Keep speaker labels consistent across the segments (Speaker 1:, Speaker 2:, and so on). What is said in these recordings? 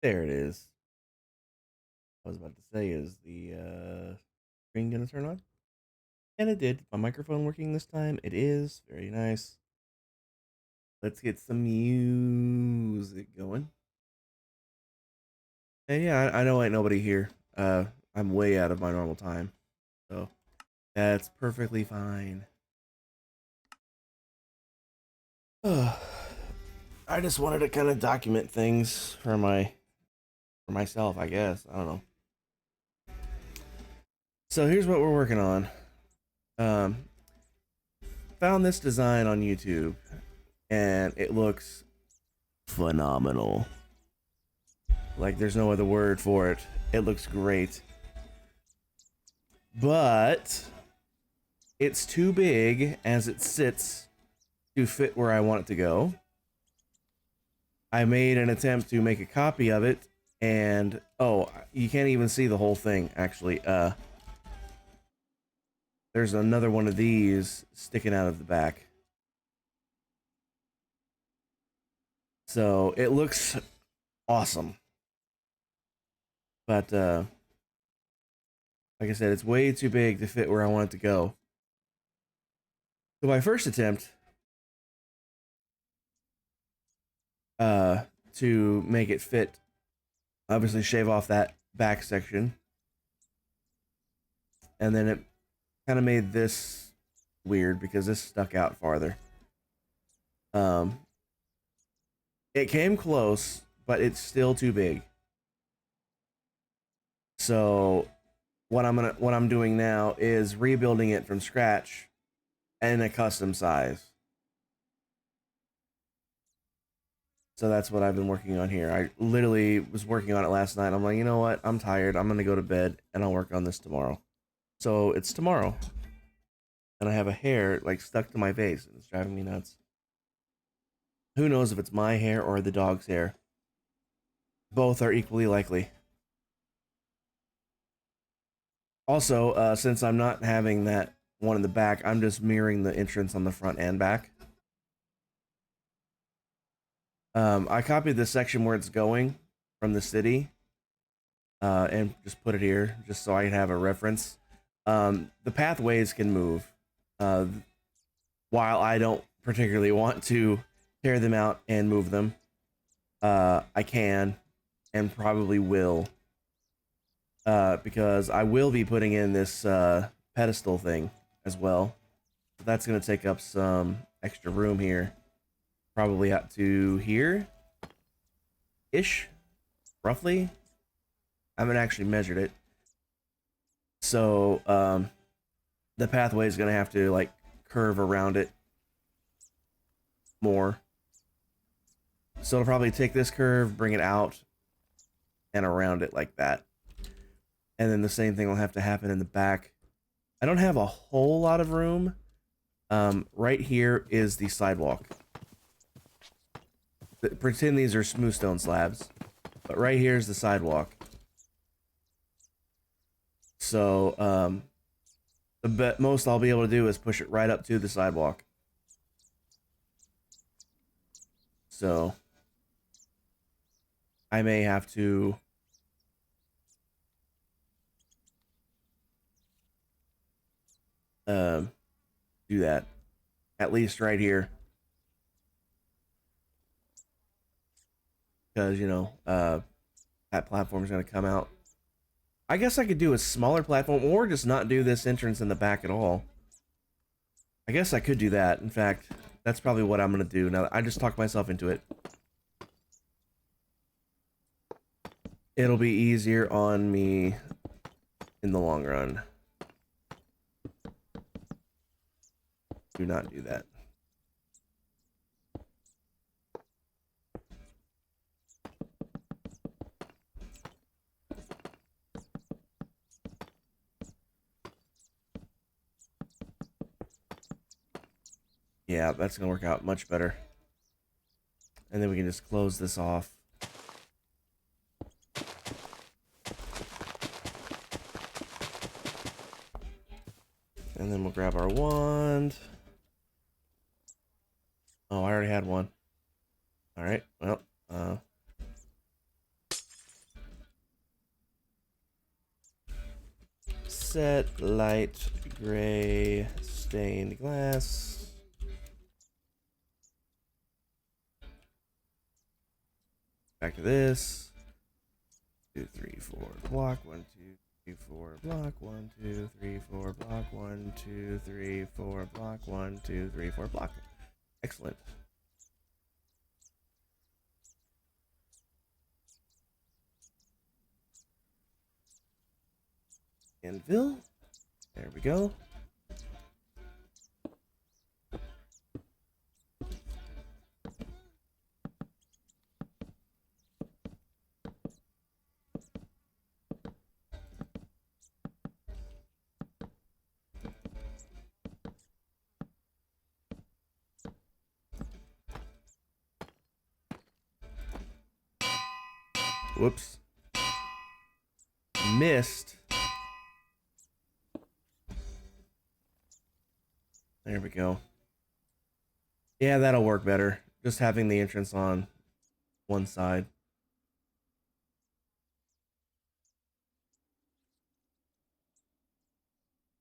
Speaker 1: There it is. I was about to say, is the screen gonna turn on? And it did. My microphone working this time? It is. Very nice. Let's get some music going. And yeah, I know ain't nobody here. I'm way out of my normal time. So that's perfectly fine. I just wanted to kind of document things for myself, I guess. I don't know. So here's what we're working on. Um, Found this design on YouTube, and it looks phenomenal. Like there's no other word for it. It looks great. But it's too big as it sits to fit where I want it to go. I made an attempt to make a copy of it, and oh, you can't even see the whole thing actually. There's another one of these sticking out of the back. So it looks awesome. But like I said, it's way too big to fit where I want it to go. So my first attempt uh to make it fit, obviously shave off that back section, and then it kind of made this weird because this stuck out farther. Um, it came close, but it's still too big. So what I'm doing now is rebuilding it from scratch in a custom size. So that's what I've been working on here. I literally was working on it last night. I'm like, you know what? I'm tired. I'm gonna go to bed and I'll work on this tomorrow. So it's tomorrow, and I have a hair like stuck to my face, and it's driving me nuts. Who knows if it's my hair or the dog's hair? Both are equally likely. Also, since I'm not having that one in the back, I'm just mirroring the entrance on the front and back. I copied the section where it's going from the city, and just put it here, just so I can have a reference. The pathways can move, uh, while I don't particularly want to tear them out and move them. I can and probably will, because I will be putting in this pedestal thing as well. That's going to take up some extra room here, probably up to here ish, roughly. I haven't actually measured it. So the pathway is going to have to like curve around it more. So it'll probably take this curve, bring it out and around it like that. And then the same thing will have to happen in the back. I don't have a whole lot of room. Right here is the sidewalk. Pretend these are smooth stone slabs, but right here is the sidewalk. So the most I'll be able to do is push it right up to the sidewalk. So I may have to do that, at least right here, because you know that platform is going to come out. I guess I could do a smaller platform or just not do this entrance in the back at all. I guess I could do that. In fact, that's probably what I'm going to do. Now, I just talked myself into it. It'll be easier on me in the long run. Do not do that. Yeah, that's going to work out much better. And then we can just close this off. And then we'll grab our wand. Oh, I already had one. All right. Well, set light gray stained glass. Back to this. 2, 3, 4 block. 1, 2, 3, 4 block. 1, 2, 3, 4 block. 1, 2, 3, 4 block. 1, 2, 3, 4 block. Excellent. Anvil. There we go. Whoops. Missed. There we go. Yeah, that'll work better. Just having the entrance on one side.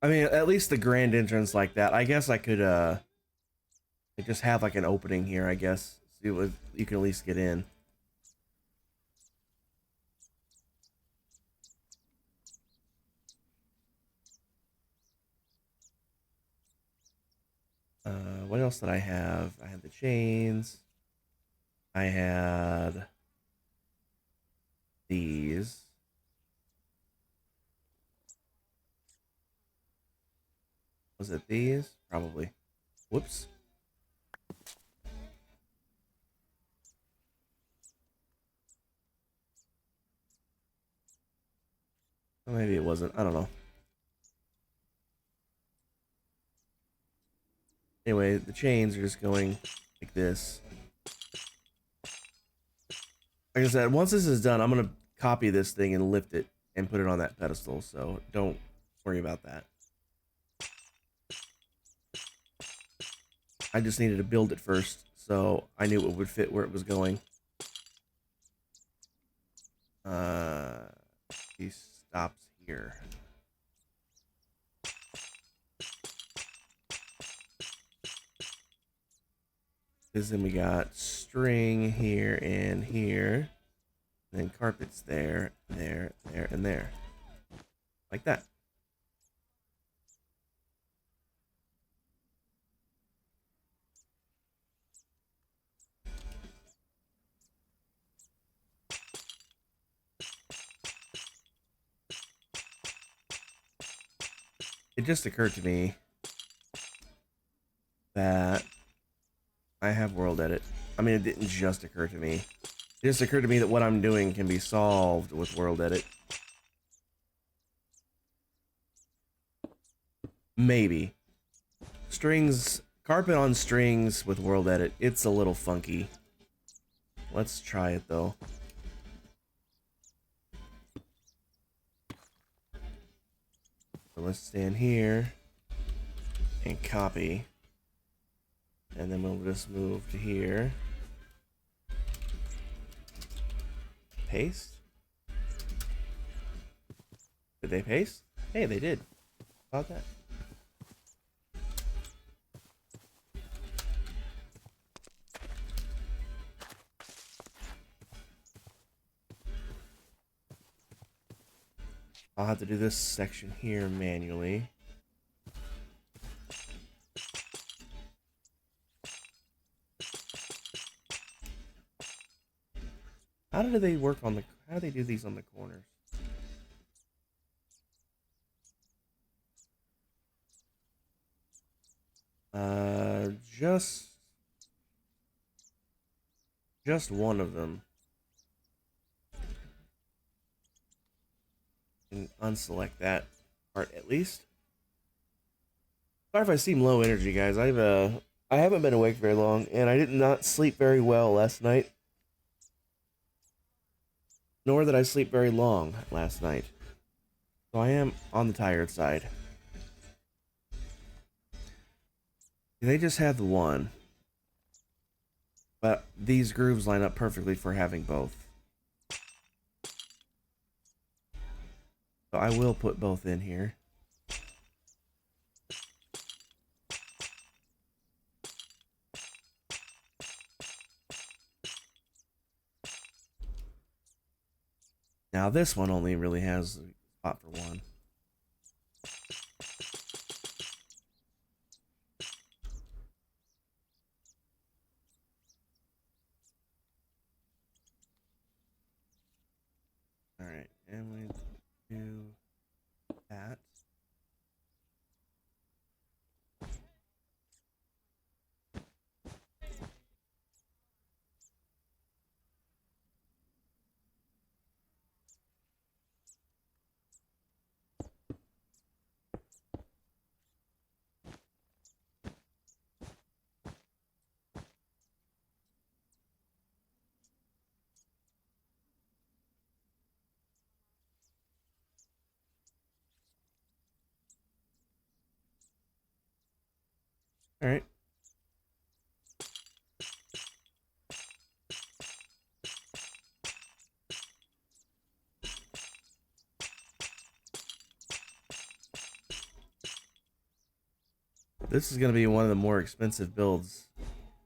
Speaker 1: I mean, at least the grand entrance like that. I guess I could just have like an opening here, I guess. See what you can at least get in. What else did I have? I had the chains. I had these. Was it these? Probably. Whoops. Or maybe it wasn't. I don't know. Anyway, the chains are just going like this. Like I said, once this is done, I'm going to copy this thing and lift it and put it on that pedestal. So don't worry about that. I just needed to build it first, so I knew it would fit where it was going. He stops here. Because then we got string here and here. And then carpets there, there, there, and there. Like that. It just occurred to me that I have world edit. I mean, it didn't just occur to me. It just occurred to me that what I'm doing can be solved with world edit. Maybe. Strings, carpet on strings with world edit. It's a little funky. Let's try it though. So let's stand here and copy. And then we'll just move to here. Paste. Did they paste? Hey, they did. How about that? I'll have to do this section here manually. How do they work on the, how do they do these on the corners? Just one of them. And unselect that part at least. Sorry if I seem low energy, guys. I haven't been awake very long, and I did not sleep very well last night. Nor did I sleep very long last night. So I am on the tired side. They just have the one. But these grooves line up perfectly for having both. So I will put both in here. Now this one only really has a spot for one. All right, and we do that. All right. This is going to be one of the more expensive builds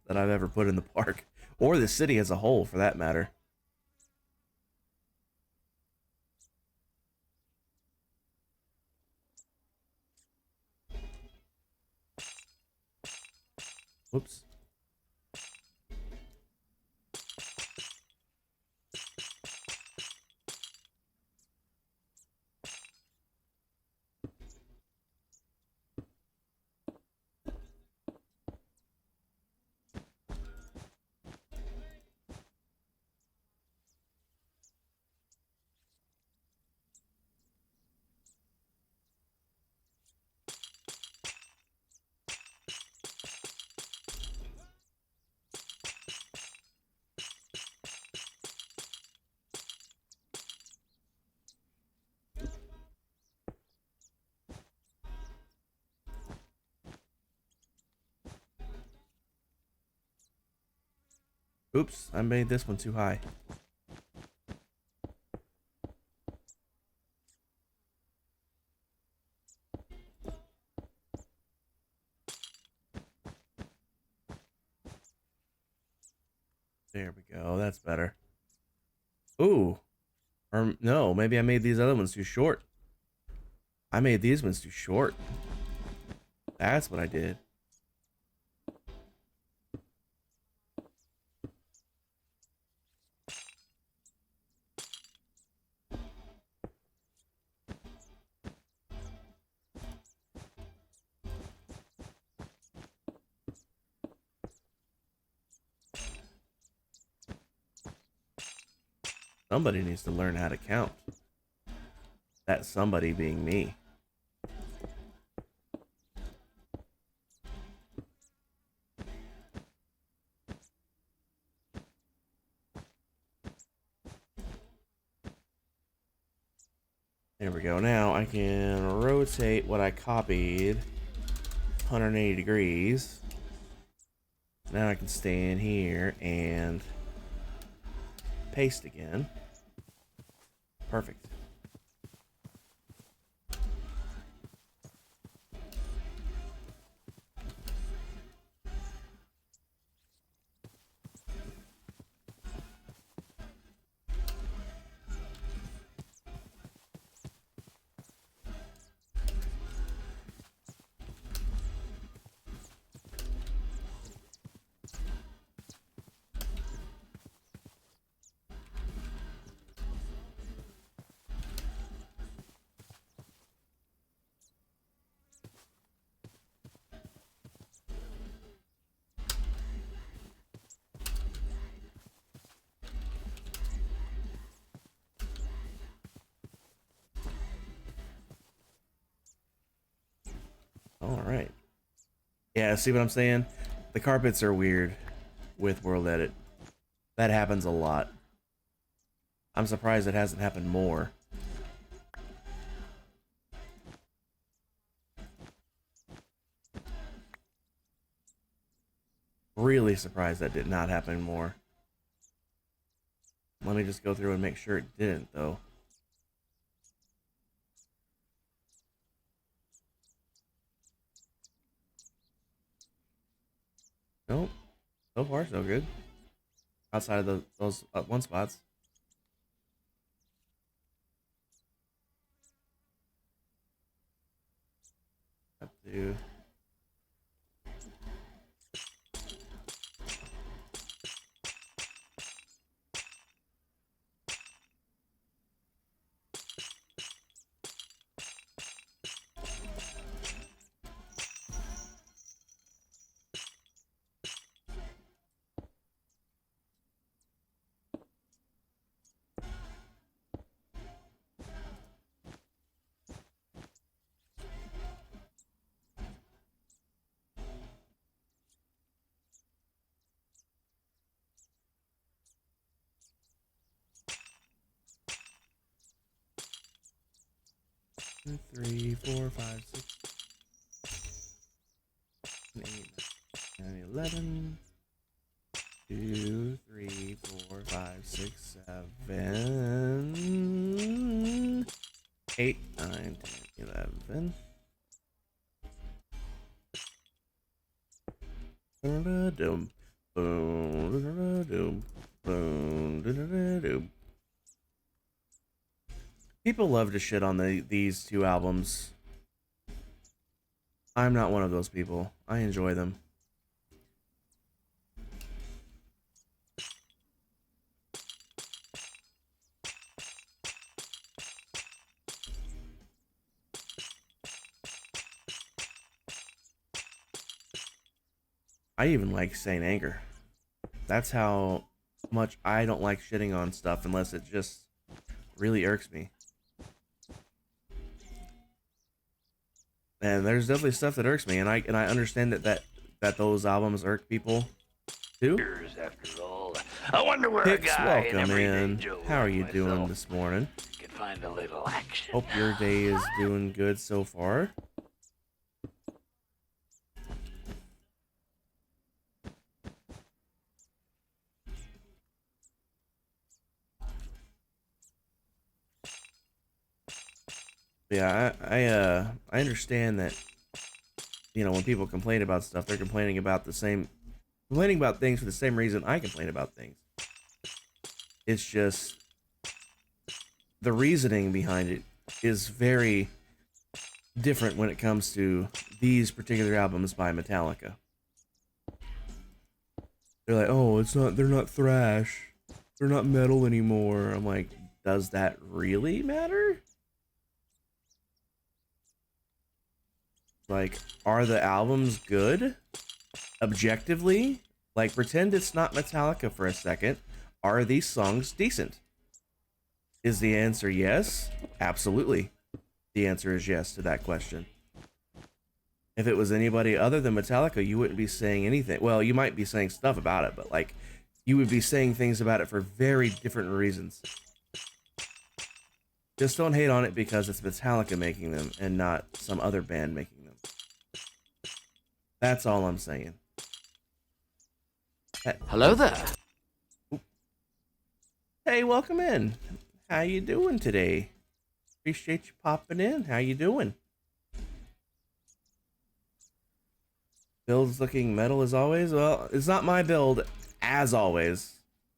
Speaker 1: that I've ever put in the park, or the city as a whole, for that matter. Whoops. Oops, I made this one too high. There we go. That's better. Ooh. Or no, maybe I made these other ones too short. I made these ones too short. That's what I did. Somebody needs to learn how to count. That somebody being me. There we go. Now I can rotate what I copied 180 degrees. Now I can stay in here and paste again. Perfect. All right. Yeah, see what I'm saying? The carpets are weird with World Edit. That happens a lot. I'm surprised it hasn't happened more. Really surprised that did not happen more. Let me just go through and make sure it didn't, though. Nope. So far, so good. Outside of those one spots. 2. Three, 4, 5, 6, 7, 8, 9, 11. 2, 3, 4, 5, 6, 7, 8, 9, 10, 11. Boom, boom, boom, boom. People love to shit on these two albums. I'm not one of those people. I enjoy them. I even like Saint Anger. That's how much I don't like shitting on stuff unless it just really irks me. And there's definitely stuff that irks me, and I understand that those albums irk people too.
Speaker 2: After all, I wonder where
Speaker 1: Hicks,
Speaker 2: a guy
Speaker 1: welcome in. How are you doing this morning?
Speaker 2: Could find a little action.
Speaker 1: Hope your day is doing good so far. Yeah, I understand that, you know, when people complain about stuff, they're complaining about things for the same reason I complain about things. It's just the reasoning behind it is very different when it comes to these particular albums by Metallica. They're like, oh, they're not thrash, they're not metal anymore. I'm like, does that really matter? Like, are the albums good? Objectively? Like, pretend it's not Metallica for a second. Are these songs decent? Is the answer yes? Absolutely. The answer is yes to that question. If it was anybody other than Metallica, you wouldn't be saying anything. Well, you might be saying stuff about it, but like, you would be saying things about it for very different reasons. Just don't hate on it because it's Metallica making them and not some other band making them. That's all I'm saying.
Speaker 2: Hello there.
Speaker 1: Hey, welcome in. How you doing today? Appreciate you popping in. How you doing? Build's looking metal as always. Well, it's not my build as always.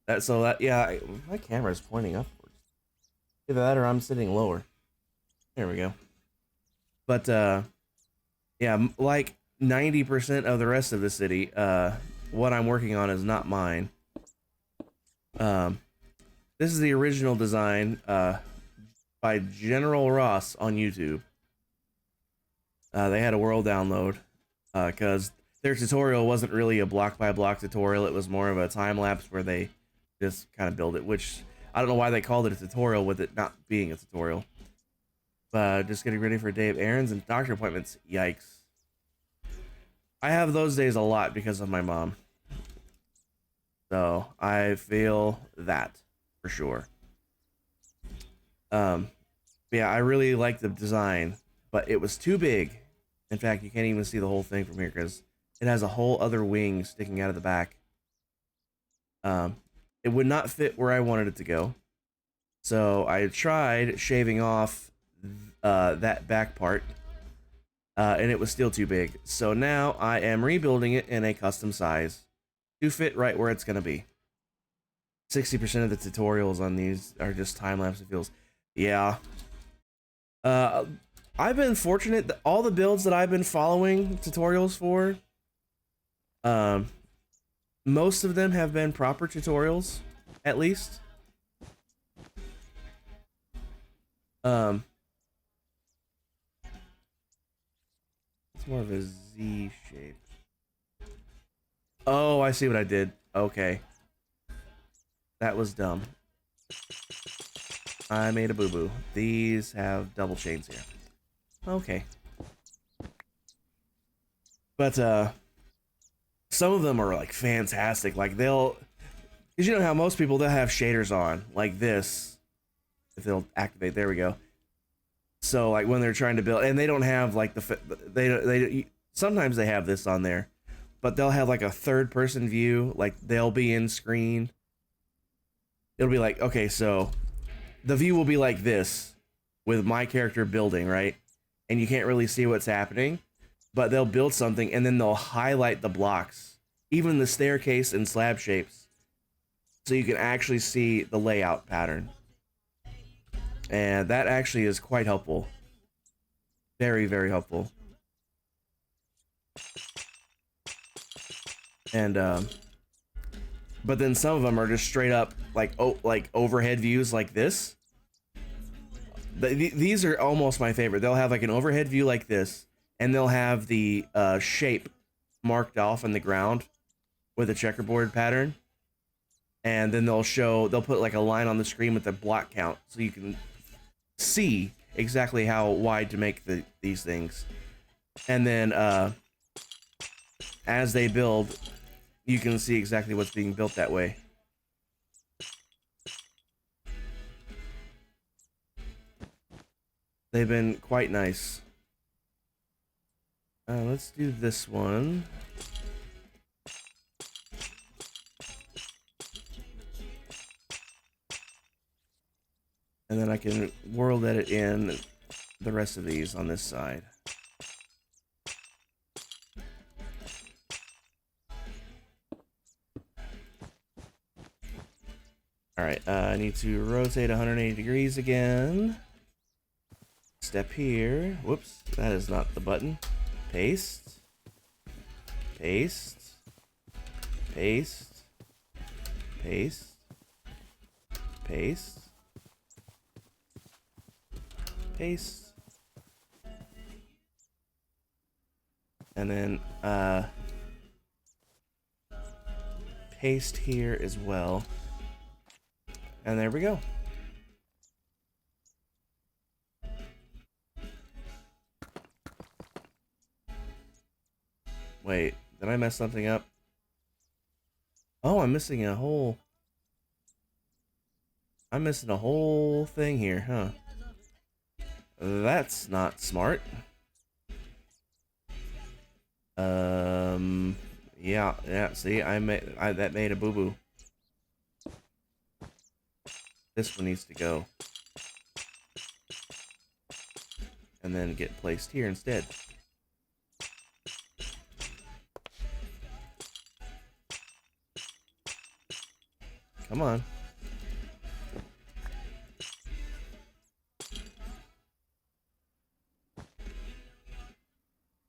Speaker 1: Yeah, my camera is pointing upwards. Either that or I'm sitting lower. There we go. But yeah, like 90% of the rest of the city, what I'm working on is not mine. This is the original design by General Ross on YouTube. They had a world download because their tutorial wasn't really a block-by-block tutorial. It was more of a time-lapse where they just kind of build it, which I don't know why they called it a tutorial with it not being a tutorial. Just getting ready for a day of errands and doctor appointments. Yikes. I have those days a lot because of my mom. So I feel that for sure. Yeah, I really like the design, but it was too big. In fact, you can't even see the whole thing from here because it has a whole other wing sticking out of the back. It would not fit where I wanted it to go. So I tried shaving off that back part, and it was still too big. So now I am rebuilding it in a custom size to fit right where it's going to be. 60% of the tutorials on these are just time-lapse. It feels, yeah. I've been fortunate that all the builds that I've been following tutorials for, most of them have been proper tutorials, at least. It's more of a Z shape. Oh, I see what I did. Okay. That was dumb. I made a boo-boo. These have double chains here. Okay. But, some of them are, like, fantastic. Like, they'll... Because you know how most people, they'll have shaders on, like this. If they'll activate, there we go. So, like, when they're trying to build... And they don't have, like, sometimes they have this on there. But they'll have, like, a third-person view. Like, they'll be in screen. It'll be like, okay, so... The view will be like this. With my character building, right? And you can't really see what's happening. But they'll build something, and then they'll highlight the blocks. Even the staircase and slab shapes. So you can actually see the layout pattern. And that actually is quite helpful. Very, very helpful. And, but then some of them are just straight up, like, like overhead views like this. These are almost my favorite. They'll have, like, an overhead view like this. And they'll have the shape marked off on the ground with a checkerboard pattern. And then they'll put like a line on the screen with the block count so you can see exactly how wide to make these things. And then as they build, you can see exactly what's being built that way. They've been quite nice. Let's do this one. And then I can world edit in the rest of these on this side. Alright, I need to rotate 180 degrees again. Step here. Whoops, that is not the button. Paste. Paste. Paste. Paste. Paste. Paste. And then paste here as well. And there we go. Wait, did I mess something up? Oh, I'm missing a whole thing here, huh? That's not smart. Yeah, see, that made a boo-boo. This one needs to go. And then get placed here instead. Come on.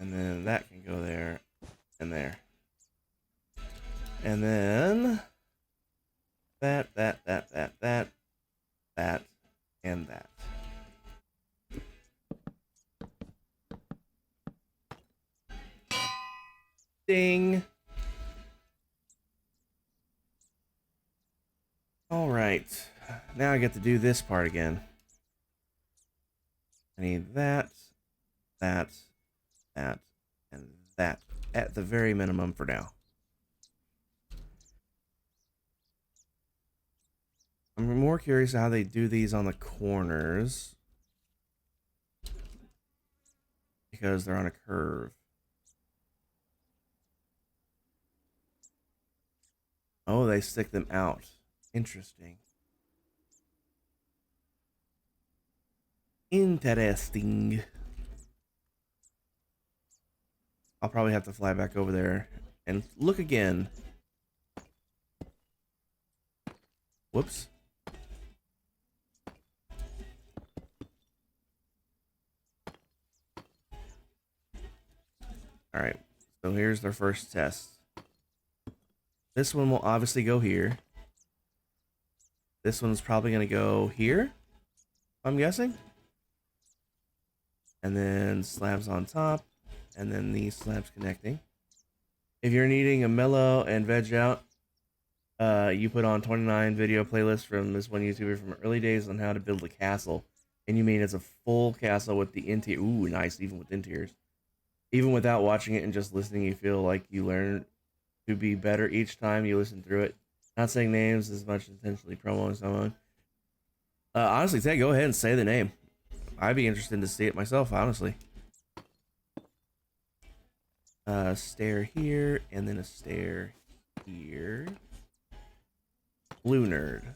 Speaker 1: And then that can go there and there. And then that, and that. Ding. All right. Now I get to do this part again. I need that, and that at the very minimum for now. I'm more curious how they do these on the corners because they're on a curve. Oh, they stick them out. Interesting. Interesting. I'll probably have to fly back over there and look again. Whoops. All right, so here's their first test. This one will obviously go here. This one's probably going to go here, I'm guessing. And then slabs on top, and then these slabs connecting. If you're needing a mellow and veg out, you put on 29 video playlist from this one YouTuber from early days on how to build a castle. And you mean it's a full castle with the interior. Ooh, nice, even with interiors. Even without watching it and just listening, you feel like you learn to be better each time you listen through it. Not saying names as much intentionally promoting someone. Honestly, Ted, go ahead and say the name. I'd be interested to see it myself, honestly. Stair here, and then a stair here. Blue Nerd.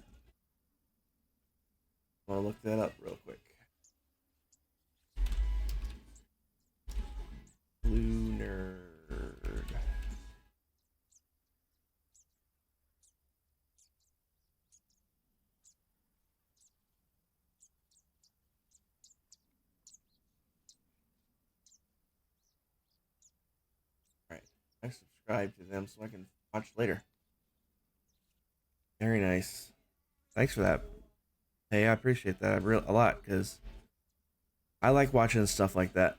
Speaker 1: I'll look that up real quick. Blue Nerd. Alright, I subscribe to them so I can watch later. Very nice. Thanks for that. Hey, I appreciate that a lot, because I like watching stuff like that.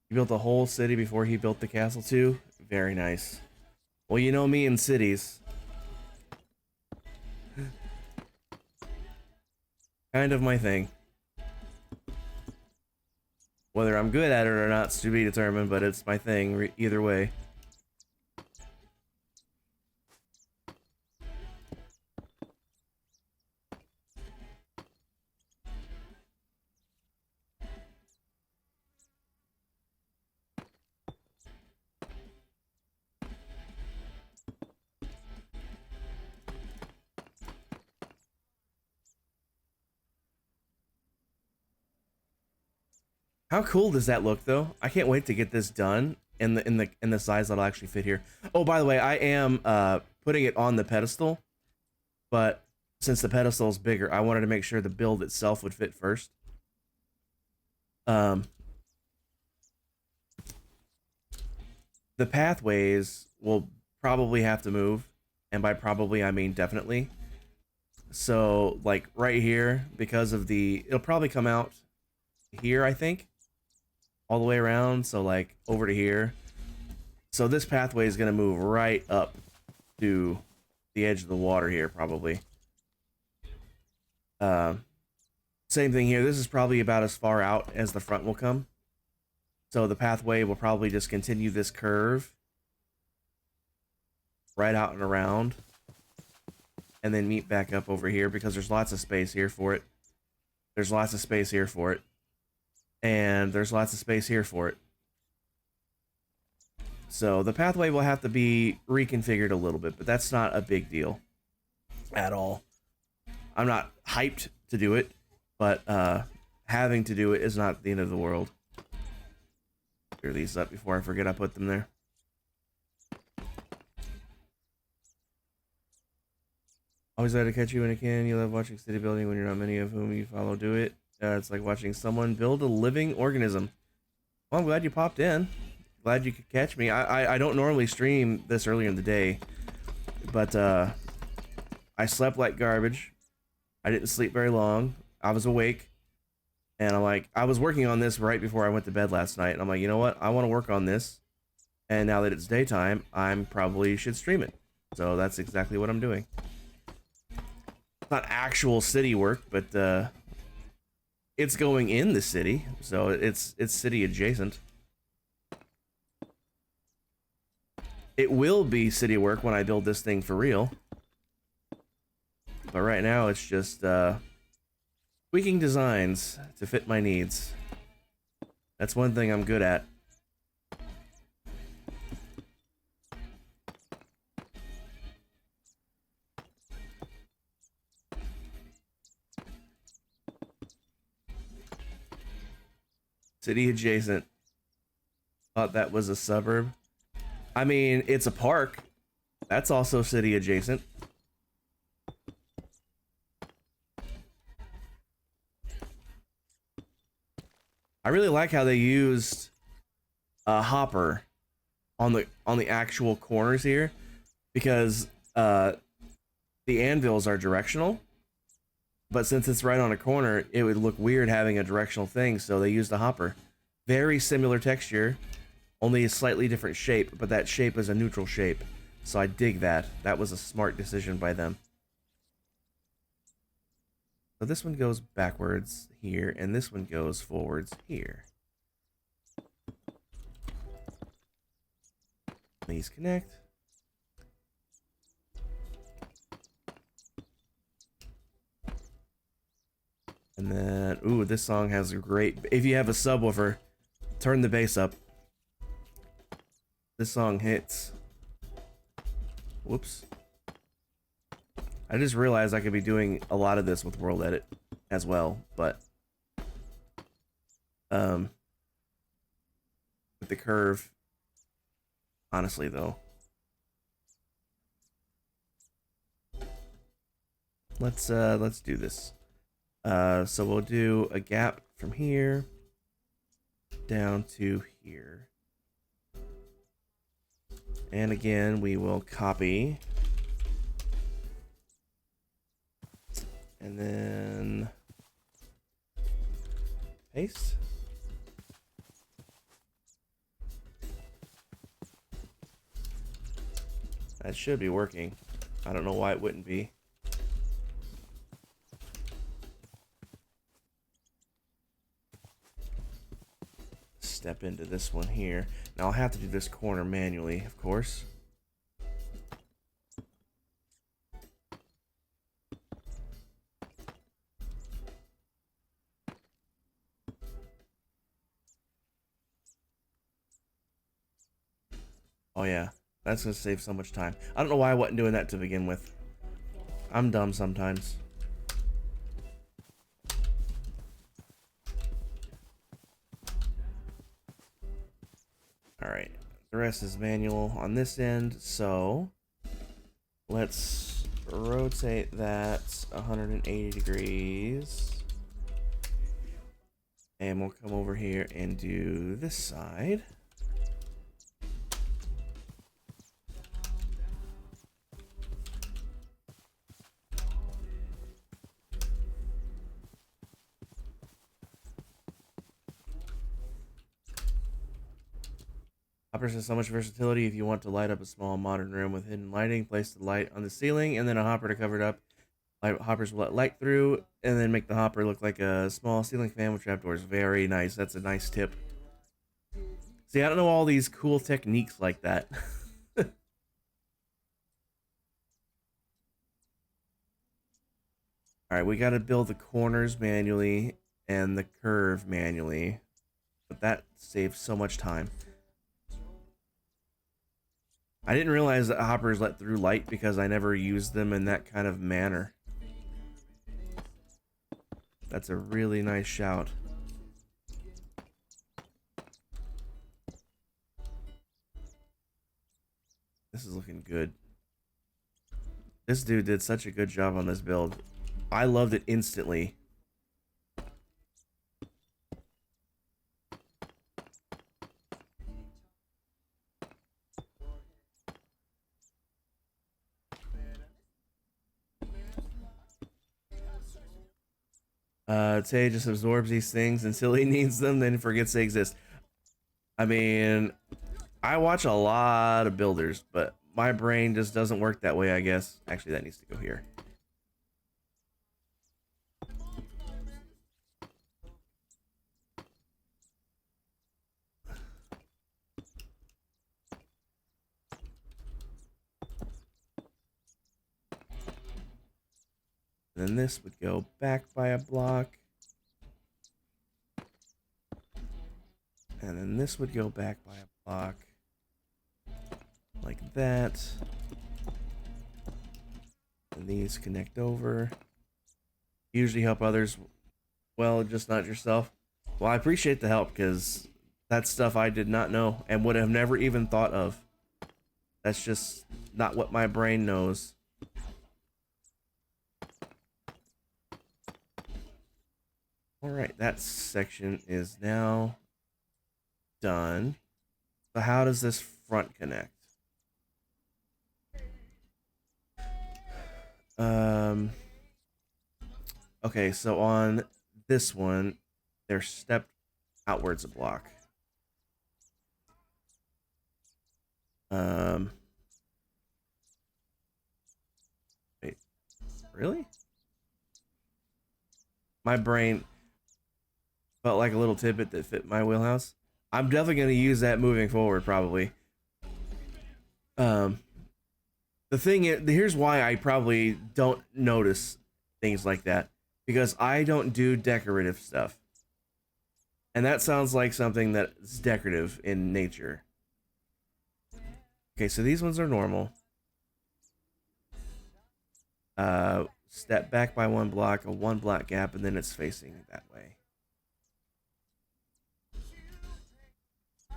Speaker 1: He built a whole city before he built the castle too. Very nice. Well, you know me in cities. Kind of my thing. Whether I'm good at it or not is to be determined, but it's my thing either way. How cool does that look, though? I can't wait to get this done in the size that'll actually fit here. Oh, by the way, I am putting it on the pedestal, but since the pedestal is bigger, I wanted to make sure the build itself would fit first. The pathways will probably have to move, and by probably I mean definitely. So, like right here, because of it'll probably come out here, I think, all the way around, so like over to here. So this pathway is going to move right up to the edge of the water here, probably. Same thing here. This is probably about as far out as the front will come. So the pathway will probably just continue this curve right out and around, and then meet back up over here, because there's lots of space here for it. There's lots of space here for it. And there's lots of space here for it. So the pathway will have to be reconfigured a little bit, but that's not a big deal at all. I'm not hyped to do it, but having to do it is not the end of the world. Clear these up before I forget I put them there. Always glad to catch you when I can. You love watching city building when you're not many of whom you follow do it. It's like watching someone build a living organism. Well, I'm glad you popped in. Glad you could catch me. I don't normally stream this early in the day, but I slept like garbage. I didn't sleep very long. I was awake, and I was working on this right before I went to bed last night, and I'm like, you know what? I want to work on this, and now that it's daytime, I'm probably should stream it. So that's exactly what I'm doing. It's not actual city work, but it's going in the city, so it's city adjacent. It will be city work when I build this thing for real. But right now it's just tweaking designs to fit my needs. That's one thing I'm good at. City adjacent. Thought that was a suburb. I mean, it's a park. That's also city adjacent. I really like how they used a hopper on the actual corners here, because the anvils are directional, but since it's right on a corner, it would look weird having a directional thing, so they used a hopper. Very similar texture, only a slightly different shape, but that shape is a neutral shape, so I dig that. That was a smart decision by them. So this one goes backwards here, and this one goes forwards here. These connect. And then, ooh, this song has a great... If you have a subwoofer, turn the bass up. This song hits. Whoops. I just realized I could be doing a lot of this with World Edit as well, but with the curve, honestly though, let's do this. So we'll do a gap from here down to here, and again we will copy. And then paste. That should be working. I don't know why it wouldn't be. Step into this one here. Now I'll have to do this corner manually, of course. Oh yeah, that's gonna save so much time. I don't know why I wasn't doing that to begin with. I'm dumb sometimes. Alright, the rest is manual on this end, so let's rotate that 180 degrees. And we'll come over here and do this side. Hoppers has so much versatility. If you want to light up a small modern room with hidden lighting, place the light on the ceiling and then a hopper to cover it up. Hoppers will let light through and then make the hopper look like a small ceiling fan with trapdoors. Very nice. That's a nice tip. See, I don't know all these cool techniques like that. Alright, we got to build the corners manually and the curve manually. But that saves so much time. I didn't realize that hoppers let through light because I never used them in that kind of manner. That's a really nice shout. This is looking good. This dude did such a good job on this build. I loved it instantly. Tay just absorbs these things until he needs them, then forgets they exist. I mean, I watch a lot of builders, but my brain just doesn't work that way, I guess. Actually, that needs to go here. Then this would go back by a block. And then this would go back by a block. Like that. And these connect over. Usually help others. Well, just not yourself. Well, I appreciate the help because that's stuff I did not know and would have never even thought of. That's just not what my brain knows. All right, that section is now done. So how does this front connect? Okay, so on this one, they're stepped outwards a block. Wait, really? My brain felt like a little tidbit that fit my wheelhouse. I'm definitely going to use that moving forward, probably. The thing is, here's why I probably don't notice things like that. Because I don't do decorative stuff. And that sounds like something that's decorative in nature. Okay, so these ones are normal. Step back by one block, a 1 block gap, and then it's facing that way.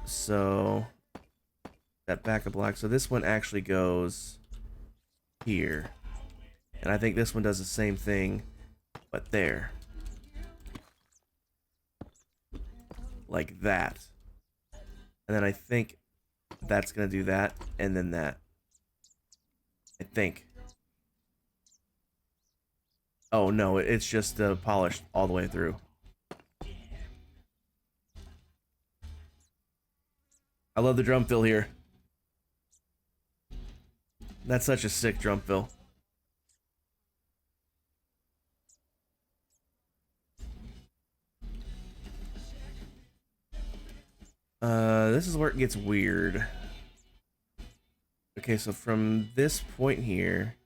Speaker 1: So step back a block. So this one actually goes here. And I think this one does the same thing, but there. Like that. And then I think that's gonna do that, and then that. I think. Oh no, it's just polished all the way through. I love the drum fill here. That's such a sick drum fill. This is where it gets weird. Okay, so from this point here.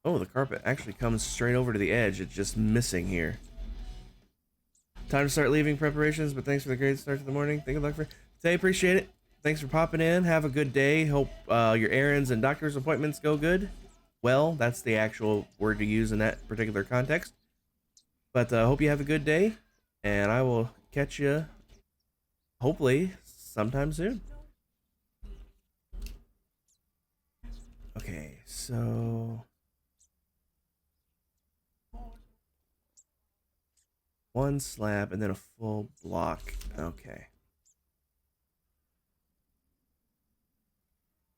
Speaker 1: Oh, the carpet actually comes straight over to the edge. It's just missing here. Time to start leaving preparations, but thanks for the great start to the morning. Thank you, luck for today. Appreciate it. Thanks for popping in. Have a good day. Hope your errands and doctor's appointments go good. Well, that's the actual word to use in that particular context. But hope you have a good day, and I will catch you hopefully sometime soon. Okay, so one slab and then a full block. Okay.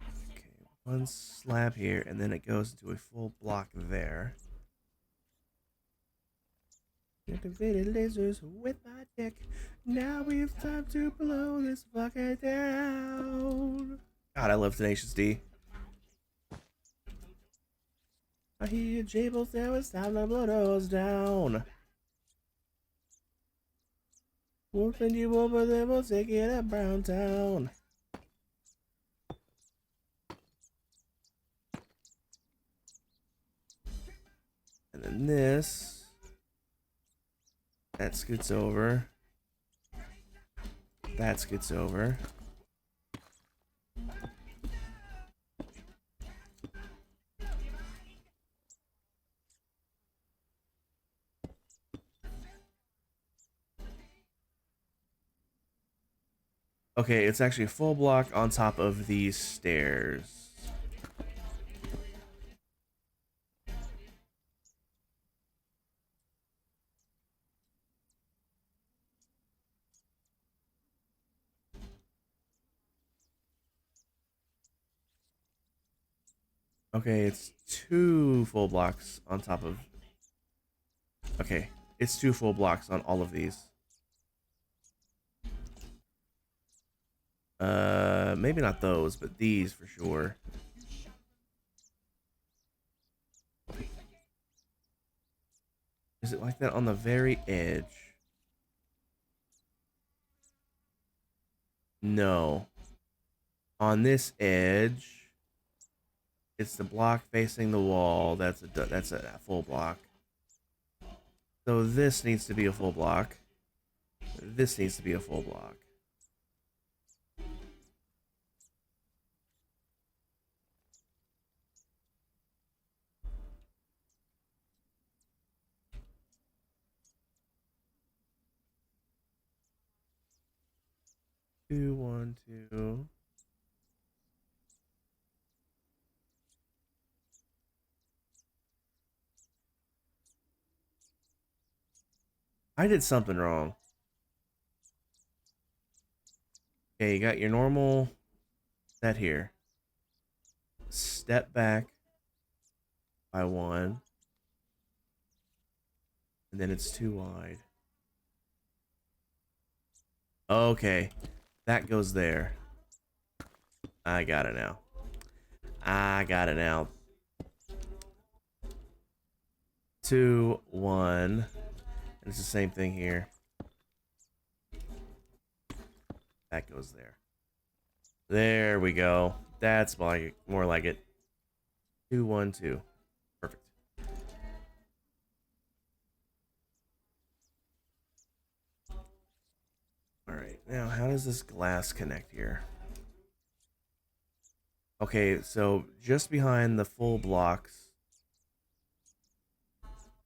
Speaker 1: Okay, one slab here, and then it goes into a full block there. Activated lasers with my dick. Now we have time to blow this fucker down. God, I love Tenacious D. I hear Jables now, it's time to blow those down. We'll send you over there, we'll take it to Brown Town. And then this. That scoots over. That scoots over. Okay, it's actually a full block on top of these stairs. Okay, it's 2 full blocks on top of... Okay, it's 2 full blocks on all of these. Maybe not those, but these for sure. Is it like that on the very edge? No. On this edge, it's the block facing the wall. That's a full block. So this needs to be a full block. This needs to be a full block. 2, 1, 2. I did something wrong. Okay, you got your normal set here. Step back by 1. And then it's too wide. Okay. That goes there. I got it now. I got it now. 2, 1. And it's the same thing here. That goes there. There we go. That's more like it. 2, 1, 2. Perfect. Alright, now how does this glass connect here? Okay, so just behind the full blocks.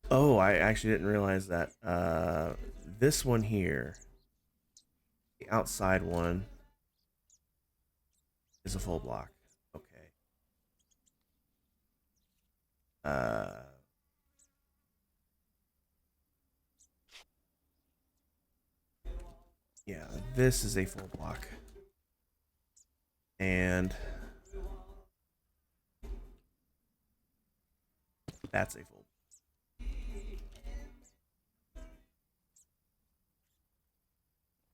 Speaker 1: Oh, I actually didn't realize that. This one here, the outside one, is a full block. Okay. Yeah, this is a full block. And that's a full.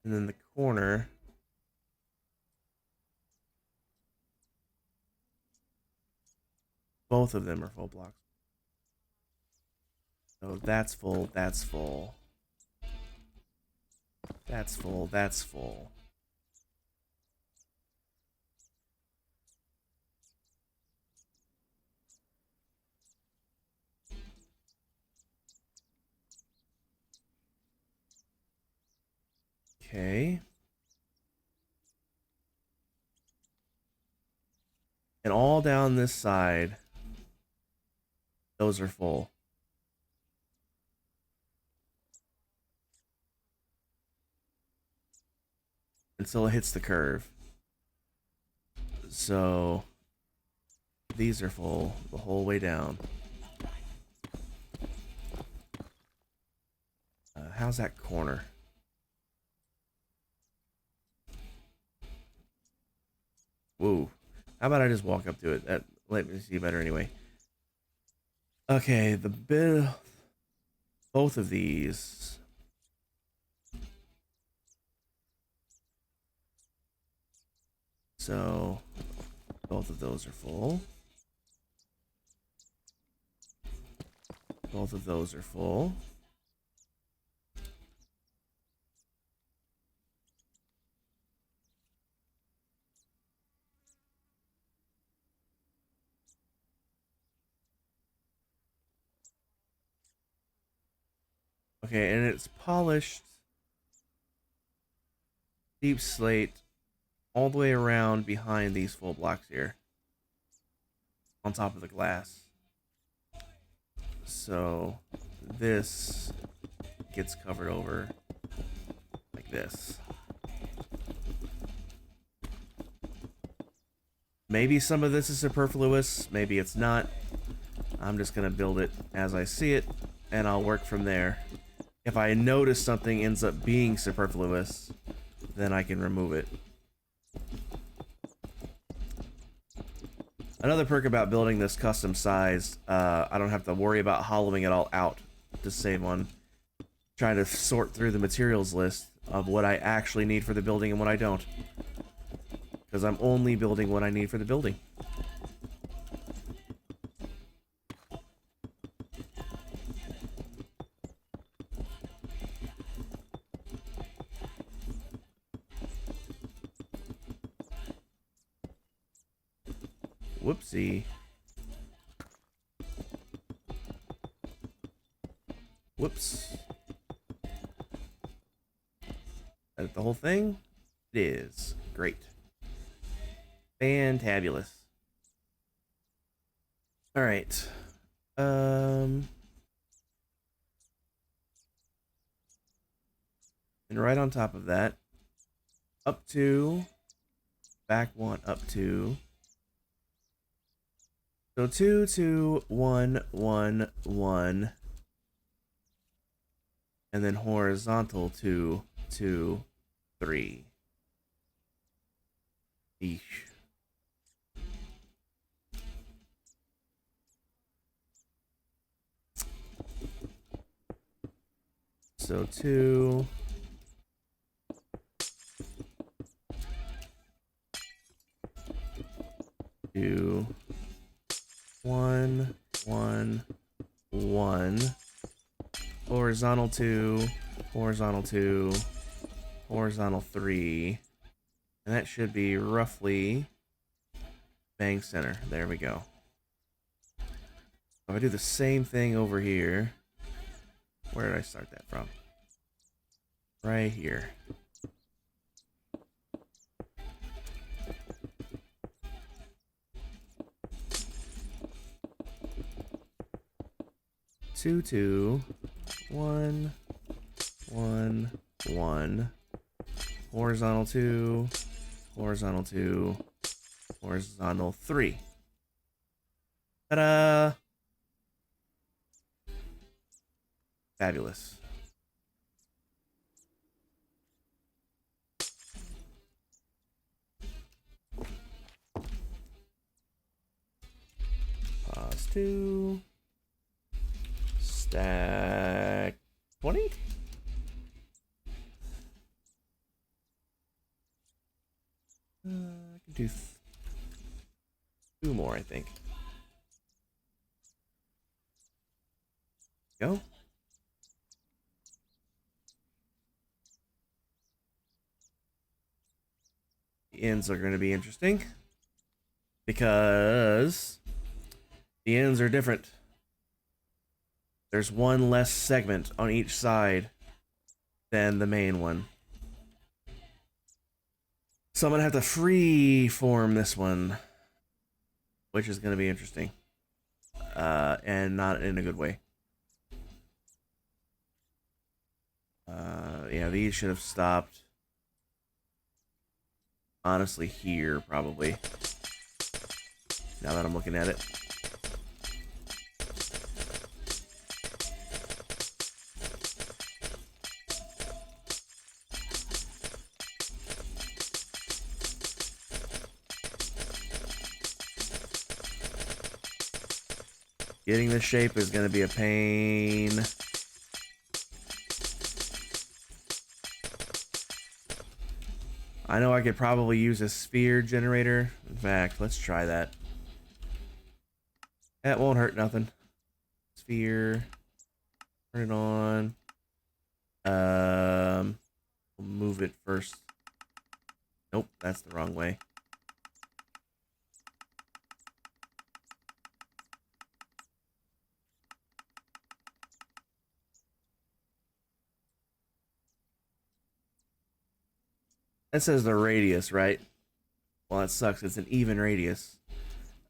Speaker 1: And then the corner. Both of them are full blocks. So that's full, that's full. That's full, that's full. Okay. And all down this side, those are full. Until it hits the curve. So these are full the whole way down. How's that corner? Whoa. How about I just walk up to it? That let me see better anyway. Okay, both of these. So both of those are full. Both of those are full. Okay, and it's polished deep slate all the way around behind these full blocks here on top of the glass. So this gets covered over like this. Maybe some of this is superfluous, maybe it's not. I'm just gonna build it as I see it, and I'll work from there. If I notice something ends up being superfluous, then I can remove it. Another perk about building this custom size, I don't have to worry about hollowing it all out to save on trying to sort through the materials list of what I actually need for the building and what I don't. Because I'm only building what I need for the building. Whoopsie. Whoops. Is that the whole thing? It is. Great. Fantabulous. Alright. And right on top of that, up to, back 1 up to. So 2 2 1 1 1, and then horizontal 2 2 3. Eesh. So 2 2 1 1 1, horizontal 2, horizontal 2, horizontal 3, and that should be roughly bang center. There we go. If I do the same thing over here, where did I start that from? Right here. Two, two, one, one, one, horizontal 2, horizontal 2, horizontal 3. Ta-da! Fabulous. Pause 2. Stack 20? I can do 2 more, I think. Go. The ends are going to be interesting because the ends are different. There's one less segment on each side than the main one. So I'm going to have to free form this one, which is going to be interesting. And not in a good way. Yeah, these should have stopped. Honestly, here, probably. Now that I'm looking at it. Getting the shape is going to be a pain. I know I could probably use a sphere generator. In fact, let's try that. That won't hurt nothing. Sphere. Turn it on. We'll move it first. Nope, that's the wrong way. That says the radius, right? Well, that sucks. It's an even radius.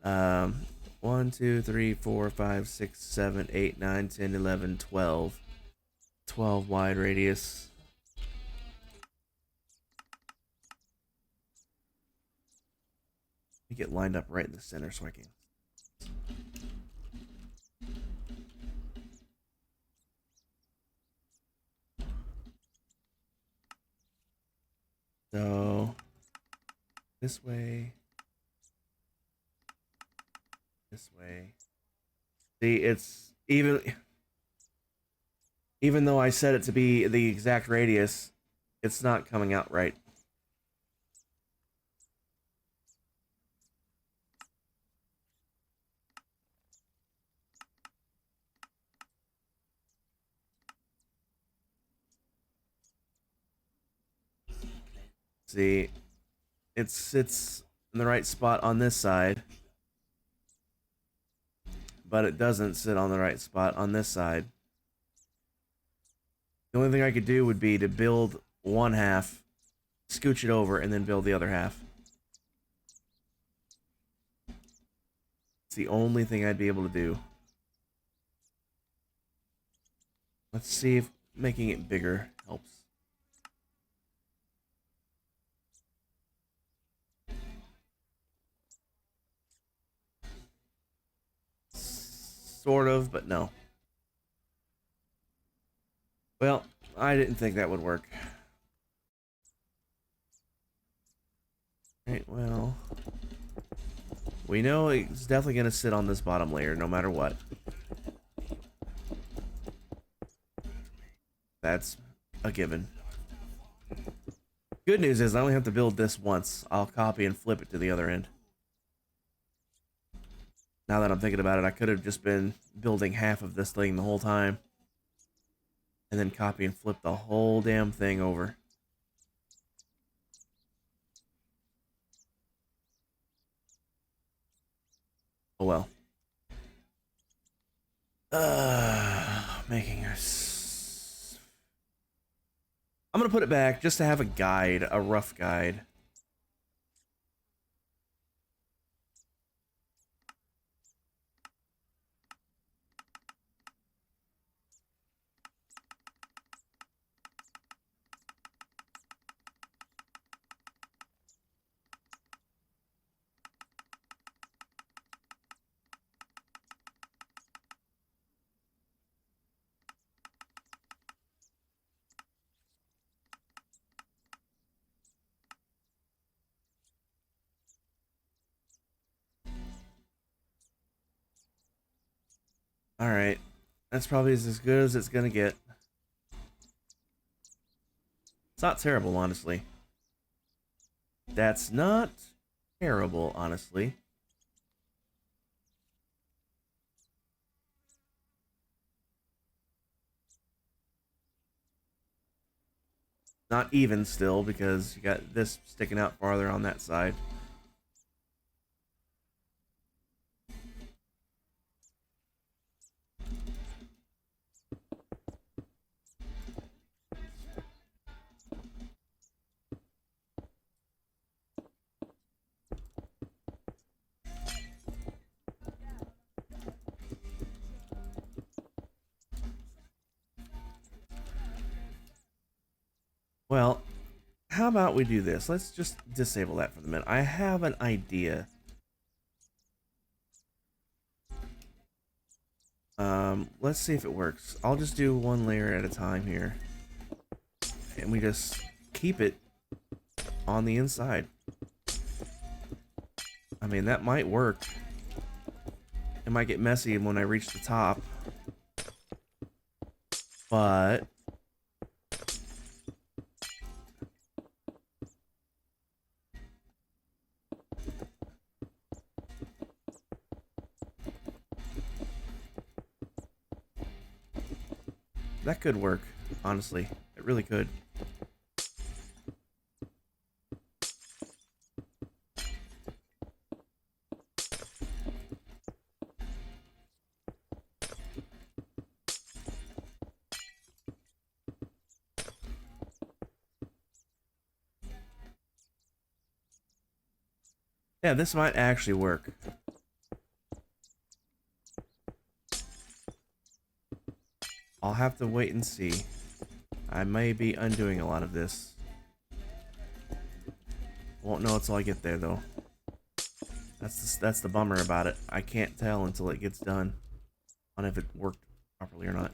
Speaker 1: 1, 2, 3, 4, 5, 6, 7, 8, 9, 10, 11, 12. 12 wide radius. Let me get lined up right in the center so I can. So this way. This way. See, it's even though I set it to be the exact radius, it's not coming out right. See, it sits in the right spot on this side, but it doesn't sit on the right spot on this side. The only thing I could do would be to build one half, scooch it over, and then build the other half. It's the only thing I'd be able to do. Let's see if making it bigger helps. Sort of, but no. Well, I didn't think that would work. Right, well, we know it's definitely going to sit on this bottom layer no matter what. That's a given. Good news is I only have to build this once. I'll copy and flip it to the other end. Now that I'm thinking about it, I could have just been building half of this thing the whole time. And then copy and flip the whole damn thing over. Oh well. Making us. I'm gonna put it back just to have a guide, a rough guide. Alright. That's probably as good as it's gonna get. It's not terrible, honestly. That's not terrible, honestly. Not even still, because you got this sticking out farther on that side. Well, how about we do this? Let's just disable that for the minute. I have an idea. Let's see if it works. I'll just do one layer at a time here. And we just keep it on the inside. I mean, that might work. It might get messy when I reach the top. But that could work, honestly. It really could. Yeah, this might actually work. I'll have to wait and see. I may be undoing a lot of this. Won't know until I get there, though. That's the bummer about it. I can't tell until it gets done on if it worked properly or not.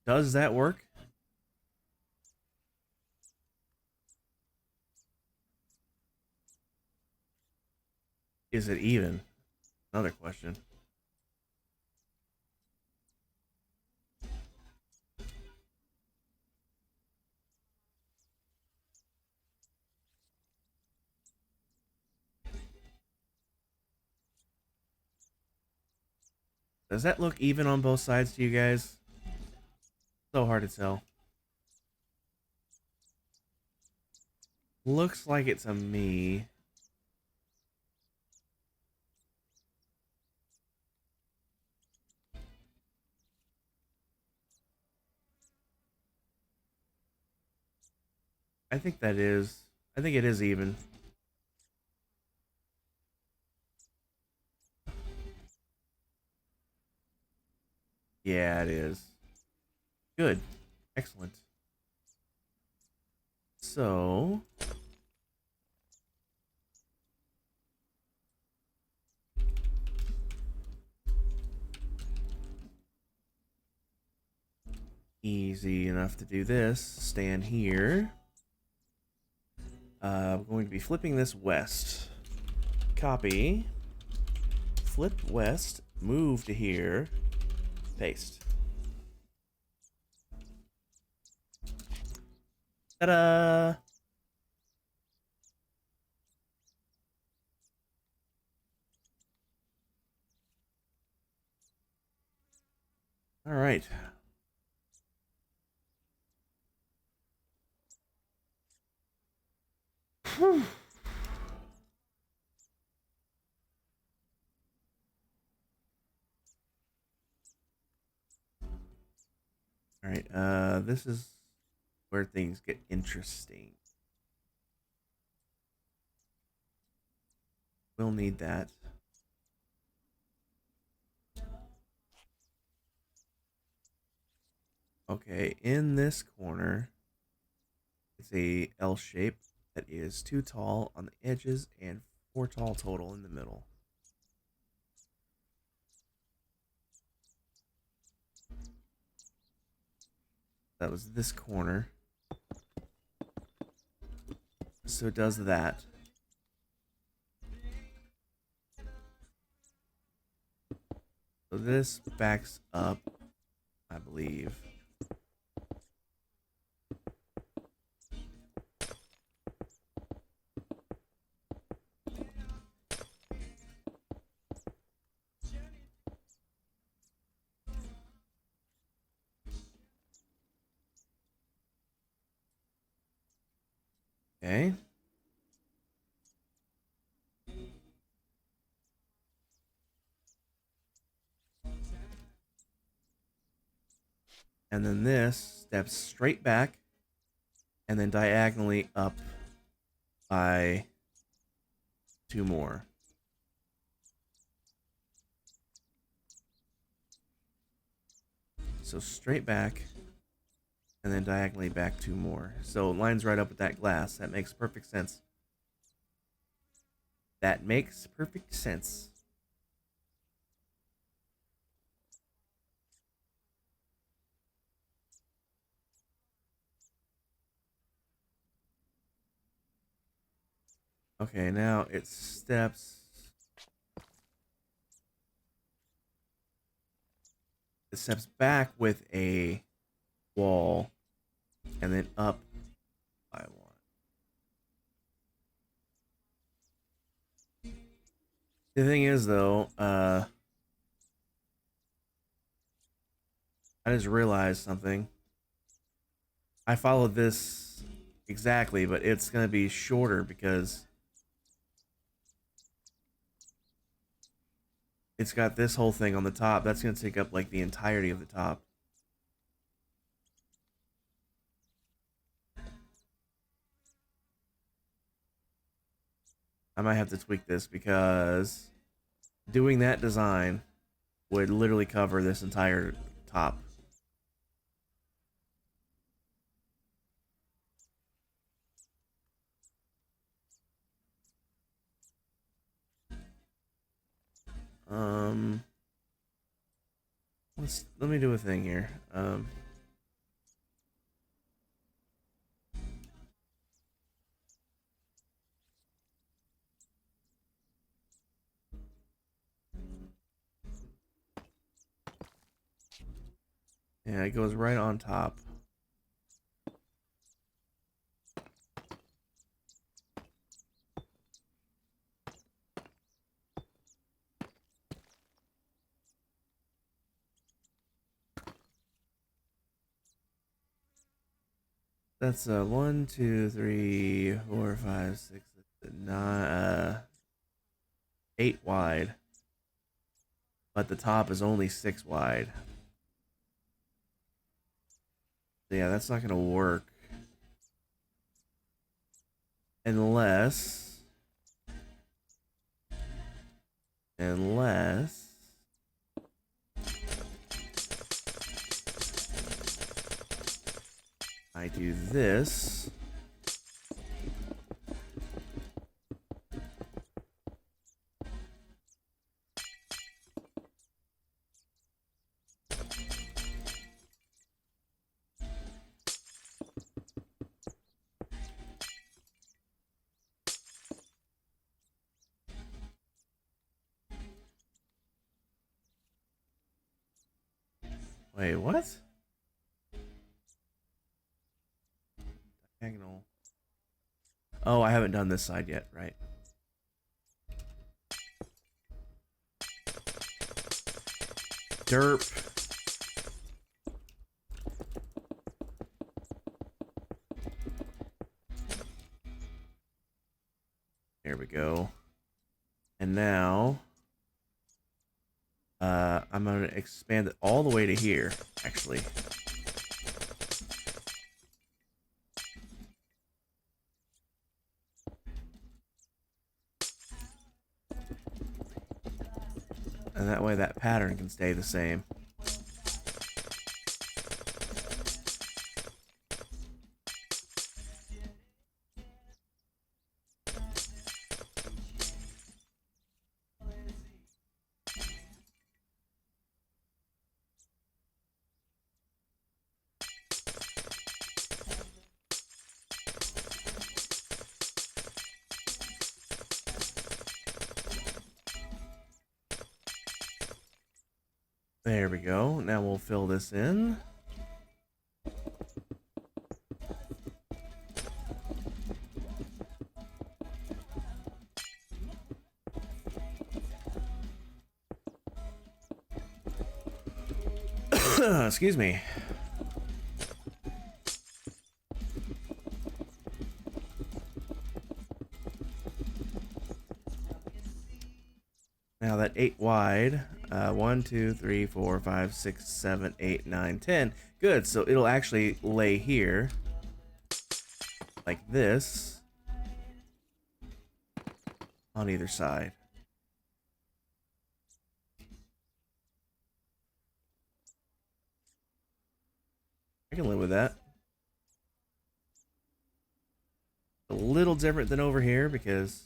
Speaker 1: Does that work? Is it even? Another question. Does that look even on both sides to you guys? So hard to tell. Looks like it's a me. I think that is. I think it is even. Yeah, it is. Good. Excellent. So, easy enough to do this. Stand here. I'm going to be flipping this west. Copy. Flip west. Move to here. Paste. Ta-da! All right. Whew. All right. This is where things get interesting. We'll need that. Okay, in this corner, it's a L shape that is 2 tall on the edges and 4 tall total in the middle. That was this corner. So it does that. So this backs up, I believe. Okay. And then this steps straight back and then diagonally up by 2 more. So straight back and then diagonally back 2 more. So it lines right up with that glass. That makes perfect sense. That makes perfect sense. Okay, now it steps. It steps back with a wall and then up by 1. The thing is, though, I just realized something. I followed this exactly, but it's going to be shorter because it's got this whole thing on the top. That's going to take up like the entirety of the top. I might have to tweak this because doing that design would literally cover this entire top. Let me do a thing here. Yeah, it goes right on top. That's 1, 2, 3, 4, 5, 6, 9, 8 wide. But the top is only 6 wide. So yeah, that's not gonna work. Unless I do this. Wait, what? Diagonal. Oh, I haven't done this side yet, right? Derp. There we go. And now I'm gonna expand it all the way to here, actually. And that way that pattern can stay the same. There we go. Now we'll fill this in. Excuse me. Now that 8 wide, 1, 2, 3, 4, 5, 6, 7, 8, 9, 10. Good, so it'll actually lay here, like this, on either side. I can live with that. A little different than over here because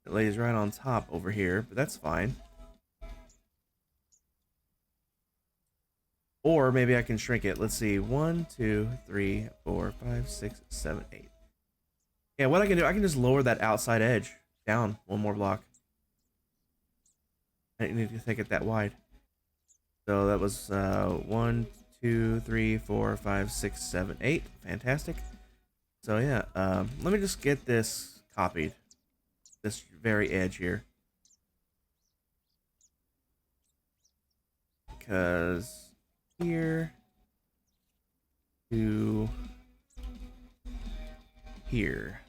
Speaker 1: it lays right on top over here, but that's fine. Or maybe I can shrink it. Let's see. 1, 2, 3, 4, 5, 6, 7, 8. Yeah, what I can do, I can just lower that outside edge down one more block. I didn't need to take it that wide. So that was 1, 2, 3, 4, 5, 6, 7, 8. Fantastic. So yeah, let me just get this copied. This very edge here. Because here to here.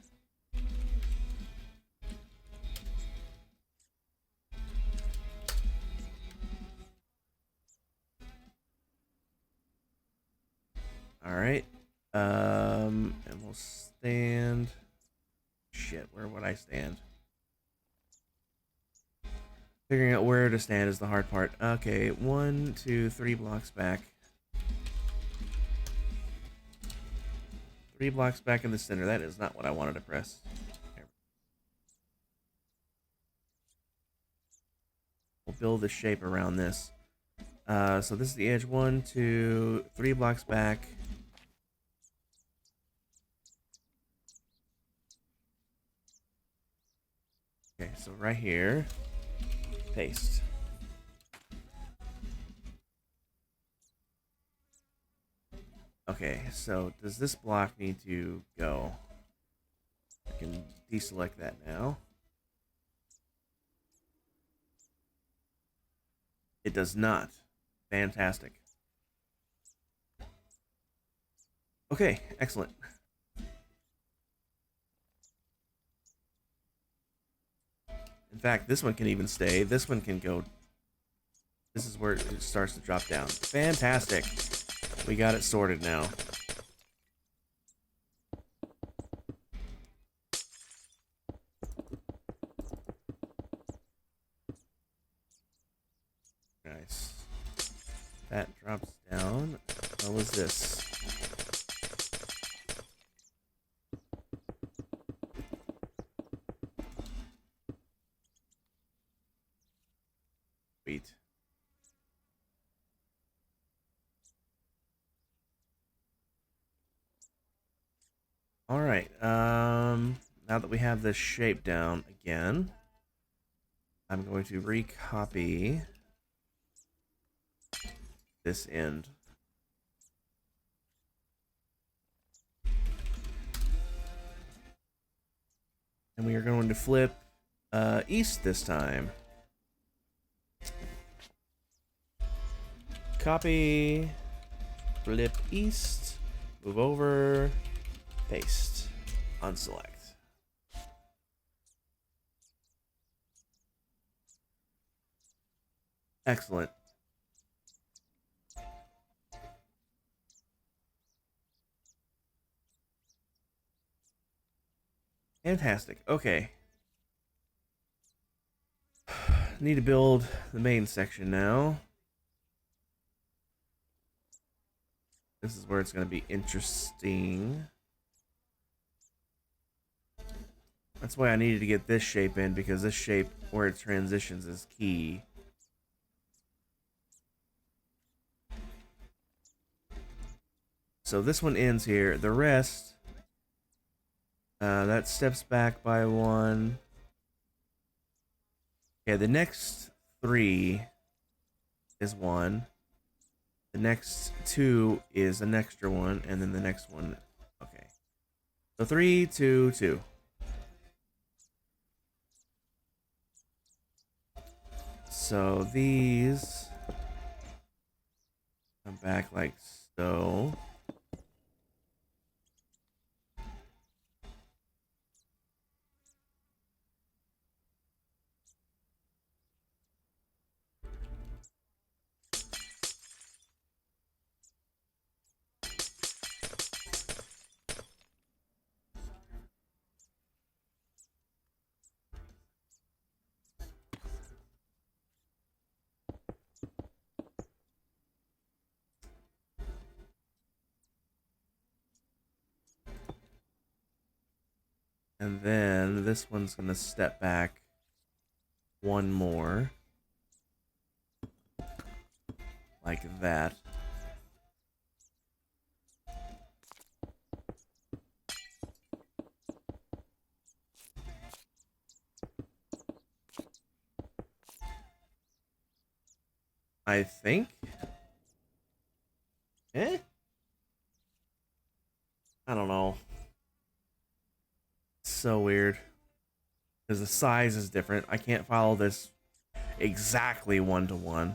Speaker 1: All right. And we'll stand. Shit, where would I stand? Figuring out where to stand is the hard part. Okay, 1, 2, 3 blocks back. 3 blocks back in the center. That is not what I wanted to press. There. We'll build the shape around this. So this is the edge. 1, 2, 3 blocks back. Okay, so right here. Paste. Okay, so does this block need to go? I can deselect that now. It does not. Fantastic. Okay, excellent. In fact, this one can even stay. This one can go. This is where it starts to drop down. Fantastic. We got it sorted now. Nice. That drops down. What was this? Sweet. All right. Now that we have this shape down again, I'm going to recopy this end. And we are going to flip east this time. Copy, flip east, move over, paste, unselect. Excellent. Fantastic. Okay. Need to build the main section now. This is where it's going to be interesting. That's why I needed to get this shape in, because this shape where it transitions is key. So this one ends here. The rest, that steps back by one. Okay, the next 3 is 1. The next 2 is an extra one, and then the next one. Okay. So 3, 2, 2. So these come back like so. And then this one's going to step back one more. Like that. I think. Eh? I don't know. It's so weird. Because the size is different. I can't follow this exactly 1-to-1.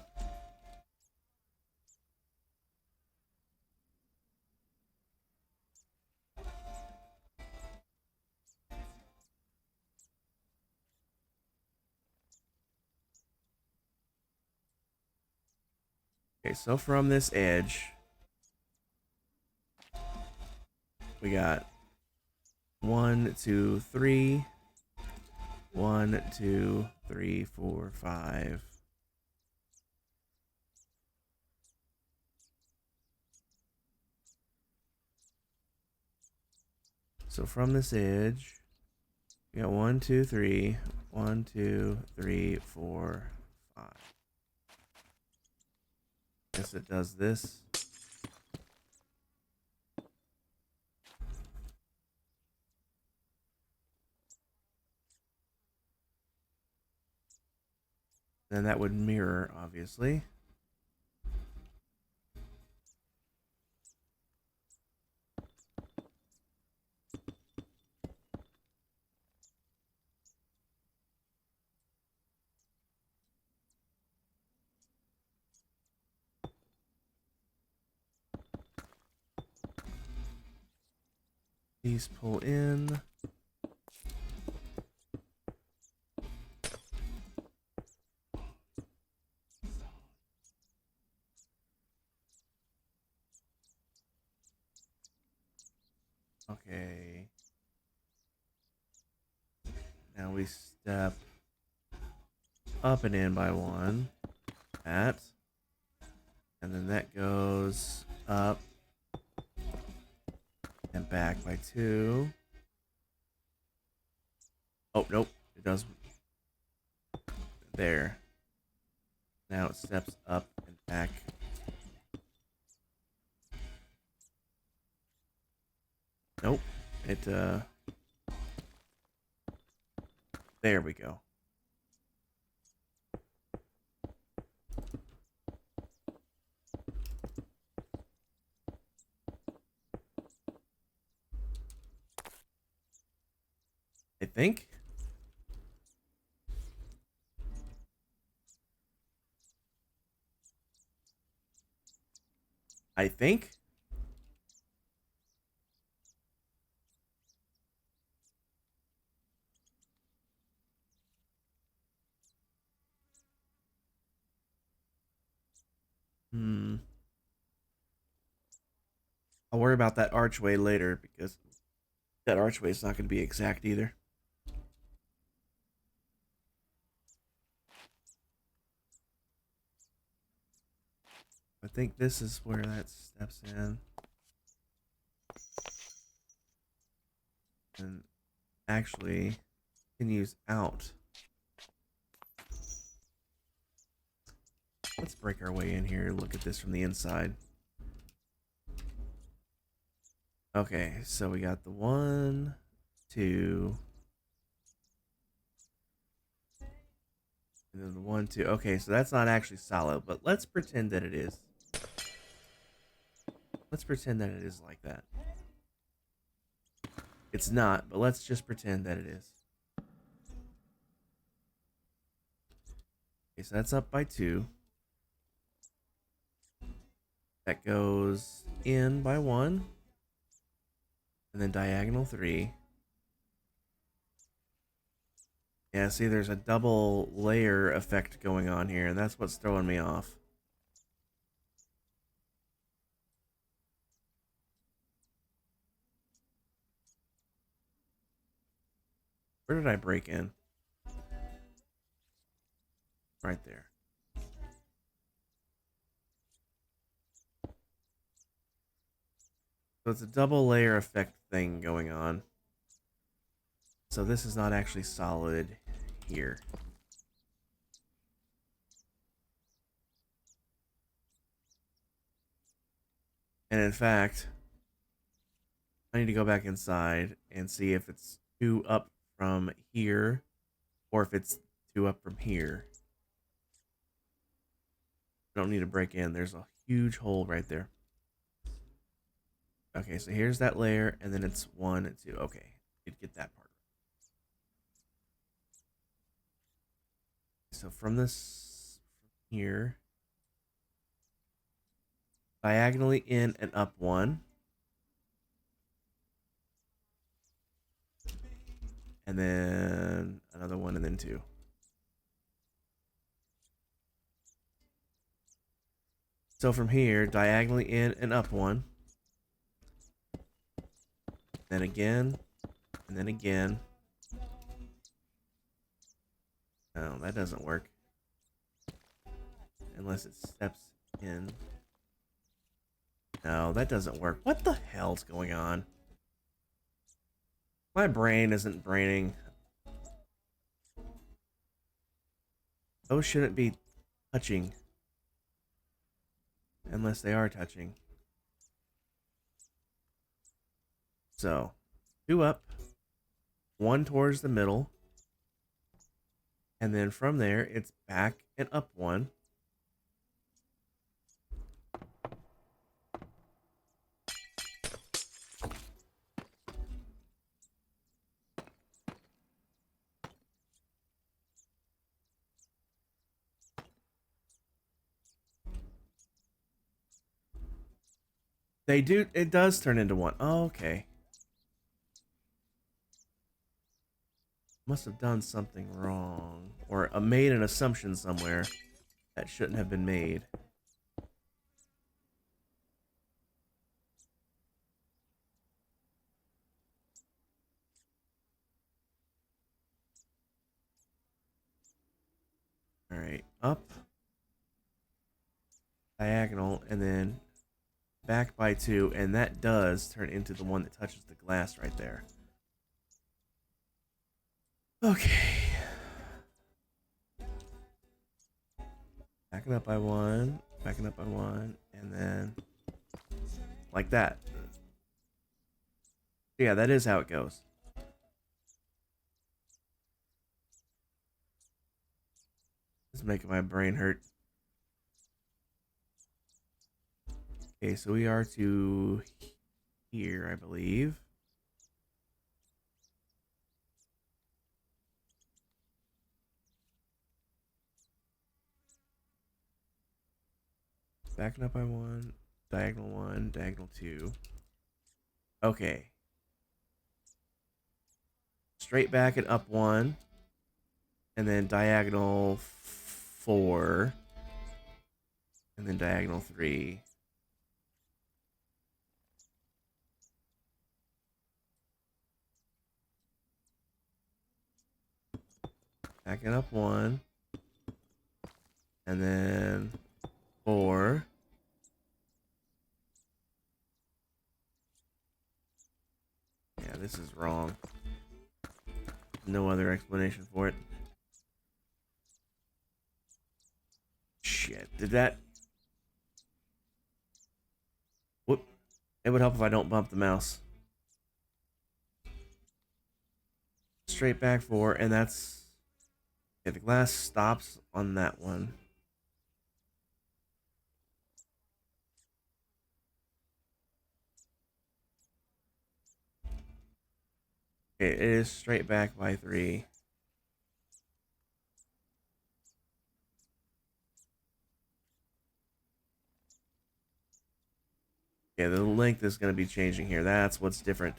Speaker 1: Okay, so from this edge, we got 1, 2, 3. 1, 2, 3, 4, 5. So from this edge, we got 1, 2, 3. 1, 2, 3, 4, 5. Guess it does this. Then that would mirror, obviously. These pull in. Okay. Now we step up and in by one. That. And then that goes up and back by two. Oh, nope. It does. There. Now it steps up and back. Nope. It, there we go. I think. I think. I'll worry about that archway later because that archway is not going to be exact either. I think this is where that steps in. And actually continues out. Let's break our way in here and look at this from the inside. Okay, so we got the 1, 2, and then the 1, 2. Okay, so that's not actually solid, but let's pretend that it is. Let's pretend that it is like that. It's not, but let's just pretend that it is. Okay, so that's up by 2. That goes in by 1. And then diagonal 3. Yeah, see, there's a double layer effect going on here, and that's what's throwing me off. Where did I break in? Right there. So it's a double layer effect thing going on. So this is not actually solid here. And in fact, I need to go back inside and see if it's 2 up from here or if it's 2 up from here. I don't need to break in. There's a huge hole right there. Okay, so here's that layer, and then it's 1 and 2. Okay, did get that part. So from this, from here, diagonally in and up 1. And then another 1 and then 2. So from here, diagonally in and up 1. Then again, and then again. No, that doesn't work. Unless it steps in. No, that doesn't work. What the hell's going on? My brain isn't braining. Those shouldn't be touching. Unless they are touching. So, 2 up. 1 towards the middle. And then from there, it's back and up 1. They do, it does turn into 1. Oh, okay. Must have done something wrong. Or made an assumption somewhere that shouldn't have been made. Alright, up, diagonal, and then back by 2, and that does turn into the one that touches the glass right there. Okay. Backing up by 1, backing up by 1, and then like that. Yeah, that is how it goes. This is making my brain hurt. Okay, so we are to here, I believe. Backing up by 1, diagonal 2. Okay. Straight back and up 1. And then diagonal 4. And then diagonal 3. Backing up 1. And then 4. Yeah, this is wrong. No other explanation for it. Shit, did that... Whoop. It would help if I don't bump the mouse. Straight back 4, and that's... Okay, the glass stops on that one. Okay, it is straight back by 3. Okay, the length is going to be changing here. That's what's different.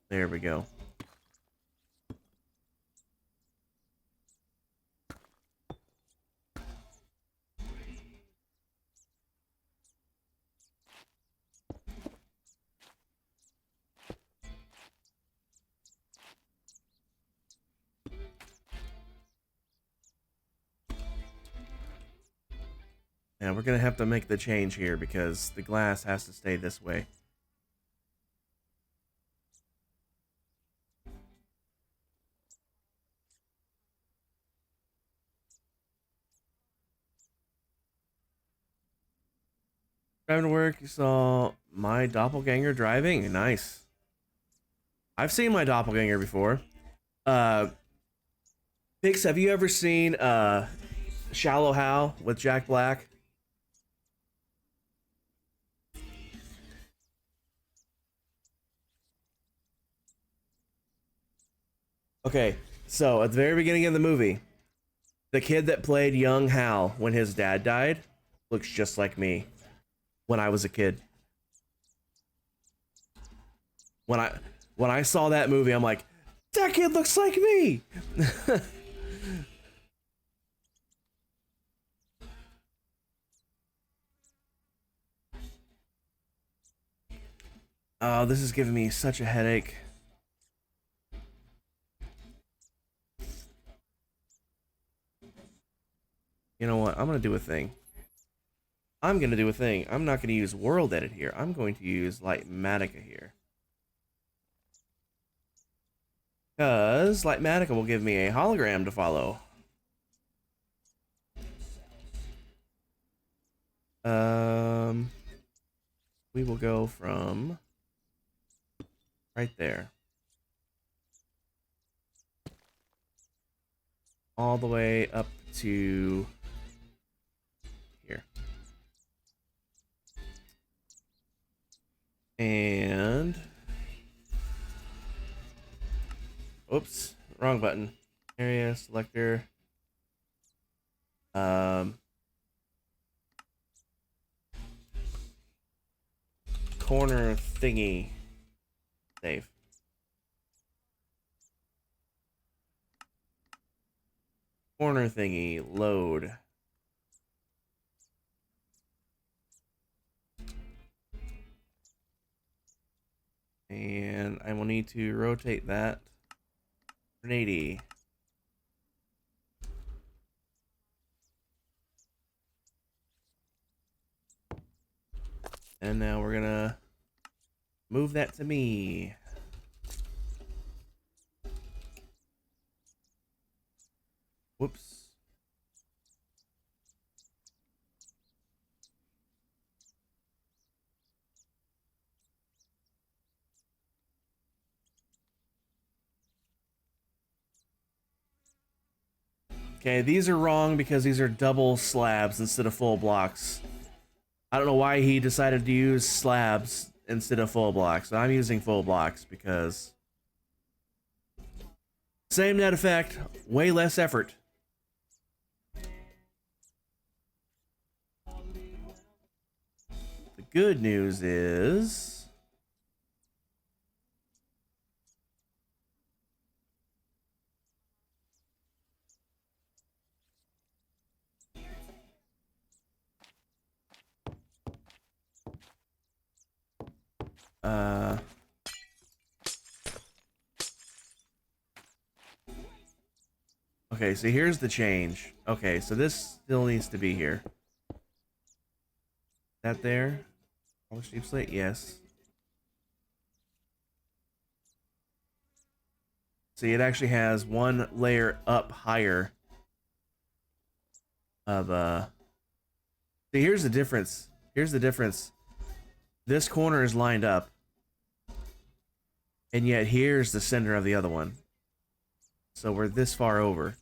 Speaker 1: There we go. Now we're going to have to make the change here because the glass has to stay this way. Driving to work, you saw my doppelganger driving? Nice. I've seen my doppelganger before. Pix, have you ever seen Shallow Hal with Jack Black? Okay, so at the very beginning of the movie, the kid that played young Hal when his dad died looks just like me when I was a kid. When I saw that movie, I'm like, that kid looks like me. Oh, this is giving me such a headache. You know what? I'm gonna do a thing. I'm not gonna use World Edit here. I'm going to use Lightmatica here. Because Lightmatica will give me a hologram to follow. We will go from right there all the way up to here. And oops, wrong button. Area selector. Corner thingy. Save. Corner thingy, load. And I will need to rotate that 180. And now we're gonna move that to me. Whoops. Okay, these are wrong because these are double slabs instead of full blocks. I don't know why he decided to use slabs instead of full blocks. I'm using full blocks because same net effect, way less effort. The good news is okay, so here's the change. Okay, so this still needs to be here. That there? Polished deep slate? Yes. See, it actually has one layer up higher of see, here's the difference. Here's the difference. This corner is lined up. And yet here's the center of the other one. So we're this far over.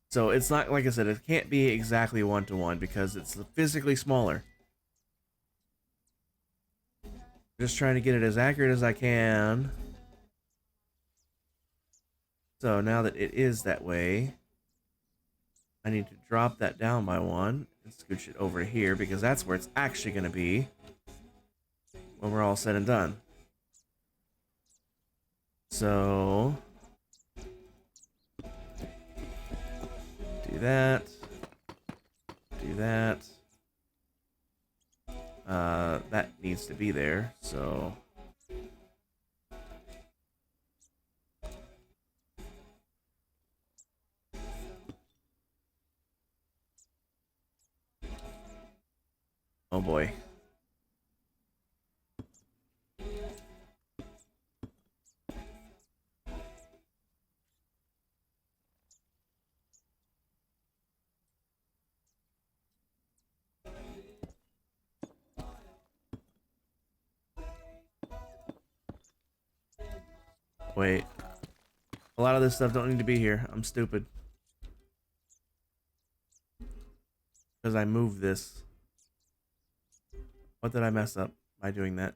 Speaker 1: So it's not, like I said, it can't be exactly 1-to-1 because it's physically smaller. Just trying to get it as accurate as I can. So now that it is that way, I need to drop that down by 1 and scooch it over here because that's where it's actually going to be when we're all said and done. So do that. Do that. That needs to be there, so oh boy. Wait. A lot of this stuff don't need to be here. I'm stupid. Because I moved this. What did I mess up by doing that?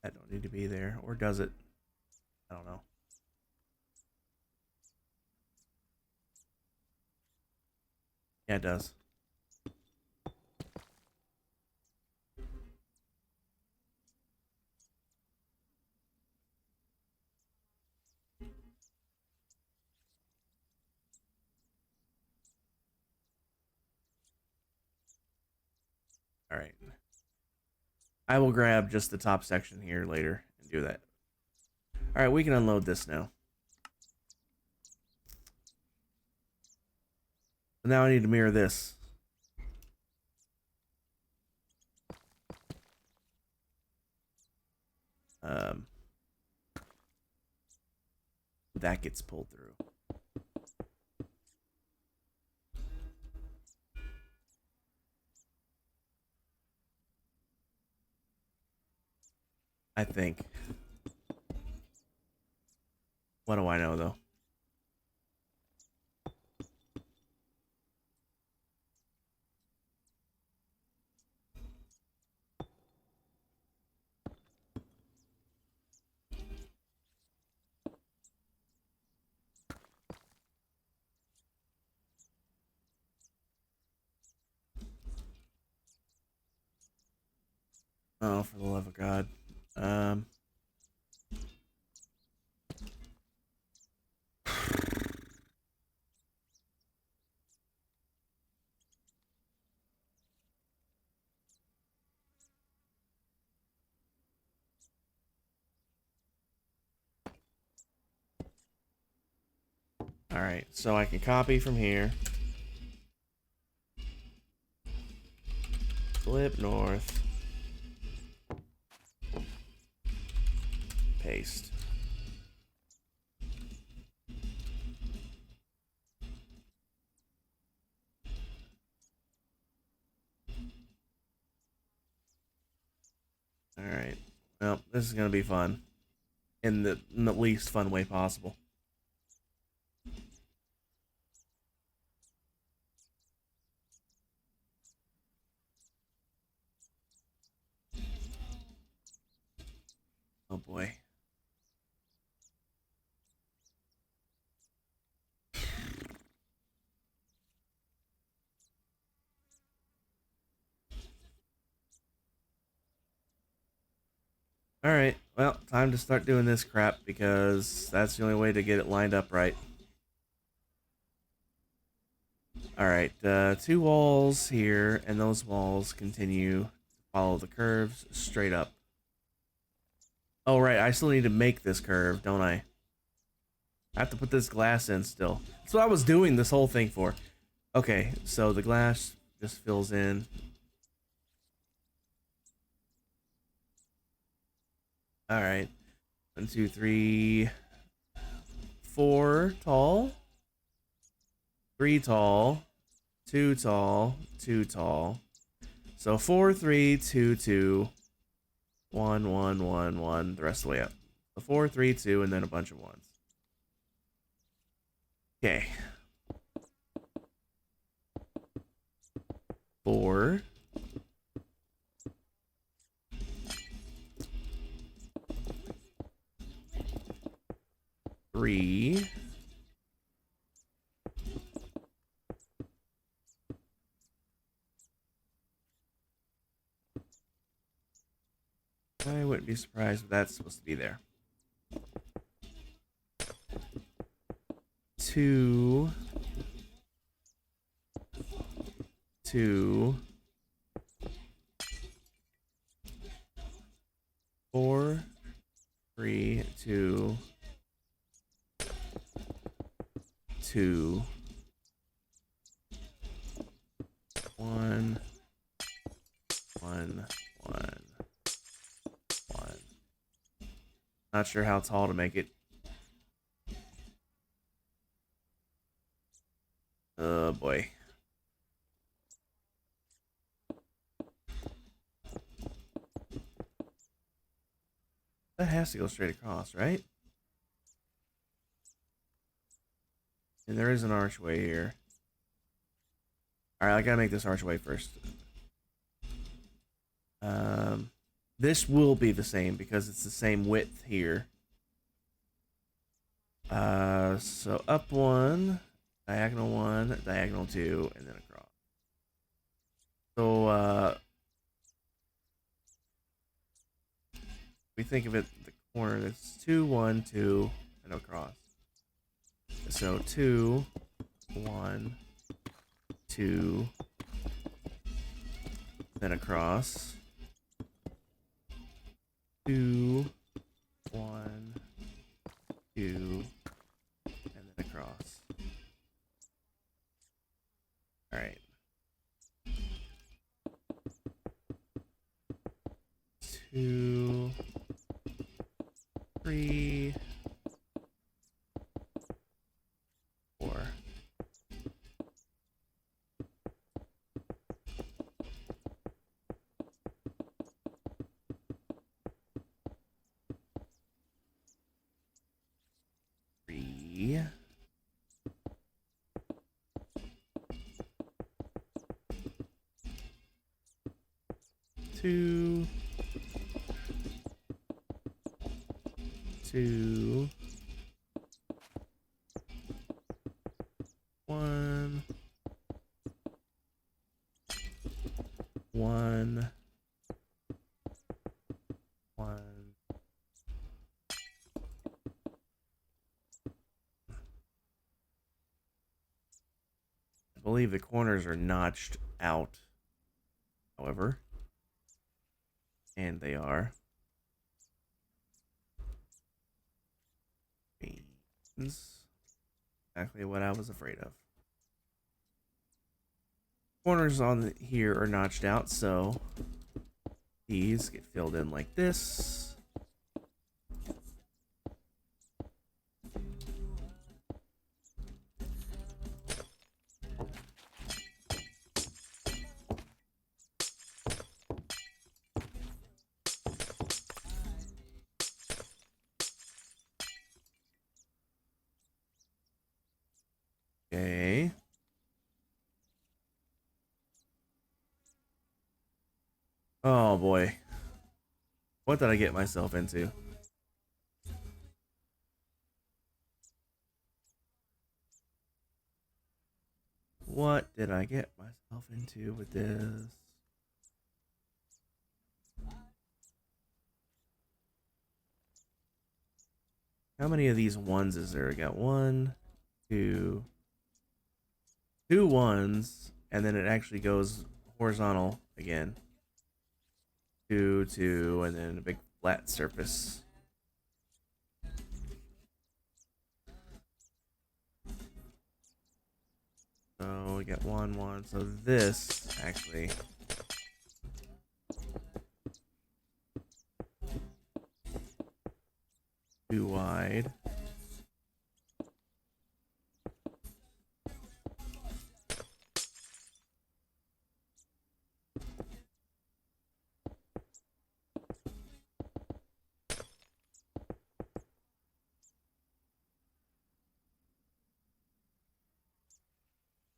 Speaker 1: That don't need to be there. Or does it? I don't know. Yeah, it does. All right. I will grab just the top section here later and do that. All right, we can unload this now. So now I need to mirror this. That gets pulled through. I think. What do I know, though? Oh, for the love of God. Um. All right, so I can copy from here. Flip north. Paste. All right. Well, this is gonna be fun, in the least fun way possible. Oh boy. All right. Well, time to start doing this crap because that's the only way to get it lined up right. All right. 2 walls here, and those walls continue to follow the curves straight up. Oh, right. I still need to make this curve, don't I? I have to put this glass in still. That's what I was doing this whole thing for. Okay, so the glass just fills in. All right. 1, 2, 3, 4 tall. 3 tall. 2 tall. 2 tall. So 4, 3, 2, 2. 1, 1, 1, 1. The rest of the way up. So 4, 3, 2, and then a bunch of ones. Okay. 4. 3. I wouldn't be surprised if that's supposed to be there. 2. 2. 4. 3, 2. 2. 1. 1. 1. 1. Not sure how tall to make it. Oh boy. That has to go straight across, right? And there is an archway here. Alright, I gotta make this archway first. This will be the same because it's the same width here. So up 1, diagonal 1, diagonal 2, and then across. So, we think of it the corner that's 2, 1, 2, and across. So 2, 1, 2, then across. 2, 1, 2, and then across. All right. 2, 3, 4. 3. 2. 2. 1. 1. one. I believe the corners are notched out, however. And they are. Exactly what I was afraid of. Corners on here are notched out, so these get filled in like this. Okay. Oh boy. What did I get myself into? What did I get myself into with this? How many of these ones is there? I got one, two ones, and then it actually goes horizontal again. Two, and then a big flat surface. So we got one. So this actually too wide.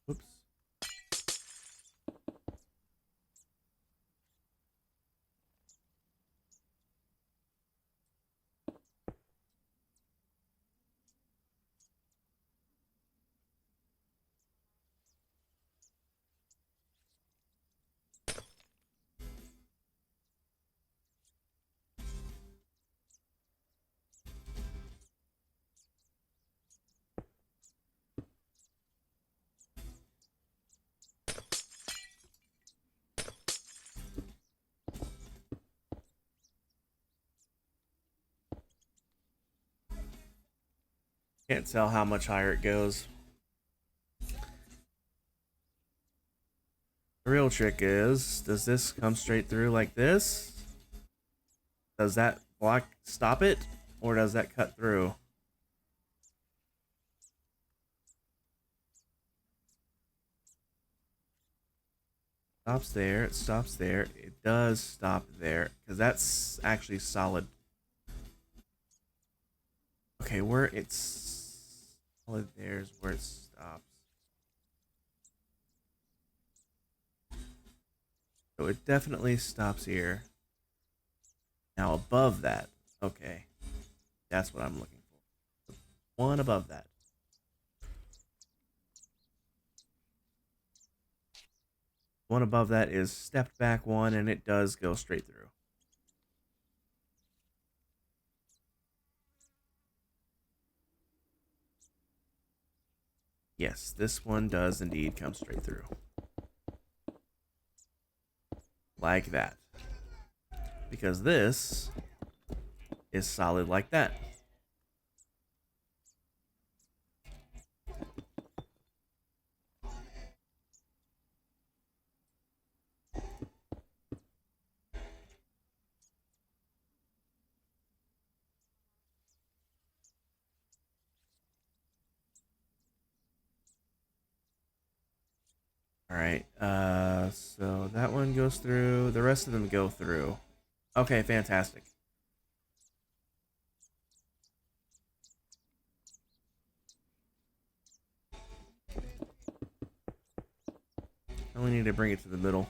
Speaker 1: Oops. Can't tell how much higher it goes. The real trick is, does this come straight through like this? Does that block stop it? Or does that cut through? Stops there, it stops there. It does stop there, because that's actually solid. Okay, where it's solid there is where it stops. So it definitely stops here. Now above that, okay. That's what I'm looking for. One above that. One above that is stepped back one, and it does go straight through. Yes, this one does indeed come straight through. Like that. Because this is solid like that. All right, so that one goes through. The rest of them go through. Okay, fantastic. I only need to bring it to the middle.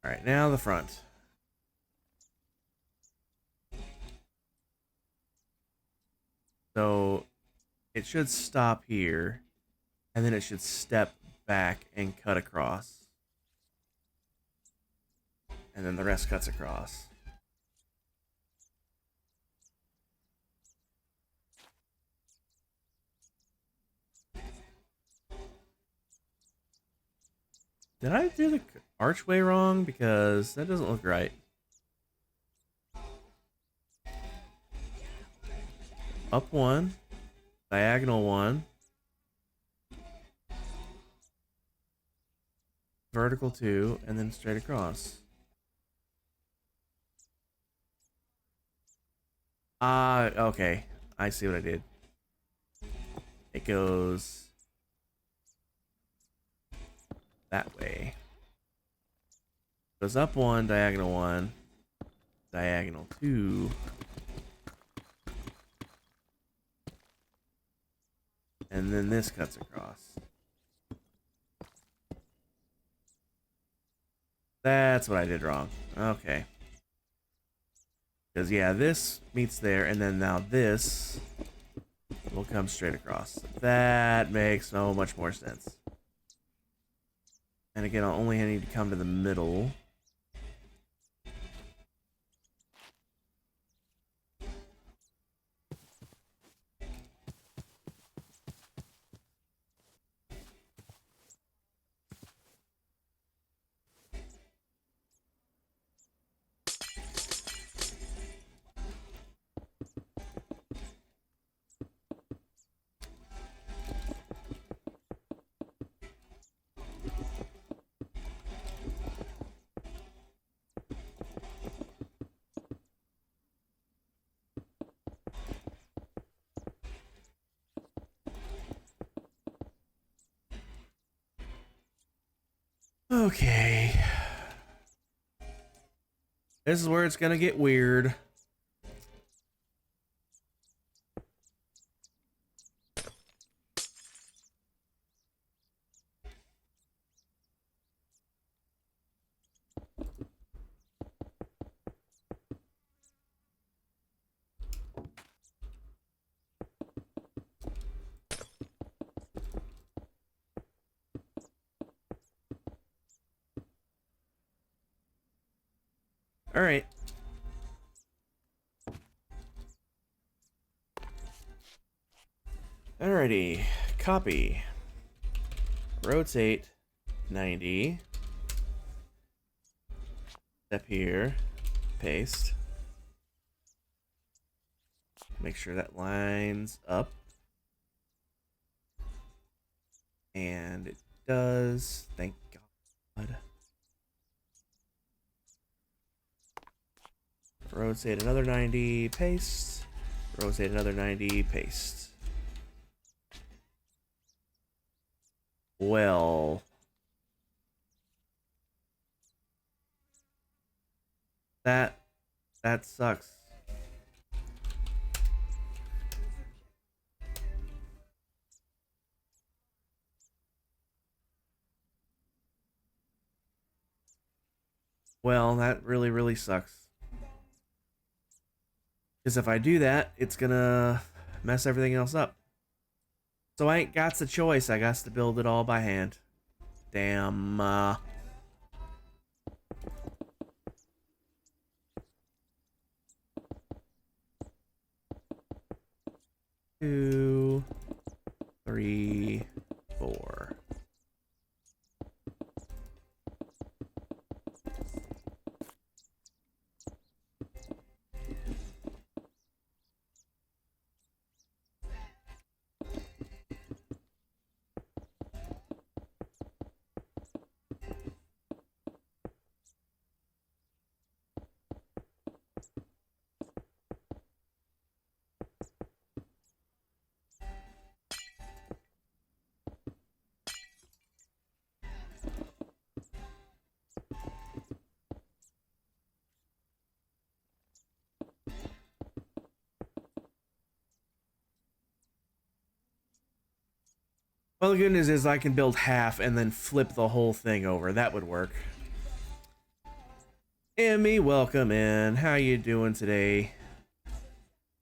Speaker 1: All right, now the front. So it should stop here, and then it should step back and cut across. And then the rest cuts across. Did I do the archway wrong? Because that doesn't look right. Up one, diagonal one, vertical two, and then straight across. Okay. I see what I did. It goes that way. Goes up one, diagonal two. And then this cuts across. That's what I did wrong. Okay. Because, yeah, this meets there, and then now this will come straight across. That makes so much more sense. And again, I'll only need to come to the middle. Okay. This is where it's gonna get weird. All right. Alrighty. Copy. Rotate 90. Step here. Paste. Make sure that lines up. And it does. Thank God. Rotate another 90, paste. Rotate another 90, paste. Well. That sucks. Well, that really, really sucks. Because if I do that, it's gonna mess everything else up. So I ain't got the choice. I got to build it all by hand. Damn. 2, 3, 4. Well, the good news is I can build half and then flip the whole thing over. That would work. Emmy, welcome in. How you doing today?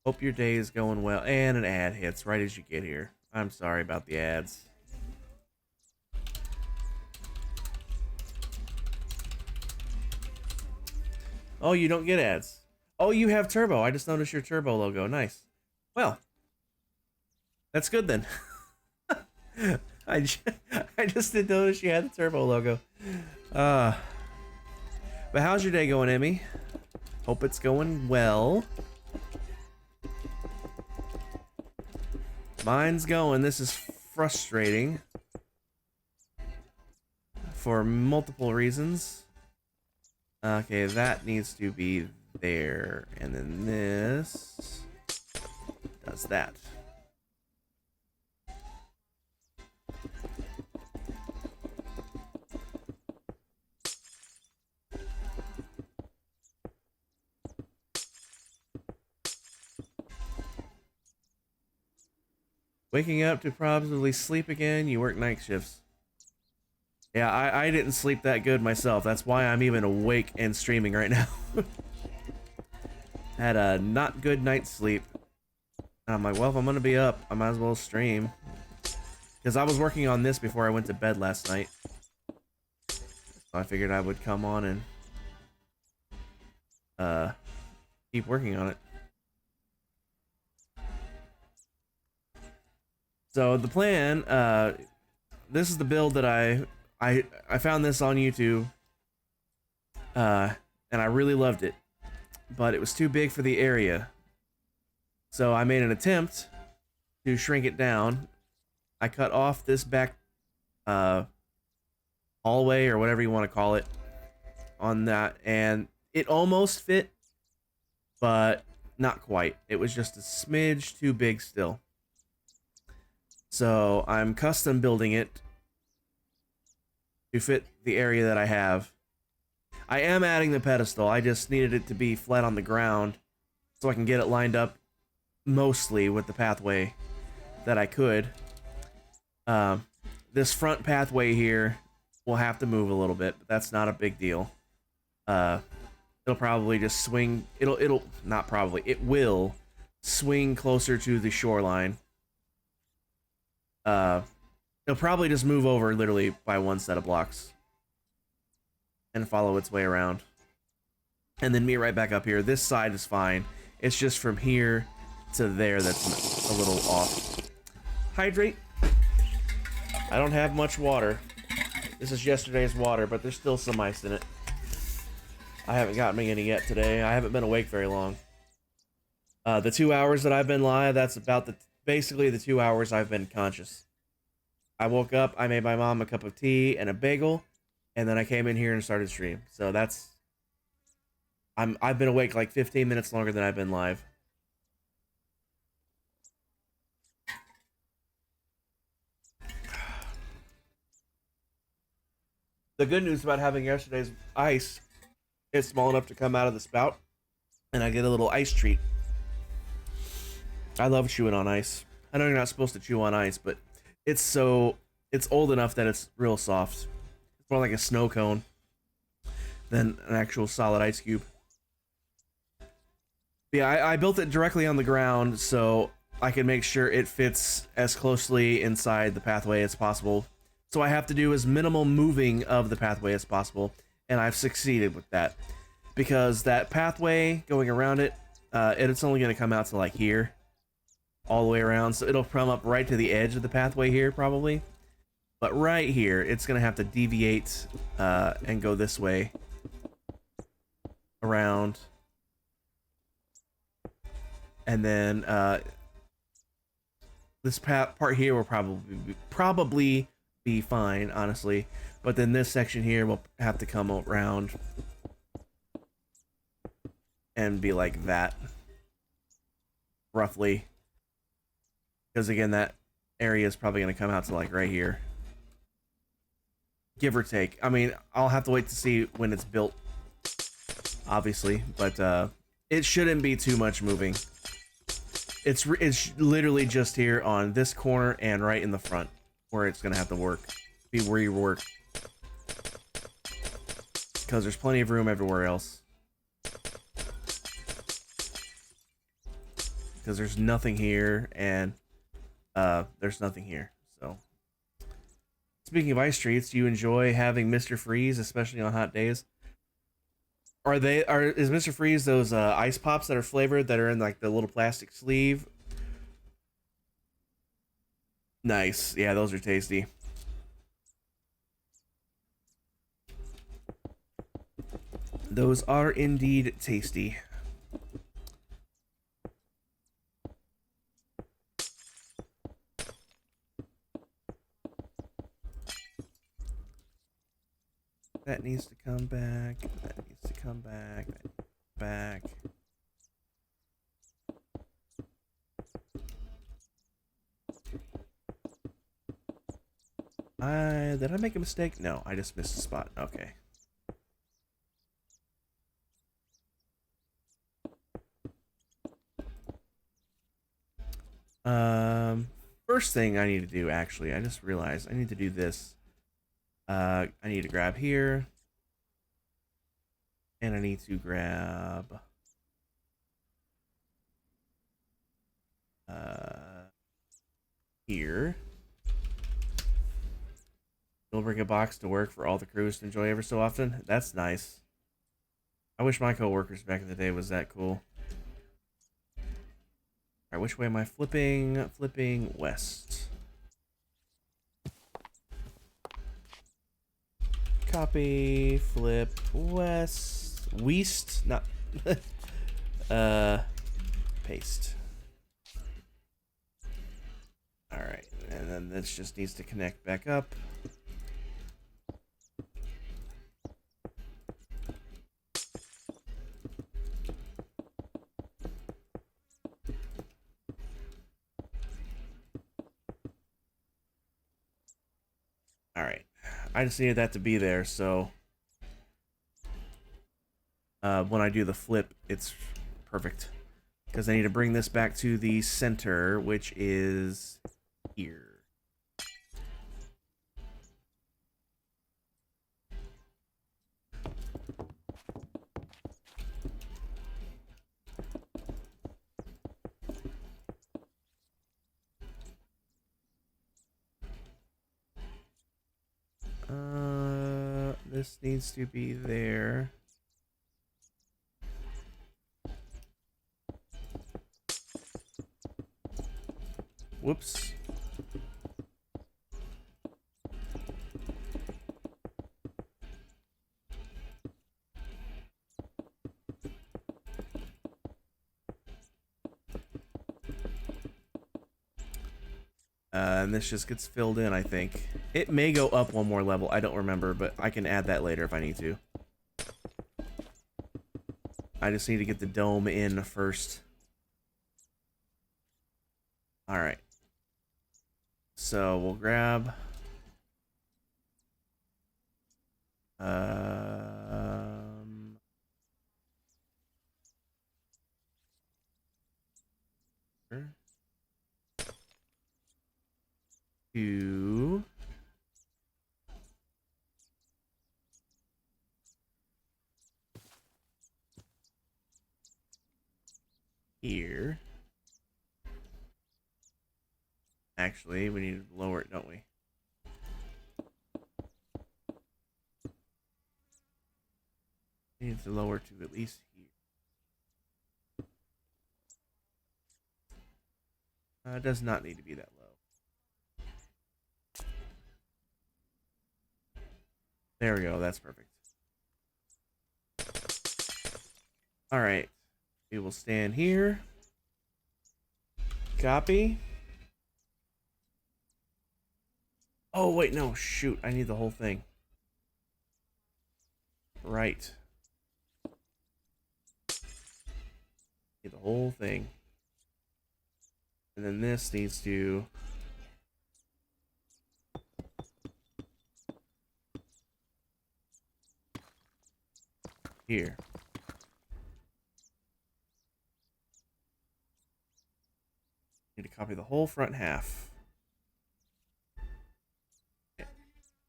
Speaker 1: Hope your day is going well. And an ad hits right as you get here. I'm sorry about the ads. Oh, you don't get ads. Oh, you have Turbo. I just noticed your Turbo logo. Nice. Well, that's good then. I just did notice you had the Turbo logo. But how's your day going, Emmy? Hope it's going well. Mine's going. This is frustrating for multiple reasons. Okay, that needs to be there. And then this does that. Waking up to probably sleep again. You work night shifts. Yeah, I didn't sleep that good myself. That's why I'm even awake and streaming right now. Had a not good night's sleep. And I'm like, well, if I'm gonna be up, I might as well stream. Because I was working on this before I went to bed last night. So I figured I would come on and keep working on it. So the plan, this is the build that I found this on YouTube, and I really loved it, but it was too big for the area. So I made an attempt to shrink it down. I cut off this back hallway or whatever you want to call it on that, and it almost fit, but not quite. It was just a smidge too big still. So I'm custom building it to fit the area that I have. I am adding the pedestal. I just needed it to be flat on the ground so I can get it lined up mostly with the pathway that I could. This front pathway here will have to move a little bit, but that's not a big deal. It'll probably just swing. It'll not probably. It will swing closer to the shoreline. It'll probably just move over literally by one set of blocks and follow its way around and then meet right back up here. This side is fine. It's just from here to there that's a little off. Hydrate. I don't have much water. This is yesterday's water, but there's still some ice in it. I haven't gotten me any yet today. I haven't been awake very long. The 2 hours that I've been live, that's about basically the 2 hours I've been conscious. I woke up, I made my mom a cup of tea and a bagel, and then I came in here and started stream. So I've been awake like 15 minutes longer than I've been live. The good news about having yesterday's ice, it's small enough to come out of the spout, and I get a little ice treat. I love chewing on ice. I know you're not supposed to chew on ice, but it's old enough that it's real soft. It's more like a snow cone than an actual solid ice cube. But yeah, I built it directly on the ground so I can make sure it fits as closely inside the pathway as possible. So I have to do as minimal moving of the pathway as possible, and I've succeeded with that. Because that pathway going around it, it's only going to come out to like here. All the way around, so it'll come up right to the edge of the pathway here probably, but right here it's gonna have to deviate and go this way around, and then this part here will probably be fine, honestly, but then this section here will have to come around and be like that roughly. Because again, that area is probably going to come out to like right here. Give or take. I mean, I'll have to wait to see when it's built, obviously. But it shouldn't be too much moving. It's literally just here on this corner and right in the front where it's going to have to work. Be where you work. Because there's plenty of room everywhere else. because there's nothing here, and there's nothing here. So, speaking of ice treats, do you enjoy having Mr. Freeze, especially on hot days? Is Mr. Freeze those ice pops that are flavored that are in like the little plastic sleeve? Nice. Yeah, those are tasty. Those are indeed tasty. That needs to come back. That needs to come back. That needs to come back. Did I make a mistake? No, I just missed a spot. Okay. First thing I need to do, actually, I just realized I need to do this. I need to grab here. And I need to grab here. You'll bring a box to work for all the crews to enjoy ever so often. That's nice. I wish my coworkers back in the day was that cool. Alright, which way am I flipping? Flipping west. Copy, flip, west, not, paste. Alright, and then this just needs to connect back up. Alright, I just needed that to be there, so when I do the flip, it's perfect. Because I need to bring this back to the center, which is here. This needs to be there. Whoops. And this just gets filled in, I think. It may go up one more level. I don't remember, but I can add that later if I need to. I just need to get the dome in first. Alright. So we'll grab... Two. Here. Actually, we need to lower it, don't we? We need to lower to at least here. It does not need to be that low. There we go, that's perfect. Alright. We will stand here. Copy. Oh, wait, no, shoot. I need the whole thing. Right. Need the whole thing. And then this needs to... here. Need to copy the whole front half.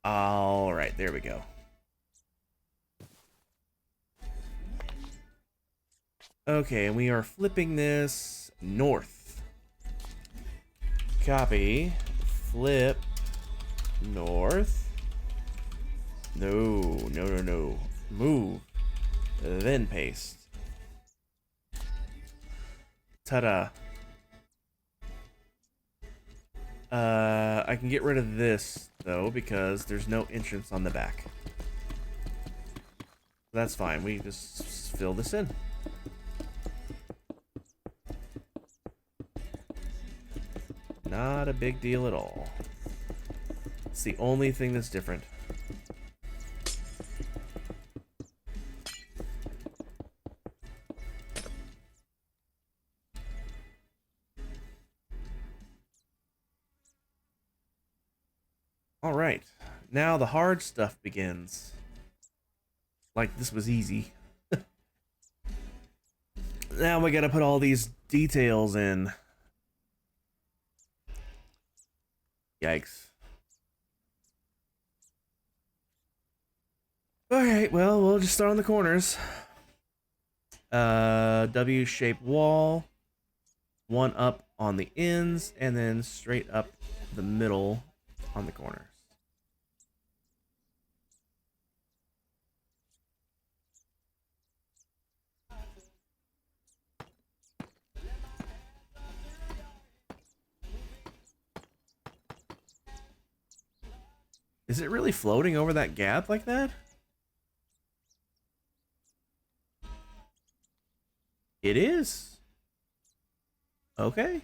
Speaker 1: All right, there we go. Okay, and we are flipping this north. Copy. Flip north. No. Move. Then paste. Ta-da. I can get rid of this, though, because there's no entrance on the back. That's fine. We just fill this in. Not a big deal at all. It's the only thing that's different. All right. Now the hard stuff begins. Like this was easy. Now we gotta put all these details in. Yikes. Alright, well, we'll just start on the corners. W-shaped wall. One up on the ends, and then straight up the middle on the corners. Is it really floating over that gap like that? It is. Okay.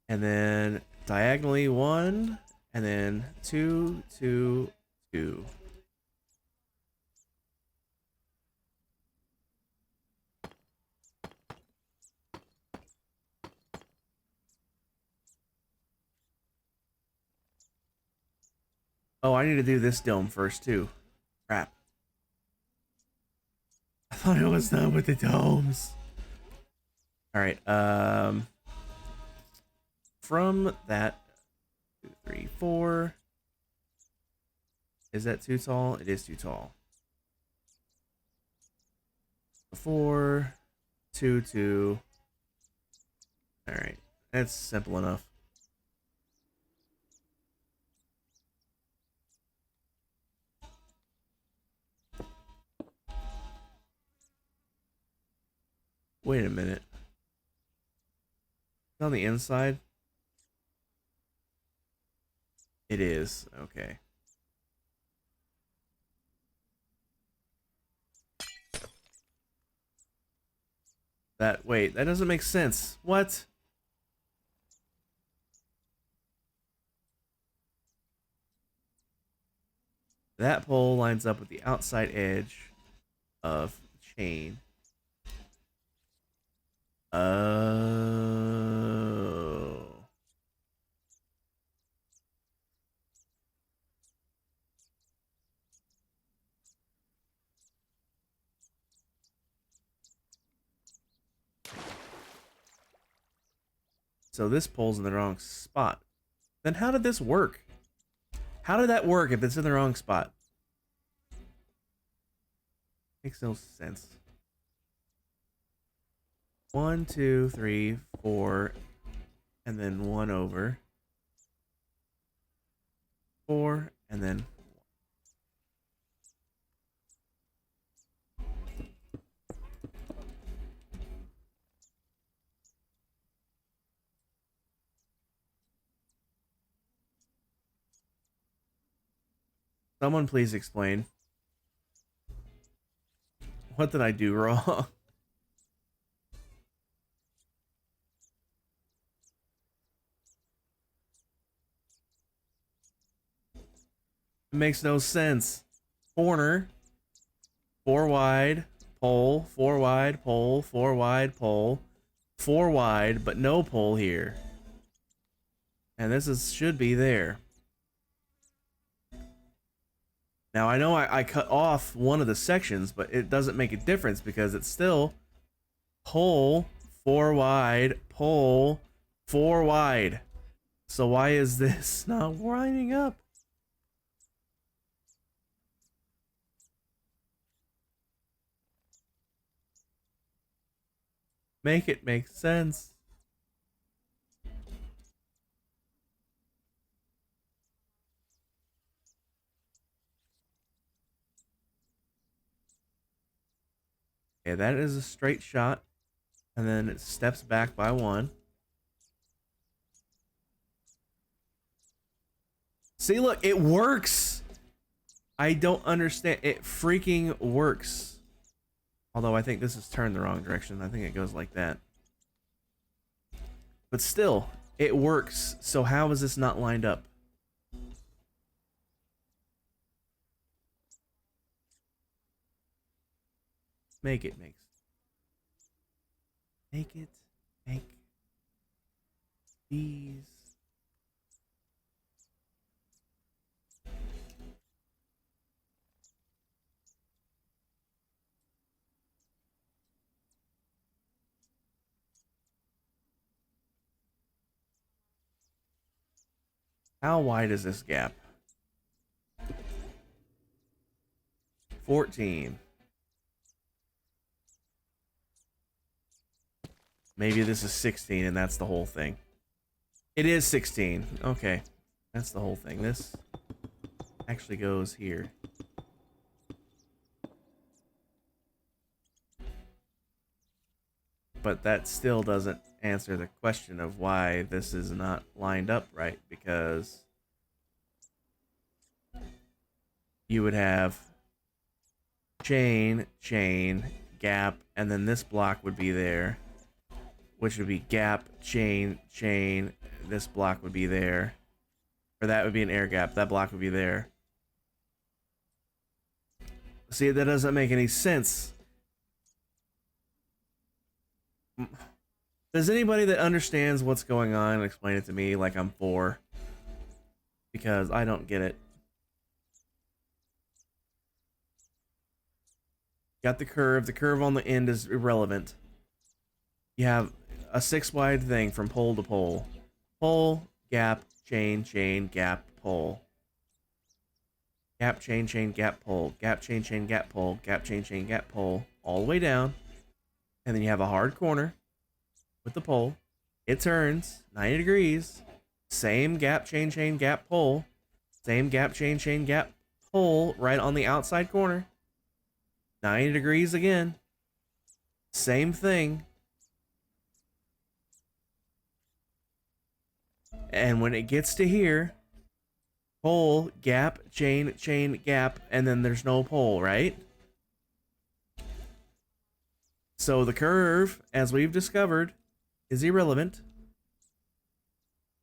Speaker 1: And then diagonally 1, and then 2, 2, 2. Oh, I need to do this dome first too. Crap. I thought I was done with the domes. All right. From that, 2, 3, 4. Is that too tall? It is too tall. 4, 2, 2. All right. That's simple enough. Wait a minute. On the inside? It is. Okay. Wait, that doesn't make sense. What? That pole lines up with the outside edge of the chain. Oh. So this pole's in the wrong spot. Then how did this work? How did that work if it's in the wrong spot? Makes no sense. 1, 2, 3, 4, and then 1 over. 4, and then 1. Someone please explain. What did I do wrong? It makes no sense. Corner, 4 wide, pole, 4 wide, pole, 4 wide, pole, 4 wide, but no pole here. And this should be there. Now I know I cut off one of the sections, but it doesn't make a difference because it's still pole, 4 wide, pole, 4 wide. So why is this not lining up? Make it make sense. Okay, that is a straight shot. And then it steps back by one. See, look, it works. I don't understand. It freaking works. Although I think this is turned the wrong direction. I think it goes like that. But still, it works. So how is this not lined up? Make it make these. How wide is this gap? 14. Maybe this is 16 and that's the whole thing. It is 16. Okay. That's the whole thing. This actually goes here. But that still doesn't answer the question of why this is not lined up right, because you would have chain, gap, and then this block would be there, which would be gap, chain, this block would be there, or that would be an air gap, that block would be there. See, that doesn't make any sense. Does anybody that understands what's going on explain it to me like I'm 4? Because I don't get it. Got the curve on the end is irrelevant. You have a 6 wide thing from pole to pole. Pole, gap, chain, gap, pole. Gap, chain, gap, pole. Gap, chain, gap, pole. Gap, chain, gap, pole. All the way down. And then you have a hard corner with the pole. It turns 90 degrees. Same gap, chain, gap, pole. Same gap, chain, gap, pole right on the outside corner. 90 degrees again. Same thing. And when it gets to here, pole, gap, chain, gap, and then there's no pole, right? So the curve, as we've discovered, is irrelevant.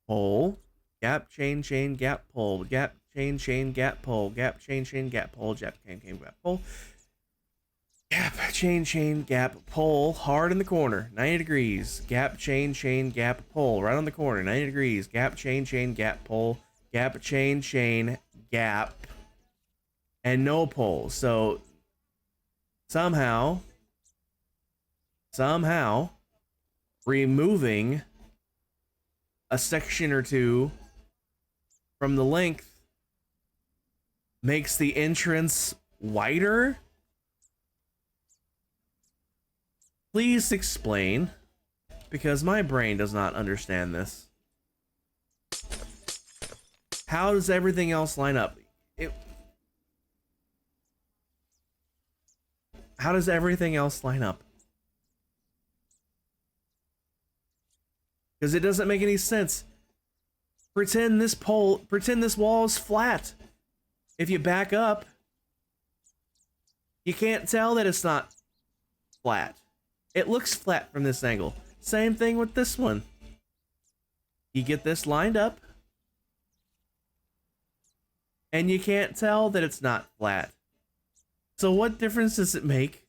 Speaker 1: Pole, gap, chain, gap, pole, gap, chain, gap, pole, gap, chain, gap, pole, gap, chain, gap, pole. Gap, chain, gap, pole, hard in the corner, 90 degrees. Gap, chain, gap, pole, right on the corner, 90 degrees. Gap, chain, gap, pole, gap, chain, gap, and no pole. So somehow, removing a section or two from the length makes the entrance wider. Please explain, because my brain does not understand this. How does everything else line up? How does everything else line up? Because it doesn't make any sense. Pretend this wall is flat. If you back up, you can't tell that it's not flat. It looks flat from this angle. Same thing with this one. You get this lined up, and you can't tell that it's not flat. So what difference does it make?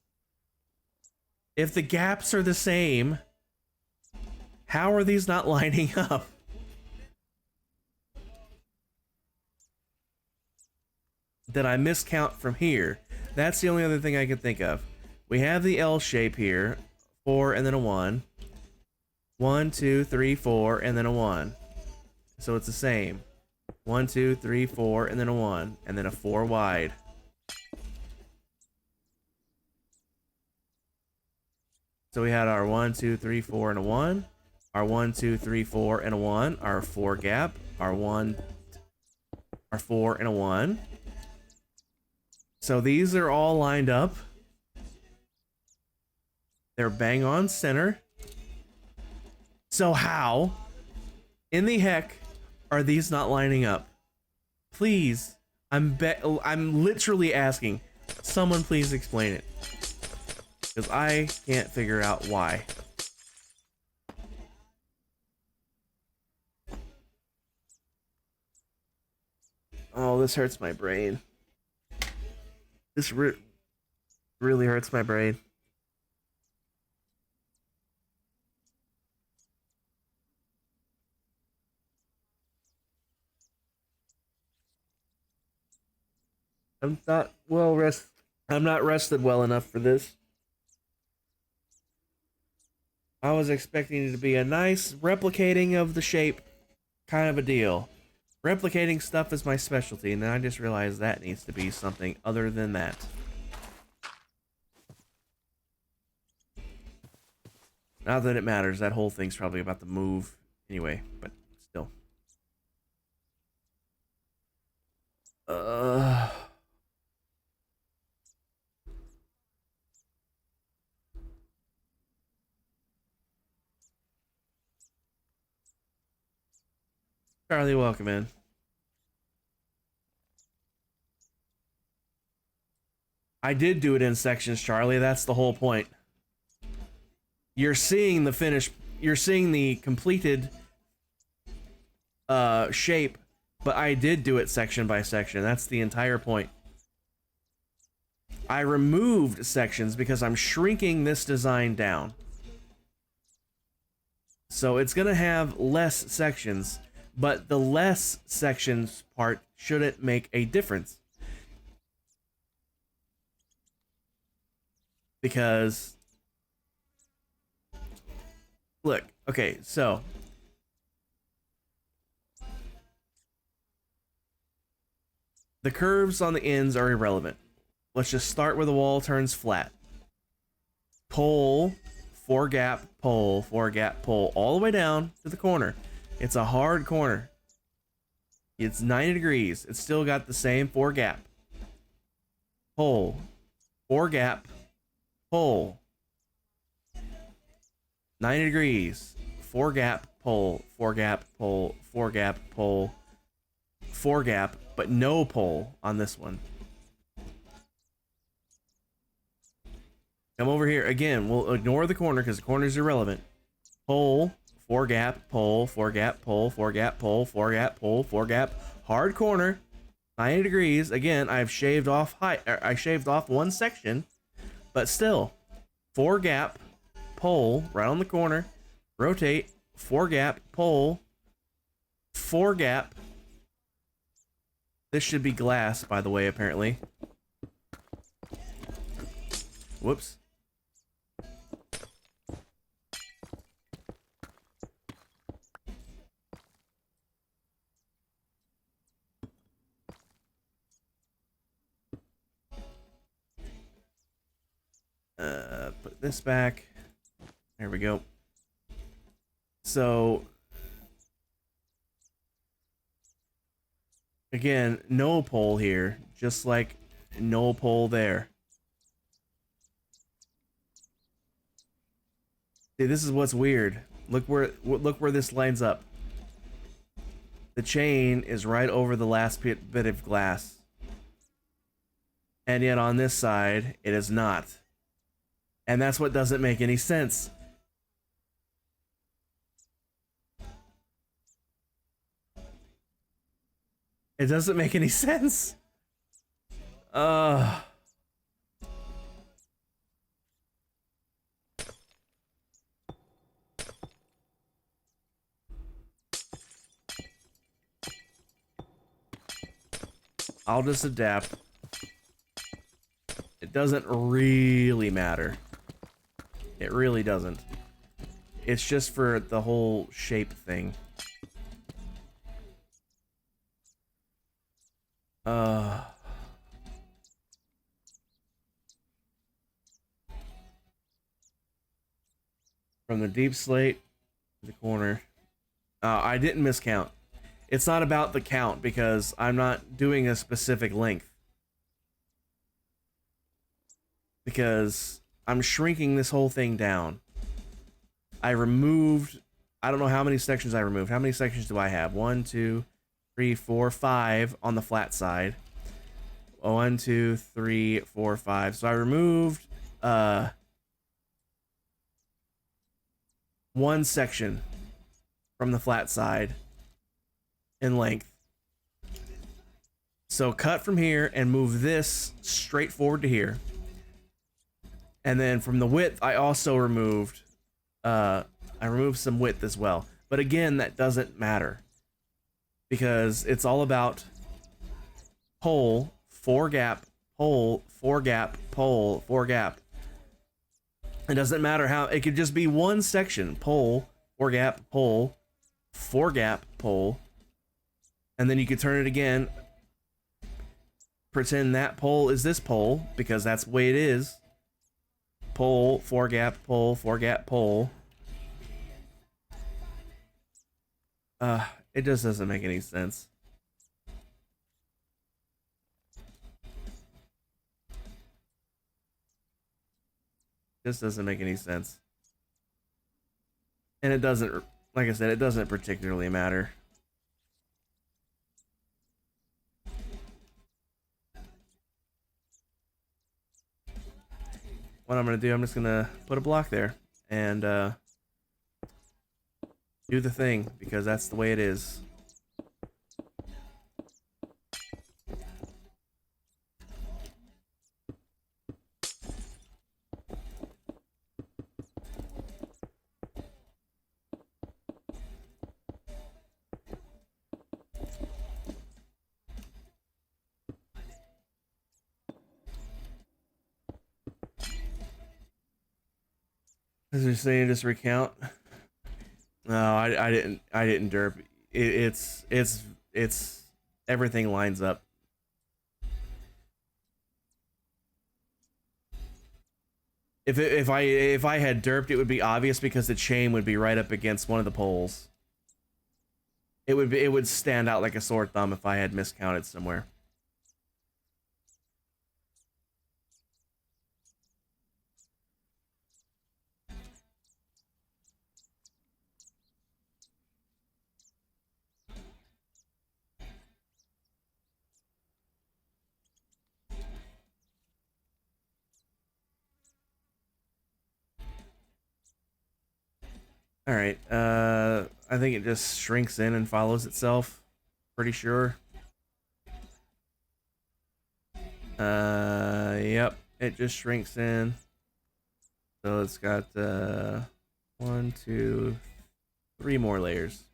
Speaker 1: If the gaps are the same, how are these not lining up? Did I miscount from here? That's the only other thing I can think of. We have the L shape here. 4 and then a 1. 1, 2, 3, 4, and then a 1. So it's the same. 1, 2, 3, 4, and then a 1. And then a 4 wide. So we had our 1, 2, 3, 4, and a 1. Our 1, 2, 3, 4, and a 1. Our 4 gap. Our 1, our 4, and a 1. So these are all lined up. They're bang on center. So how in the heck are these not lining up? Please, I'm literally asking. Someone please explain it. Because I can't figure out why. Oh, this hurts my brain. This really hurts my brain. I'm not I'm not rested well enough for this. I was expecting it to be a nice replicating of the shape kind of a deal. Replicating stuff is my specialty, and then I just realized that needs to be something other than that. Not that it matters, that whole thing's probably about to move anyway, but still. Charlie, welcome in. I did do it in sections, Charlie. That's the whole point. You're seeing the finished, you're seeing the completed shape, but I did do it section by section. That's the entire point. I removed sections because I'm shrinking this design down. So it's gonna have less sections, but the less sections part shouldn't make a difference. Because, look, okay, so the curves on the ends are irrelevant. Let's just start where the wall turns flat. Pole, 4 gap, pole, 4 gap, pole, all the way down to the corner. It's a hard corner. It's 90 degrees. It's still got the same 4 gap. Pole, 4 gap, pole. 90 degrees. 4 gap, pole, 4 gap, pole, 4 gap, pole, 4 gap, but no pole on this one. Come over here again. We'll ignore the corner because the corner is irrelevant. Pole, 4 gap, pole, 4 gap, pole, 4 gap, pole, 4 gap, pole, 4 gap, hard corner, 90 degrees. Again, I've shaved off height. I shaved off one section, but still, 4 gap, pole, right on the corner, rotate, 4 gap, pole, 4 gap. This should be glass, by the way, apparently. Whoops. Put this back. There we go. So, again, no pole here, just like no pole there. See, this is what's weird. Look where this lines up. The chain is right over the last bit of glass. And yet on this side, it is not. And that's what doesn't make any sense. It doesn't make any sense. I'll just adapt. It doesn't really matter. It really doesn't. It's just for the whole shape thing. from the deep slate to the corner. I didn't miscount. It's not about the count because I'm not doing a specific length. Because I'm shrinking this whole thing down. I don't know how many sections I removed. How many sections do I have? 1, 2, 3, 4, 5 on the flat side. 1, 2, 3, 4, 5. So I removed one section from the flat side in length. So cut from here and move this straight forward to here. And then from the width, I also removed some width as well. But again, that doesn't matter because it's all about pole, 4 gap, pole, 4 gap, pole, 4 gap. It doesn't matter how, it could just be one section, pole, 4 gap, pole, 4 gap, pole. And then you could turn it again. Pretend that pole is this pole because that's the way it is. Pole, 4 gap, pole, 4 gap, pole. It just doesn't make any sense. This doesn't make any sense. And it doesn't, like I said, it doesn't particularly matter. What I'm gonna do, I'm just gonna put a block there and do the thing because that's the way it is. As you're saying, just recount. No, I didn't derp. It's everything lines up. If I had derped, it would be obvious because the chain would be right up against one of the poles. It would stand out like a sore thumb if I had miscounted somewhere. All right. I think it just shrinks in and follows itself. Pretty sure. Yep. It just shrinks in. So it's got 1, 2, 3 more layers.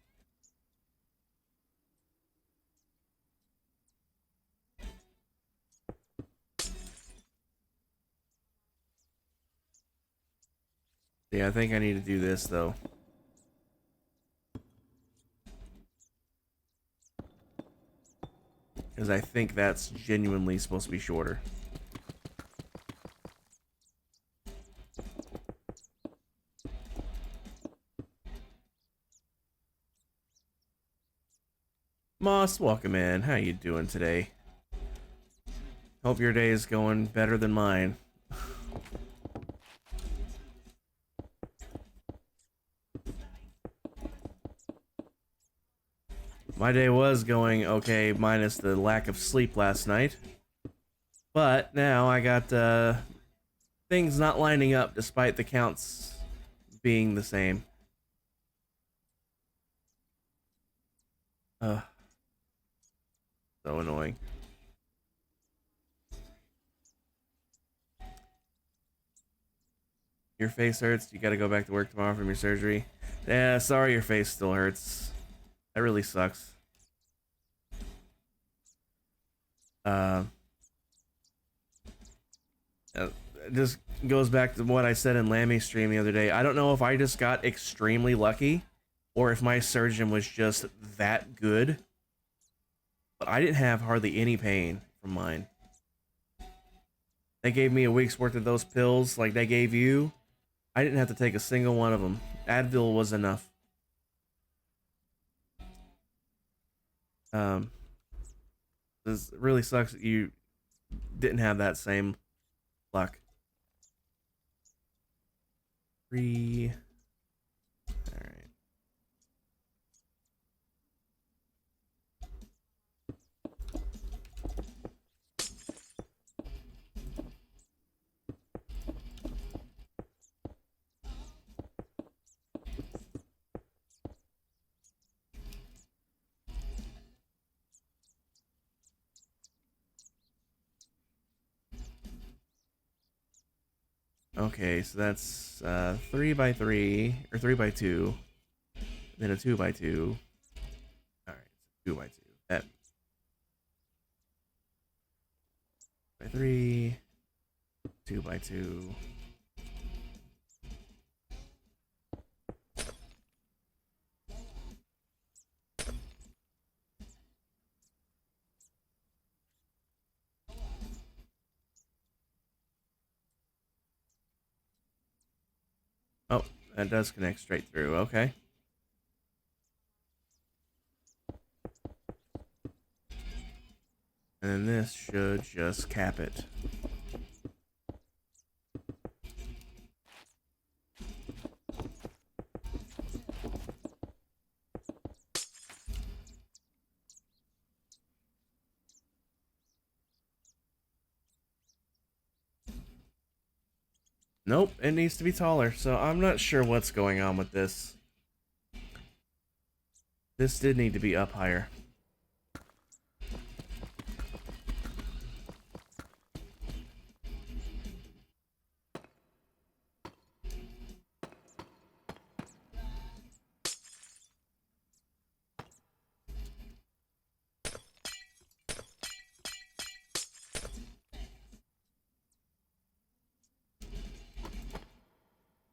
Speaker 1: Yeah, I think I need to do this though. Because I think that's genuinely supposed to be shorter. Moss, welcome in. How you doing today? Hope your day is going better than mine. My day was going okay, minus the lack of sleep last night. But now I got things not lining up despite the counts being the same. So annoying. Your face hurts. You gotta go back to work tomorrow from your surgery. Yeah, sorry your face still hurts. That really sucks. It just goes back to what I said in Lammy's stream the other day. I don't know if I just got extremely lucky or if my surgeon was just that good, but I didn't have hardly any pain from mine. They gave me a week's worth of those pills like they gave you, I didn't have to take a single one of them. Advil was enough. This really sucks that you didn't have that same luck. 3. All right. Okay, so that's 3 by 3 or 3 by 2, then a 2 by 2. All right, 2 by 2. That by 3, 2 by 2. Oh, that does connect straight through. Okay. And then this should just cap it. Nope, it needs to be taller, so I'm not sure what's going on with this. This did need to be up higher.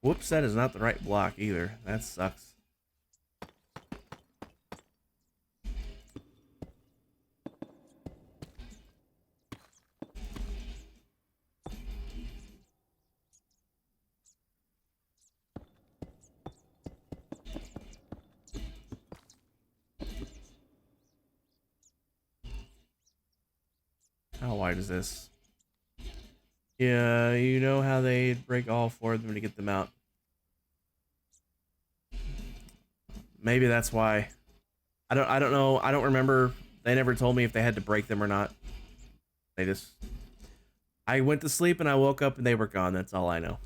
Speaker 1: Whoops, that is not the right block either. That sucks. How wide is this? Yeah, you know how they break all 4 of them to get them out. Maybe that's why. I don't know. I don't remember. They never told me if they had to break them or not. They just I went to sleep and I woke up and they were gone. That's all I know.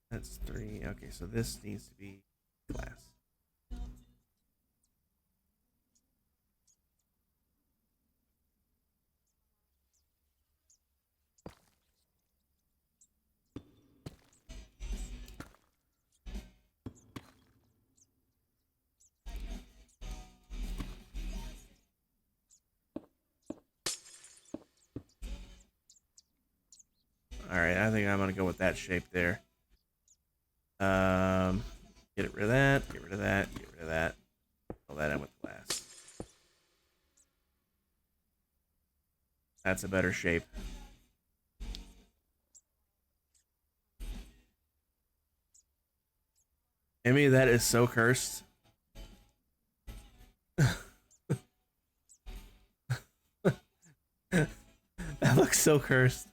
Speaker 1: That's 3. Okay, so this needs to be glass. Alright, I think I'm gonna go with that shape there. Get rid of that, get rid of that, get rid of that. Fill that in with glass. That's a better shape. Emmy, that is so cursed. That looks so cursed.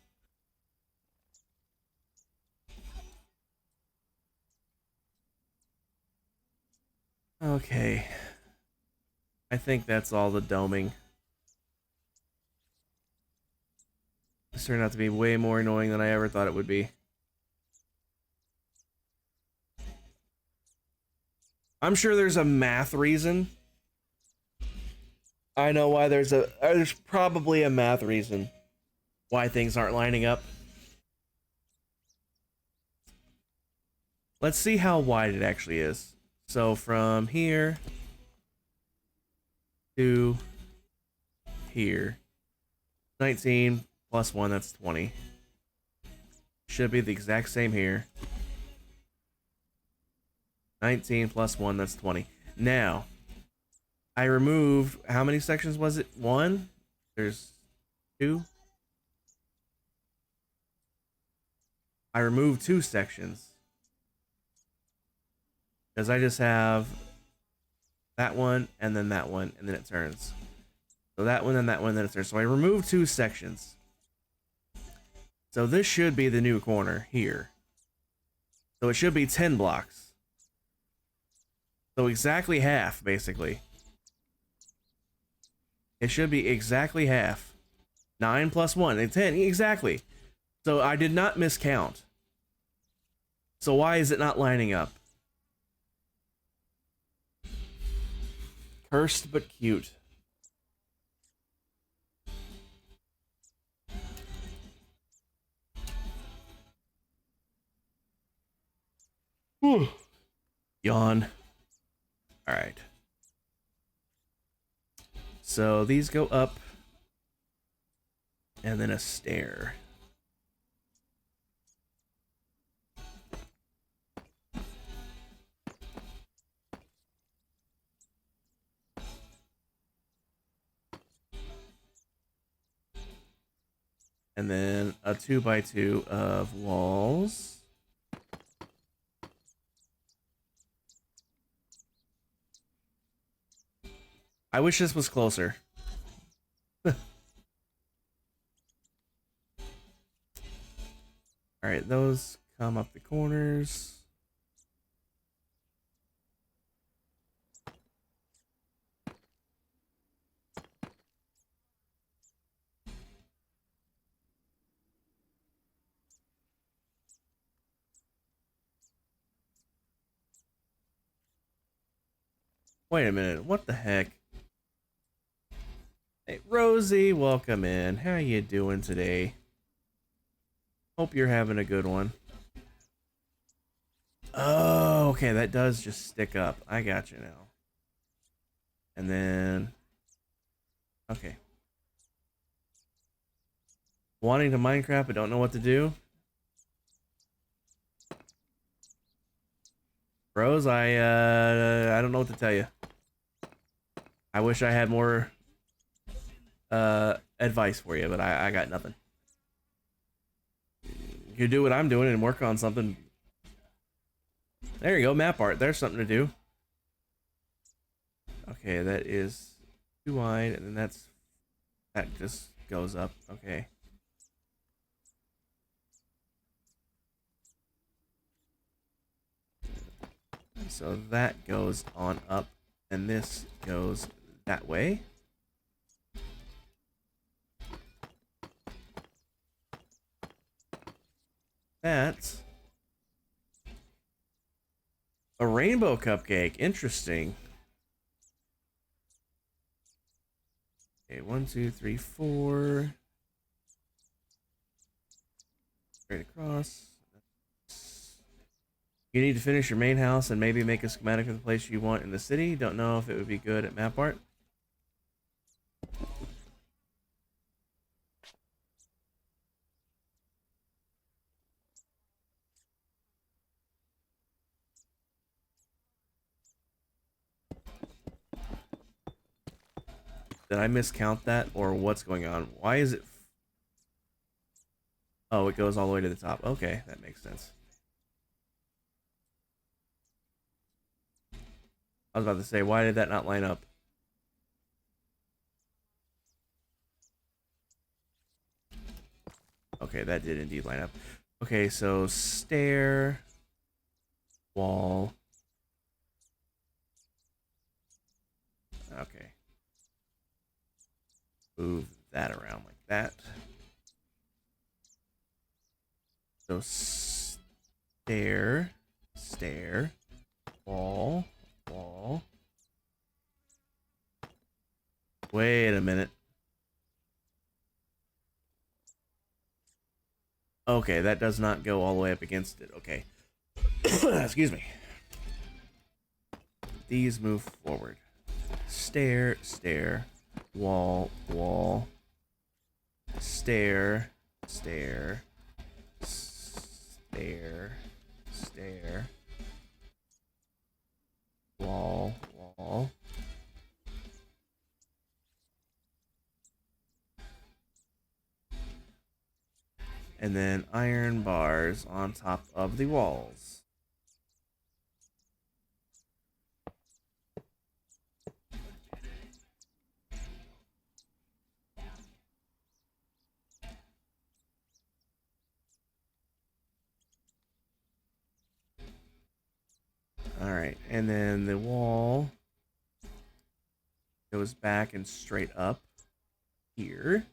Speaker 1: Okay. I think that's all the doming. This turned out to be way more annoying than I ever thought it would be. I'm sure there's a math reason. I know why there's probably a math reason why things aren't lining up. Let's see how wide it actually is. So from here to here, 19 plus 1, that's 20. Should be the exact same here. 19 plus 1, that's 20. Now, I removed, how many sections was it? 1? There's 2? I removed 2 sections. Because I just have that one, and then that one, and then it turns. So that one, and that one, then it turns. So I removed 2 sections. So this should be the new corner here. So it should be 10 blocks. So exactly half, basically. It should be exactly half. 9 plus 1, and 10, exactly. So I did not miscount. So why is it not lining up? Cursed but cute. Whew. Yawn. Alright. So these go up. And then a stair. And then a 2x2 of walls. I wish this was closer. Alright, those come up the corners. Wait a minute, what the heck? Hey, Rosie, welcome in. How you doing today? Hope you're having a good one. Oh, okay, that does just stick up. I got you now. And then... Okay. Wanting to Minecraft but don't know what to do? Bros, I don't know what to tell you. I wish I had more advice for you, but I got nothing. You do what I'm doing and work on something. There you go, map art. There's something to do. Okay, that is 2 wide, and then that just goes up. Okay. So that goes on up, and this goes that way. That's a rainbow cupcake. Interesting. Okay, 1, 2, 3, 4. Straight across. You need to finish your main house and maybe make a schematic of the place you want in the city. Don't know if it would be good at map art. Did I miscount that, or what's going on? Why is it... Oh, it goes all the way to the top. Okay, that makes sense. I was about to say, why did that not line up? Okay, that did indeed line up. Okay, so stair, wall. Okay. Move that around like that. So stair, stair, wall, wall. Wait a minute. Okay, that does not go all the way up against it. Okay. Excuse me. These move forward. Stair, stair, wall, wall. Stair, stair, stair, stair. Wall, wall. and then iron bars on top of the walls. All right, and then the wall goes back and straight up here.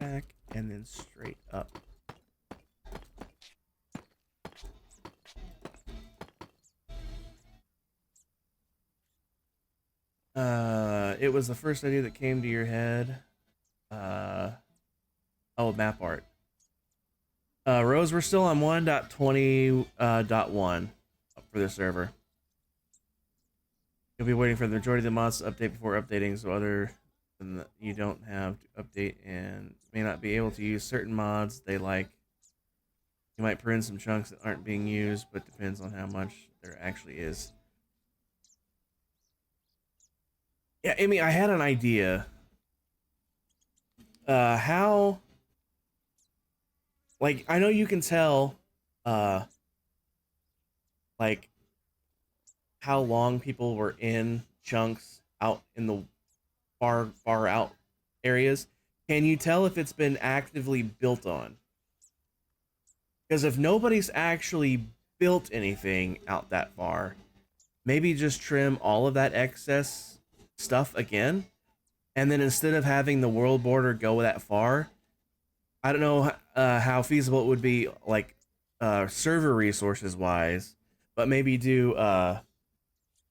Speaker 1: Back and then straight up. It was the first idea that came to your head. Oh, map art. Rose, we're still on 1.20.1 for the server. You'll be waiting for the majority of the mods to update before updating, so other than that, you don't have to update and may not be able to use certain mods they like. You might print some chunks that aren't being used, but depends on how much there actually is. Yeah, Amy, I had an idea. How... Like, I know you can tell, like, how long people were in chunks out in the far out areas. Can you tell if it's been actively built on? Because if nobody's actually built anything out that far, maybe just trim all of that excess stuff again, and then instead of having the world border go that far, I don't know how feasible it would be, like, server resources wise, but maybe do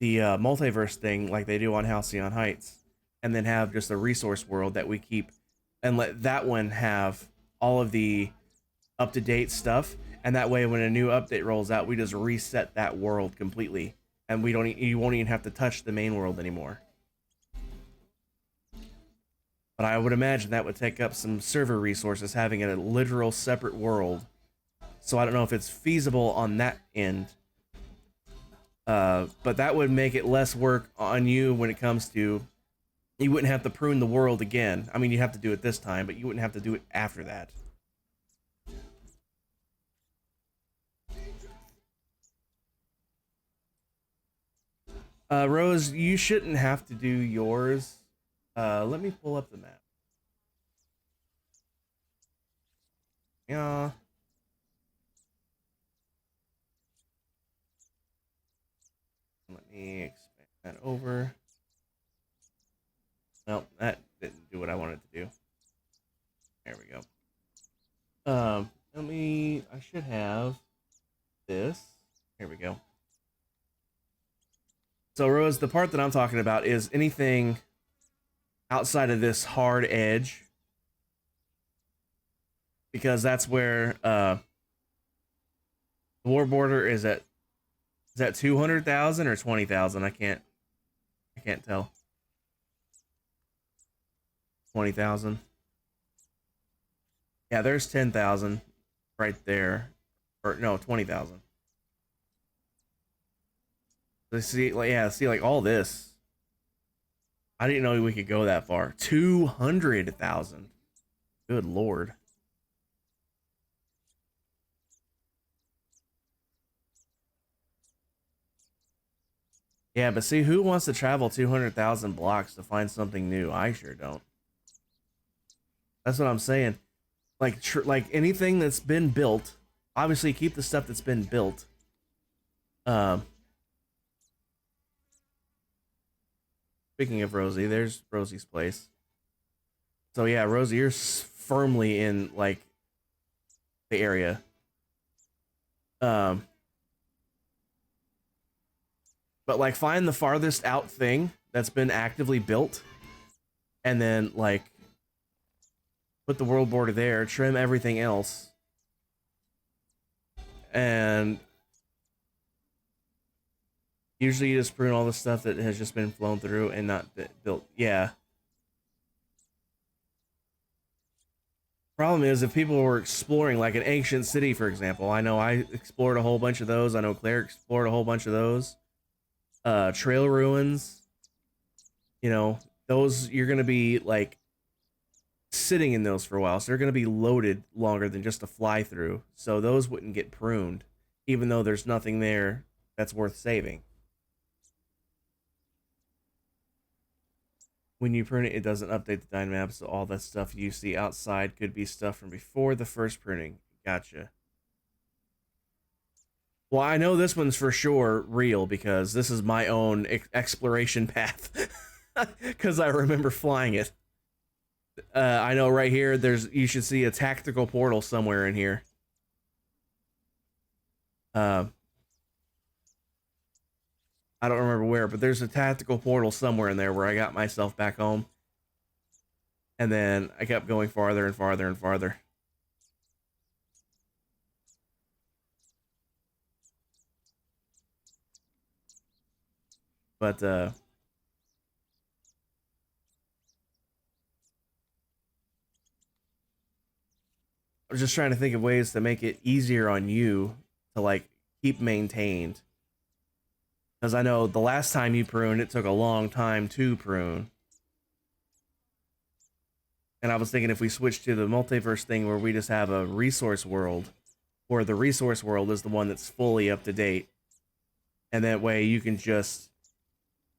Speaker 1: the multiverse thing like they do on Halcyon Heights, and then have just a resource world that we keep, and let that one have all of the up-to-date stuff, and that way when a new update rolls out, we just reset that world completely, and you won't even have to touch the main world anymore. But I would imagine that would take up some server resources, having a literal separate world. So I don't know if it's feasible on that end. But that would make it less work on you when it comes to... You wouldn't have to prune the world again. I mean, you have to do it this time, but you wouldn't have to do it after that. Rose, you shouldn't have to do yours. Let me pull up the map. Yeah. Let me expand that over. No, that didn't do what I wanted to do. There we go. I should have this. Here we go. So Rose, the part that I'm talking about is anything outside of this hard edge, because that's where the war border is at 200,000 or 20,000. I can't tell. 20,000. Yeah, there's 10,000 right there, or no, 20,000. See, like all this. I didn't know we could go that far. 200,000. Good lord. Yeah, but see, who wants to travel 200,000 blocks to find something new? I sure don't. That's what I'm saying. Like anything that's been built, obviously keep the stuff that's been built. Speaking of Rosie, there's Rosie's place. So yeah, Rosie, you're firmly in like the area. But like find the farthest out thing that's been actively built, and then like put the world border there, trim everything else, and usually you just prune all the stuff that has just been flown through and not built. Yeah. Problem is, if people were exploring like an ancient city, for example, I know I explored a whole bunch of those. I know Claire explored a whole bunch of those. Trail ruins. You know, those you're gonna be like sitting in those for a while, so they're going to be loaded longer than just a fly through. So those wouldn't get pruned, even though there's nothing there that's worth saving. When you prune it, it doesn't update the dyne map, so all that stuff you see outside could be stuff from before the first pruning. Gotcha. Well, I know this one's for sure real because this is my own exploration path. Because I remember flying it. I know right here, you should see a tactical portal somewhere in here. I don't remember where, but there's a tactical portal somewhere in there where I got myself back home. And then I kept going farther and farther and farther. But, I was just trying to think of ways to make it easier on you to, like, keep maintained. Because I know the last time you pruned, it took a long time to prune. And I was thinking if we switch to the multiverse thing where we just have a resource world, where the resource world is the one that's fully up to date. And that way you can just,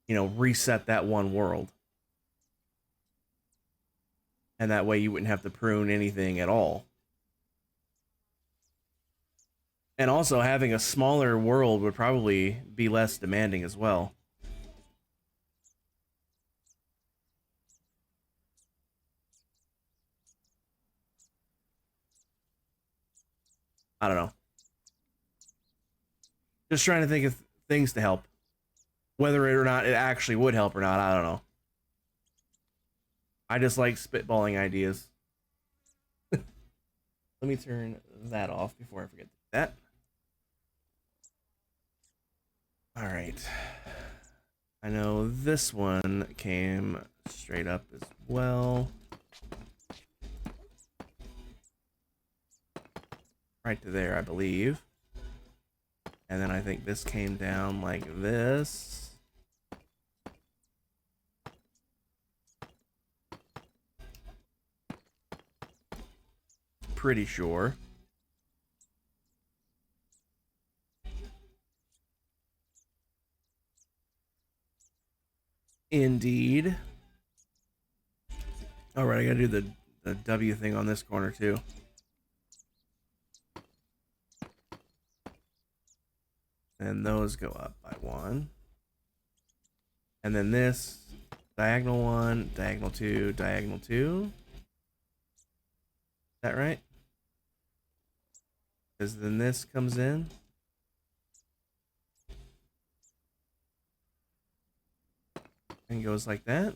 Speaker 1: you know, reset that one world. And that way you wouldn't have to prune anything at all. And also having a smaller world would probably be less demanding as well. I don't know. Just trying to think of things to help. Whether it or not it actually would help or not, I don't know. I just like spitballing ideas. Let me turn that off before I forget that. All right. I know this one came straight up as well. Right to there, I believe. And then I think this came down like this. Pretty sure. Indeed. All right, I gotta do the W thing on this corner too. And those go up by 1. And then this, diagonal 1, diagonal 2, diagonal 2. Is that right? Because then this comes in. And goes like that.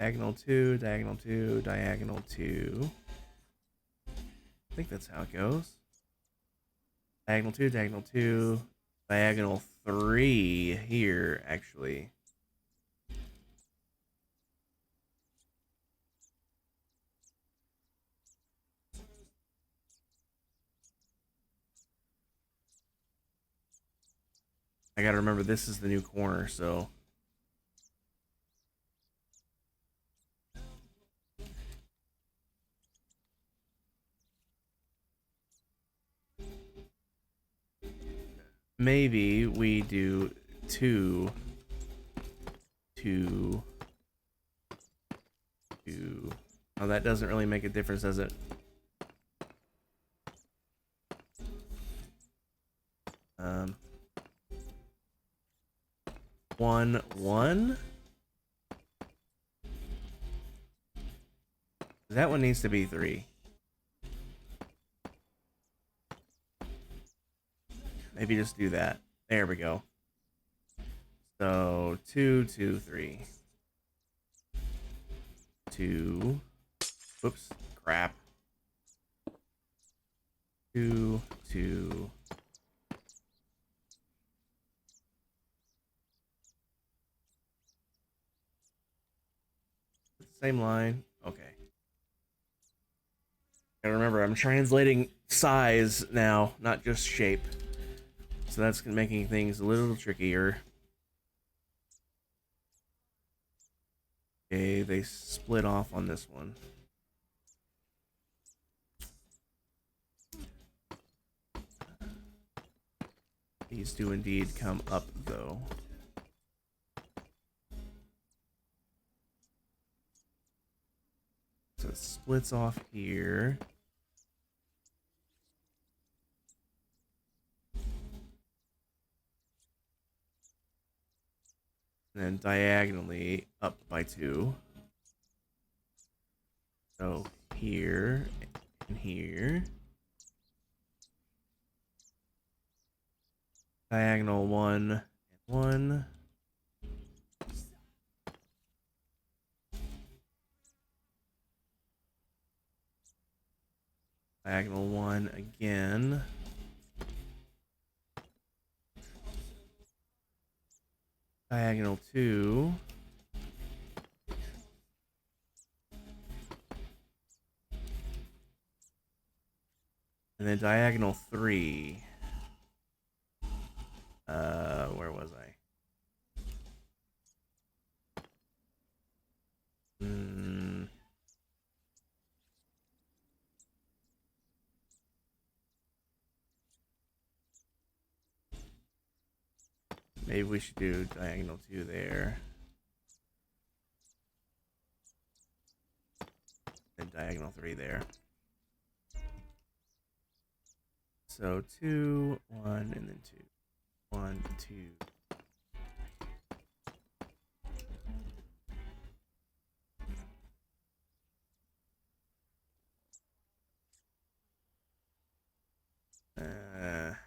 Speaker 1: Diagonal 2, diagonal 2, diagonal 2. I think that's how it goes. Diagonal 2, diagonal 2, diagonal 3 here, actually. I gotta remember this is the new corner, so. Maybe we do 2, 2, 2. Oh, that doesn't really make a difference, does it? One, 1. That one needs to be 3. Maybe just do that. There we go. So 2, 2, 3. 2. Whoops. Crap. 2, 2. Same line. Okay. Gotta remember, I'm translating size now, not just shape. So that's making things a little trickier. Okay, they split off on this one. These do indeed come up, though. So it splits off here. And then diagonally up by 2. So here and here. Diagonal 1 and 1. Diagonal 1 again. Diagonal 2. And then diagonal 3. Where was I? Maybe we should do diagonal 2 there. And diagonal 3 there. So 2, 1, and then 2. 1, 2.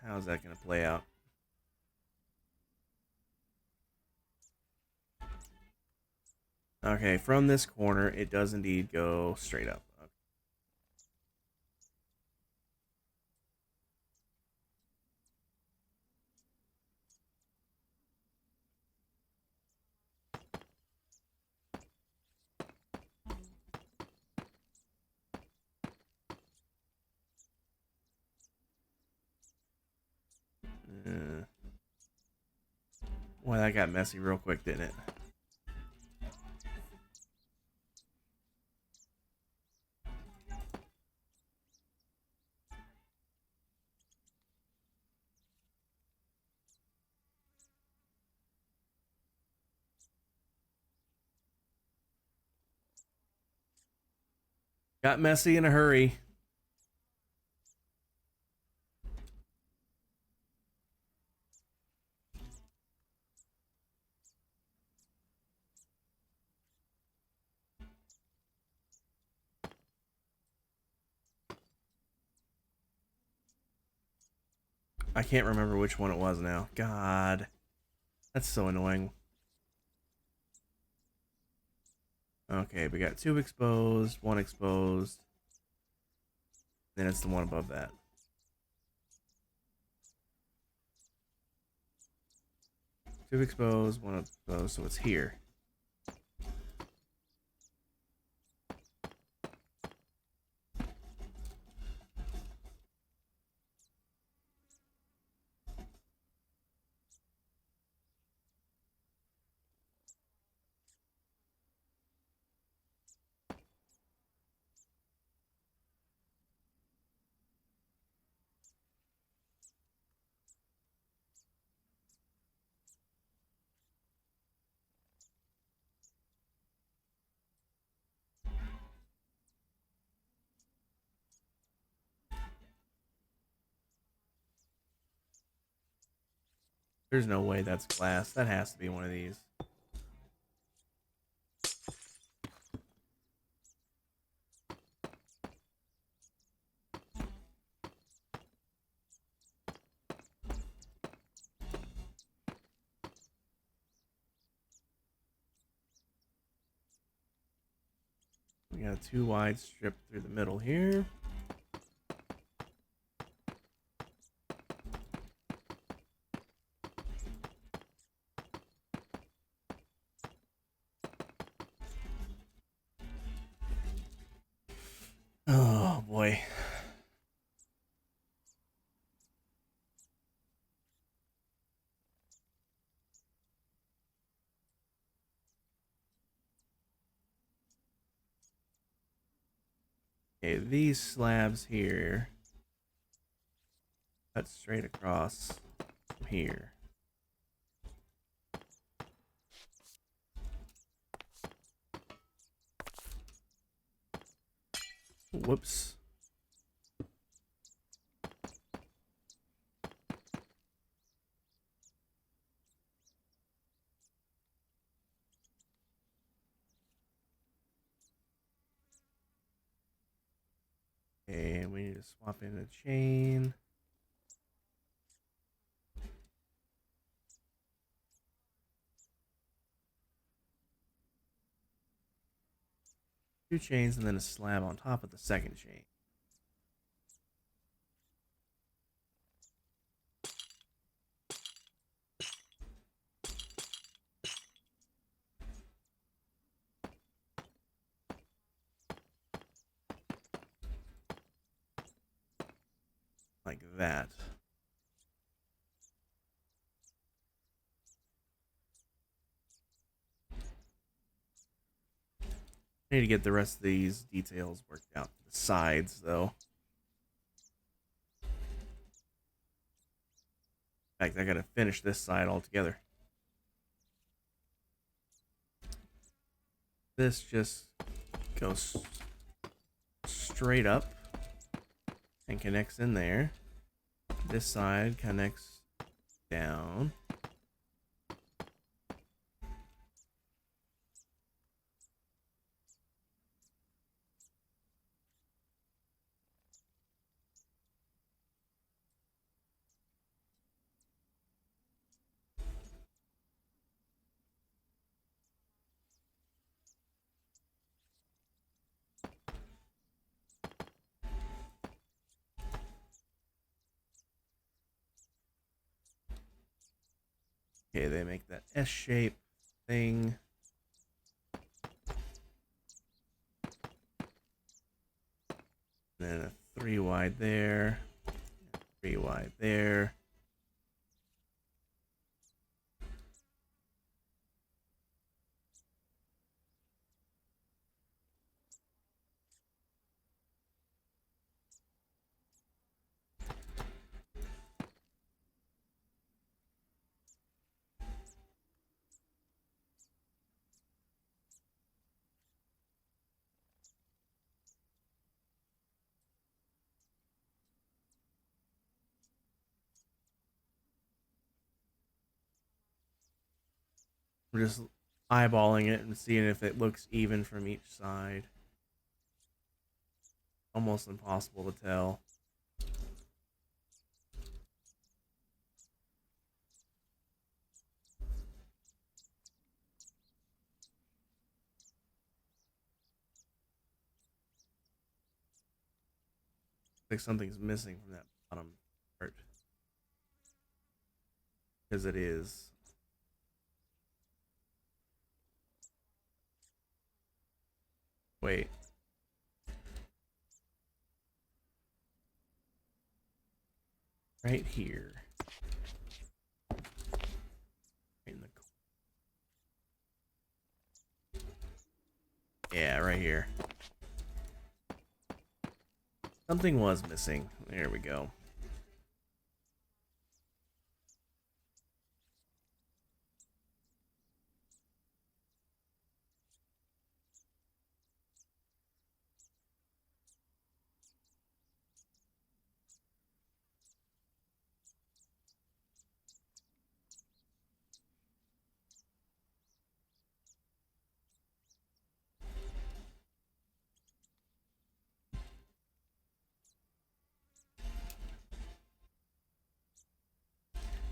Speaker 1: How's that going to play out? Okay, from this corner, it does indeed go straight up. Okay. Well, that got messy real quick, didn't it? Got messy in a hurry. I can't remember which one it was now. God. That's so annoying. Okay, we got 2 exposed, 1 exposed. Then it's the one above that. Two exposed, 1 exposed, so it's here. There's no way that's glass. That has to be one of these. We got a 2 wide strip through the middle here. Oh boy. Okay, these slabs here cut straight across from here. Whoops. Okay, we need to swap in a chain. Two chains and then a slab on top of the second chain. Like that. I need to get the rest of these details worked out. The sides, though. In fact, I gotta finish this side altogether. This just goes straight up and connects in there. This side connects down. Okay, they make that S shape thing. And then a 3 wide there. 3 wide there. We're just eyeballing it and seeing if it looks even from each side. Almost impossible to tell. Like something's missing from that bottom part. Because it is. Wait. Right here. In the... Yeah, right here. Something was missing. There we go.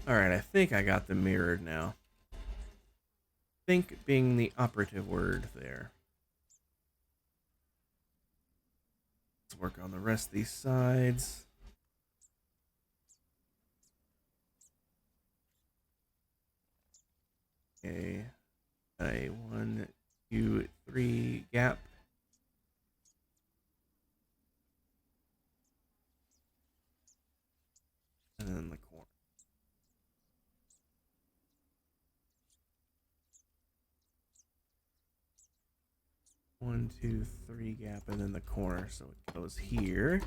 Speaker 1: Alright, I think I got them mirrored now. Think being the operative word there. Let's work on the rest of these sides. Okay. A 1, 2, 3 gap. And then the corner. 1, 2, 3 gap, and then the corner, so it goes here.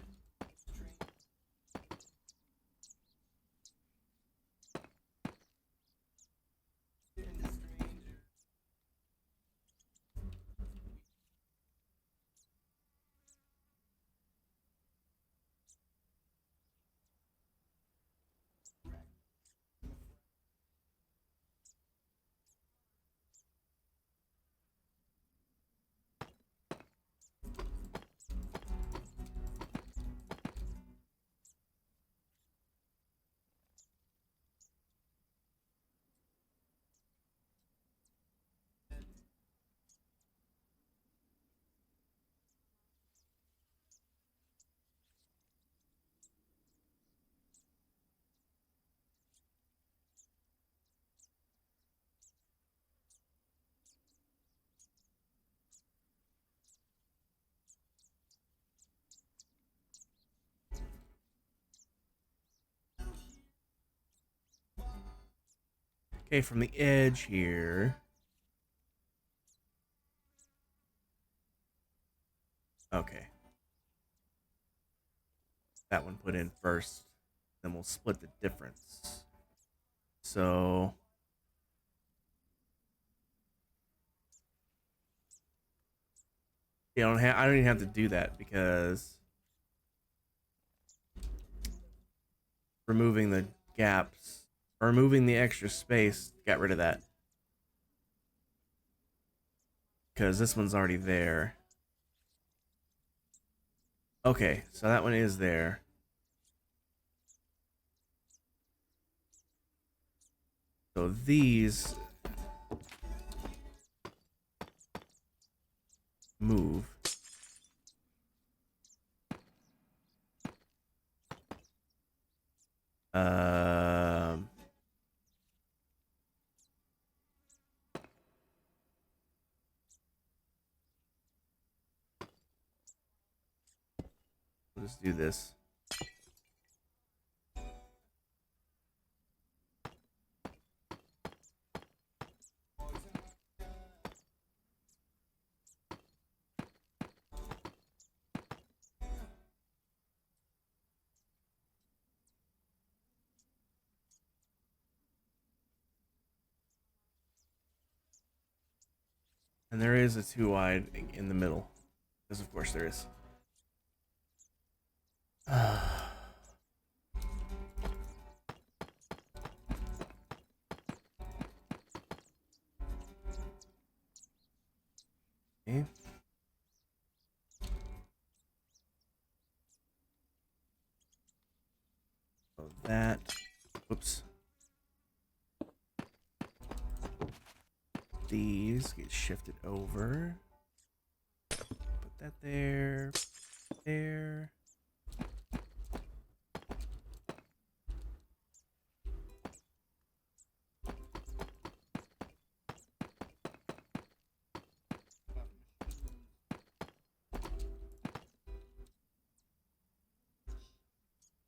Speaker 1: Okay, from the edge here. Okay. That one put in first. Then we'll split the difference. So yeah, I don't even have to do that because removing the gaps or removing the extra space got rid of that. Because this one's already there. Okay, so that one is there. So these move. Um, let's do this. And there is a 2 wide in the middle. Because of course there is. Okay. So that, whoops. These get shifted over. Put that there, there.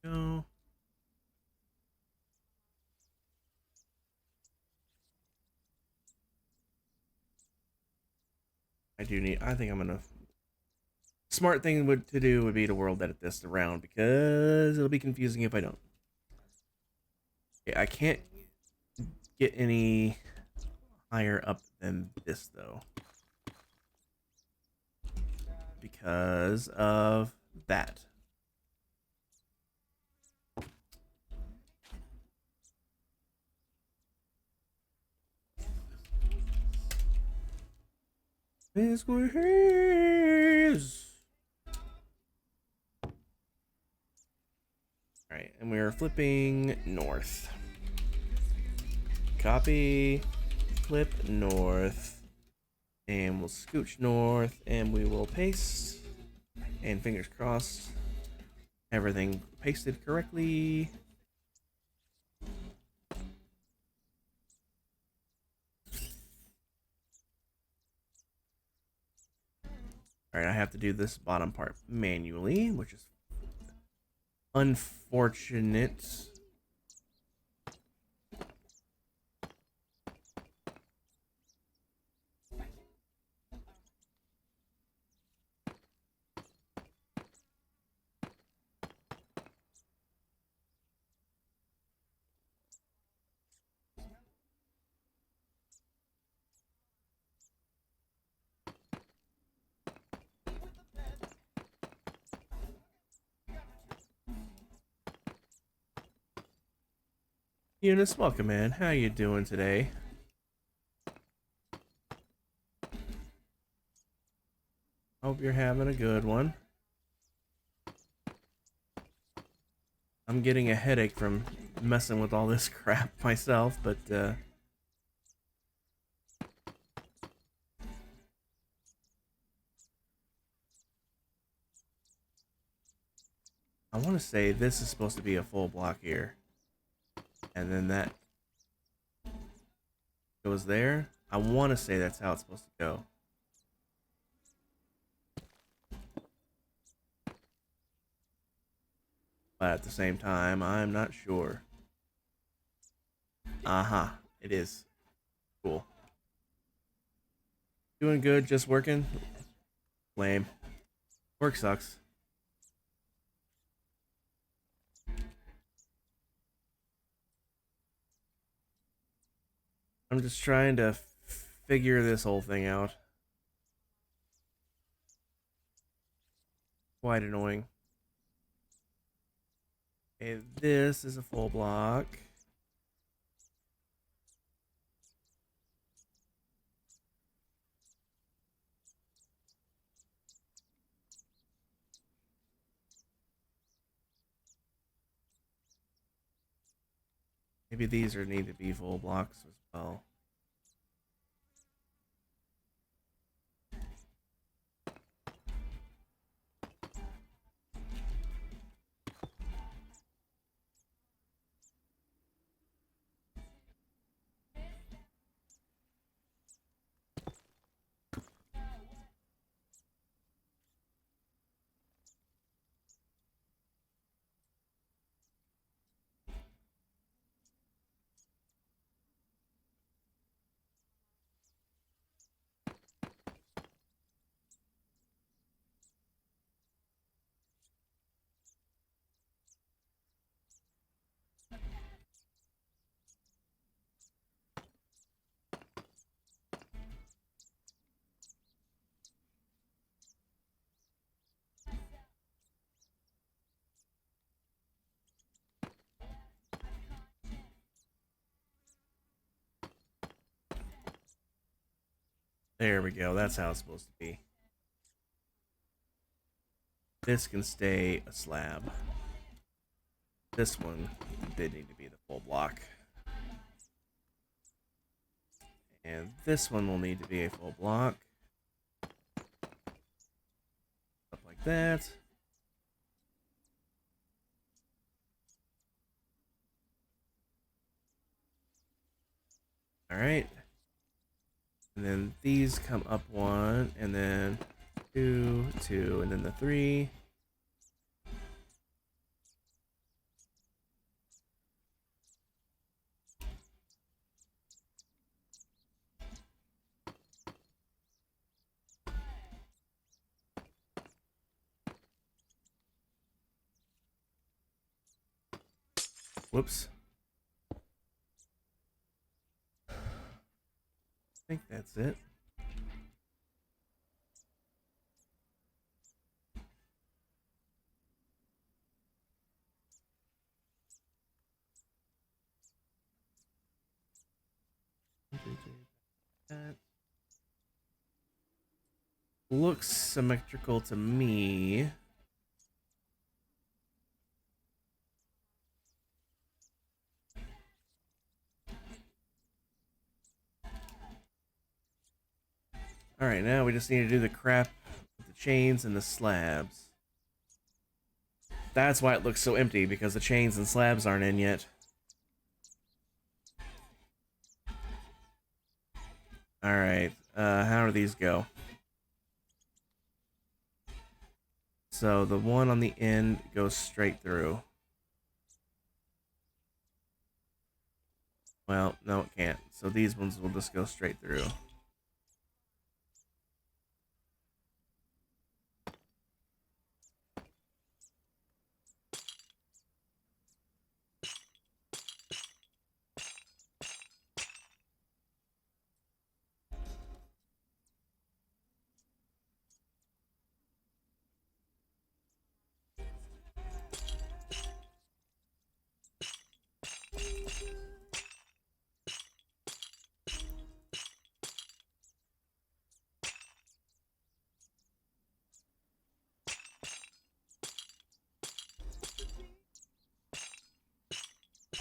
Speaker 1: Go. I think I'm gonna, smart thing to do would be to world edit this around because it'll be confusing if I don't. Okay, I can't get any higher up than this though. Because of that. Alright, and we are flipping north. Copy, flip north, and we'll scooch north, and we will paste, and fingers crossed, everything pasted correctly. Alright, I have to do this bottom part manually, which is unfortunate. Eunice, welcome in. How you doing today? Hope you're having a good one. I'm getting a headache from messing with all this crap myself, but I want to say this is supposed to be a full block here. And then that goes there. I want to say that's how it's supposed to go. But at the same time, I'm not sure. Aha, it is. Cool. Doing good, just working. Lame. Work sucks. I'm just trying to figure this whole thing out. Quite annoying. Okay, this is a full block. Maybe these are need to be full blocks as well. There we go. That's how it's supposed to be. This can stay a slab. This one did need to be the full block. And this one will need to be a full block. Up like that. Alright. And then these come up one, and then two, two, and then the three. Whoops. I think that's it. That looks symmetrical to me. Alright, now we just need to do the crap with the chains and the slabs. That's why it looks so empty, because the chains and slabs aren't in yet. Alright, how do these go? So the one on the end goes straight through. Well, no, it can't. So these ones will just go straight through.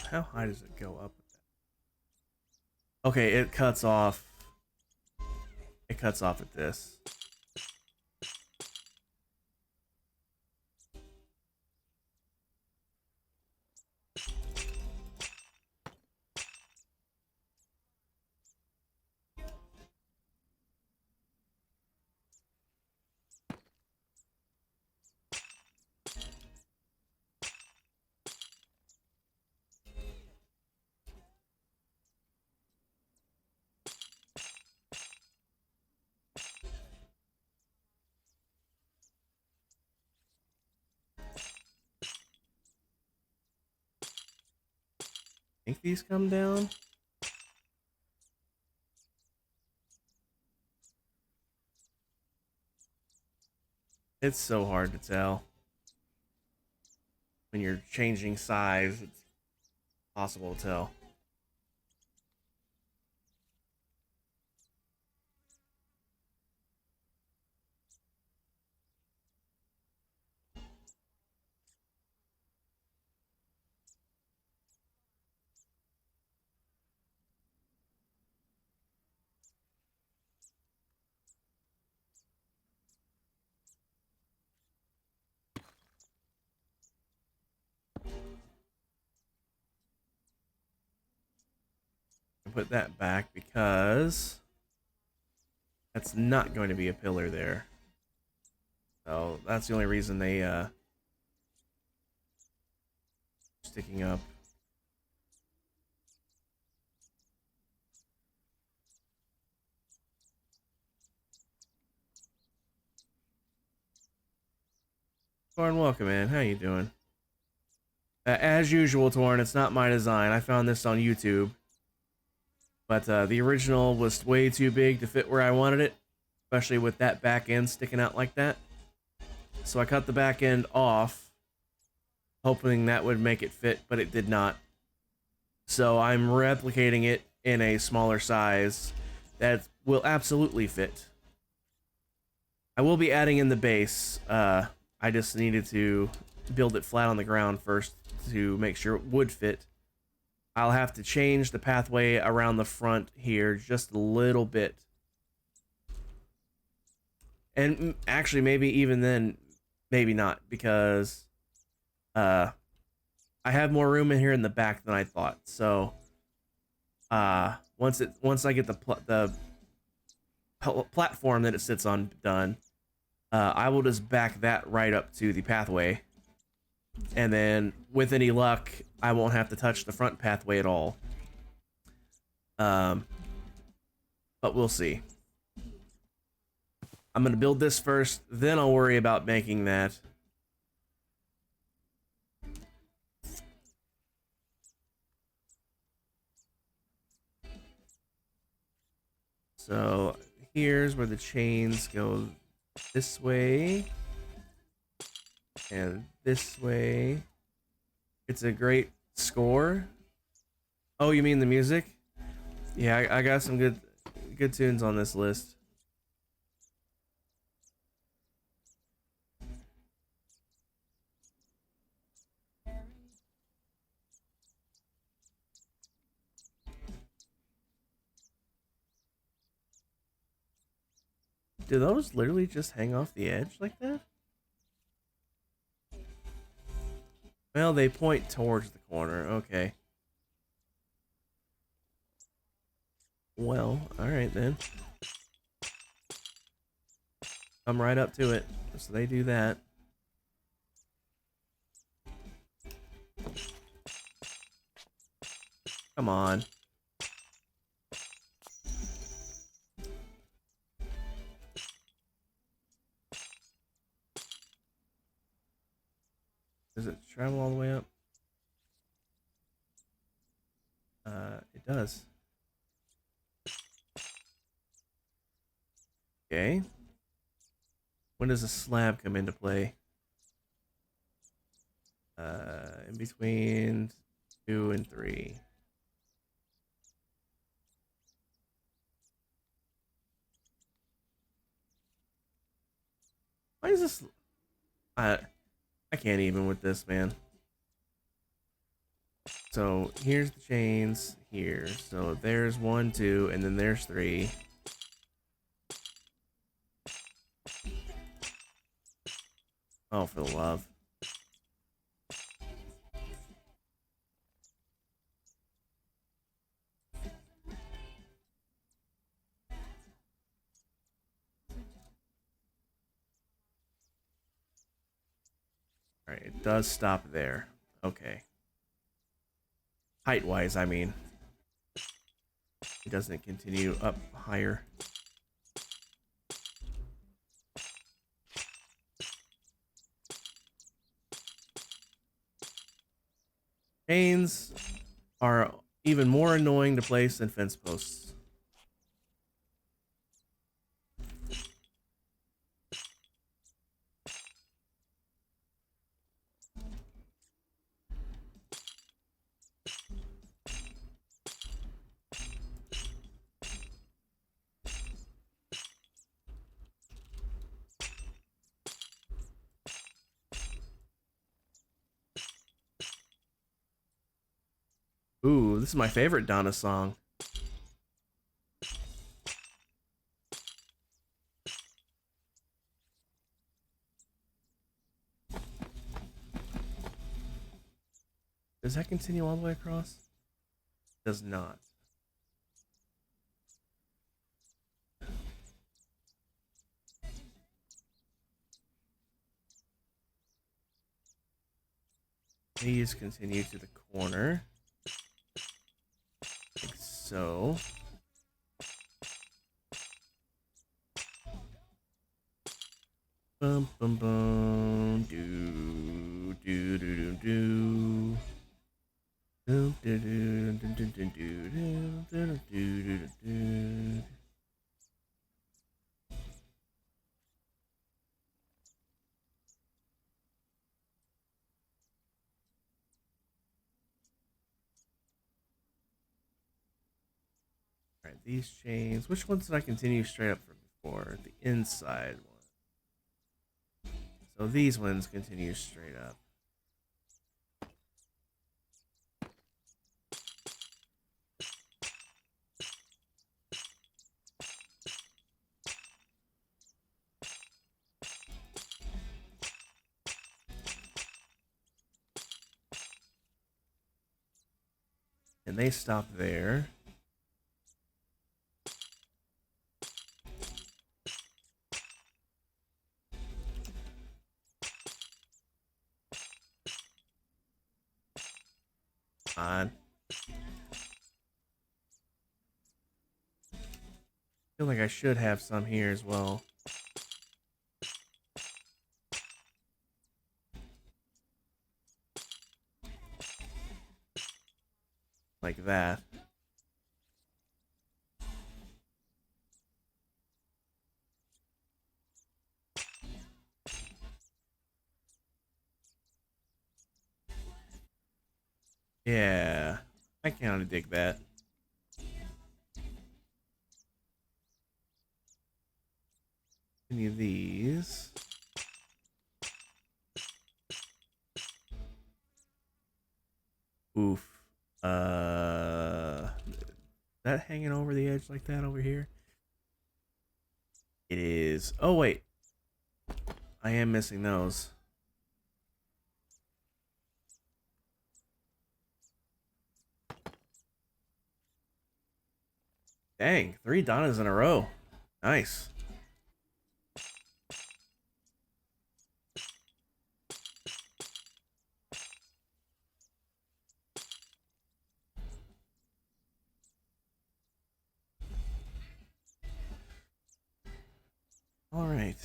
Speaker 1: How high does it go up? Okay, it cuts off. It cuts off at this. Think these come down? It's so hard to tell. When you're changing size, it's possible to tell. Put that back because that's not going to be a pillar there. So that's the only reason they sticking up. Torn, welcome in. How you doing? As usual, Torn, it's not my design. I found this on YouTube. But the original was way too big to fit where I wanted it, especially with that back end sticking out like that. So I cut the back end off, hoping that would make it fit, but it did not. So I'm replicating it in a smaller size that will absolutely fit. I will be adding in the base. I just needed to build it flat on the ground first to make sure it would fit. I'll have to change the pathway around the front here just a little bit. And actually, maybe even then, maybe not, because I have more room in here in the back than I thought. So once I get the platform that it sits on done, I will just back that right up to the pathway. And then, with any luck, I won't have to touch the front pathway at all. But we'll see. I'm going to build this first, then I'll worry about making that. So, here's where the chains go this way. And this way. It's a great score. Oh, you mean the music? Yeah, I got some good tunes on this list. Do those literally just hang off the edge like that? Well, they point towards the corner. Okay. Well, alright then. Come right up to it. So they do that. Come on. Does it travel all the way up? It does. Okay. When does a slab come into play? In between 2 and 3. Why is this? I can't even with this, man. So here's the chains here. So there's 1, 2, and then there's 3. Oh, for the love. Alright, it does stop there. Okay. Height-wise, I mean. It doesn't continue up higher. Chains are even more annoying to place than fence posts. Ooh, this is my favorite Donna song. Does that continue all the way across? It does not. These continue to the corner. Like so. Bum bum bum. Do do do do do. Do do do do do do do do do do do. Alright, these chains. Which ones did I continue straight up from before? The inside one. So these ones continue straight up. And they stop there. On. Feel like I should have some here as well. Like that. Yeah. I kind of dig that. Any of these. Oof. That hanging over the edge like that over here? It is. Oh, wait. I am missing those. Dang, 3 Donnas in a row. Nice. All right.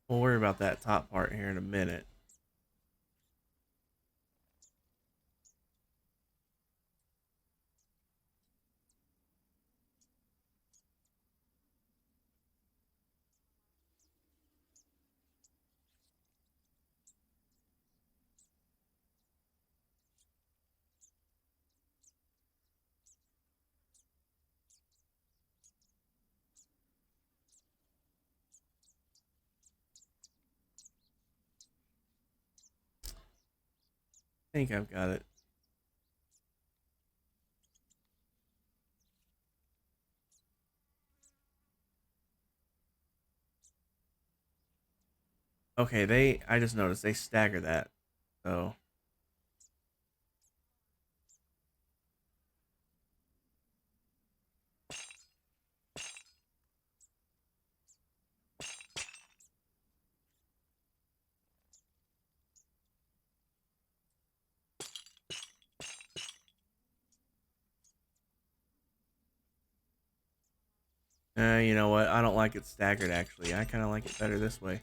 Speaker 1: We'll worry about that top part here in a minute. think I've got it. Okay, I just noticed they stagger that. So, you know what? I don't like it staggered, actually. I kind of like it better this way.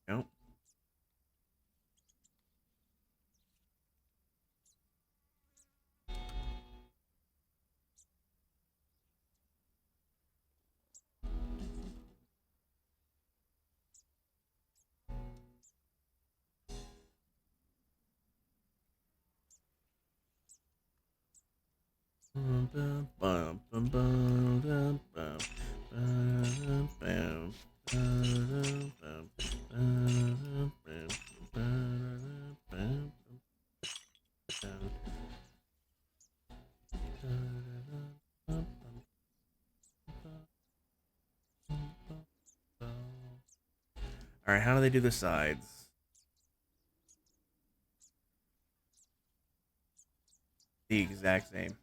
Speaker 1: Nope. All right, how do they do the sides? The exact same.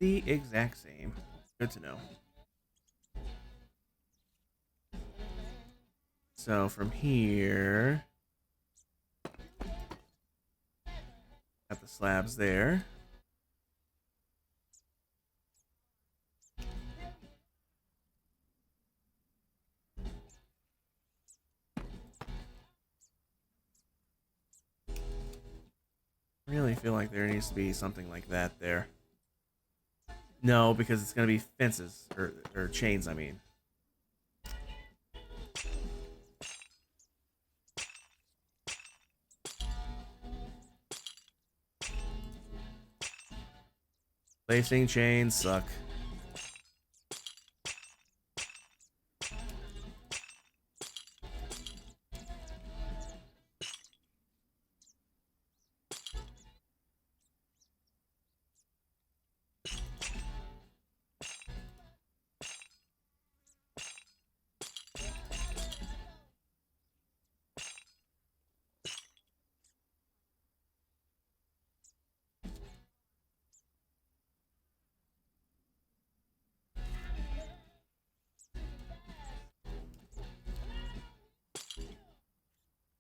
Speaker 1: The exact same. Good to know. So from here, got the slabs there. Really feel like there needs to be something like that there. No, because it's going to be fences, or chains, I mean. Placing chains suck.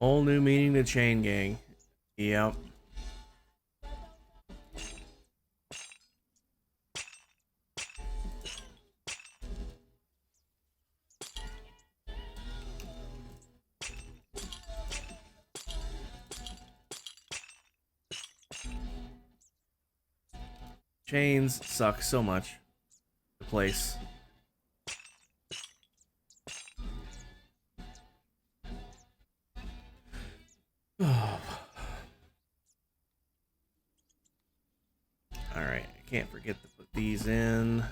Speaker 1: Whole new meaning to chain gang. Yep. Chains suck so much to place. Alright, I can't forget to put these in.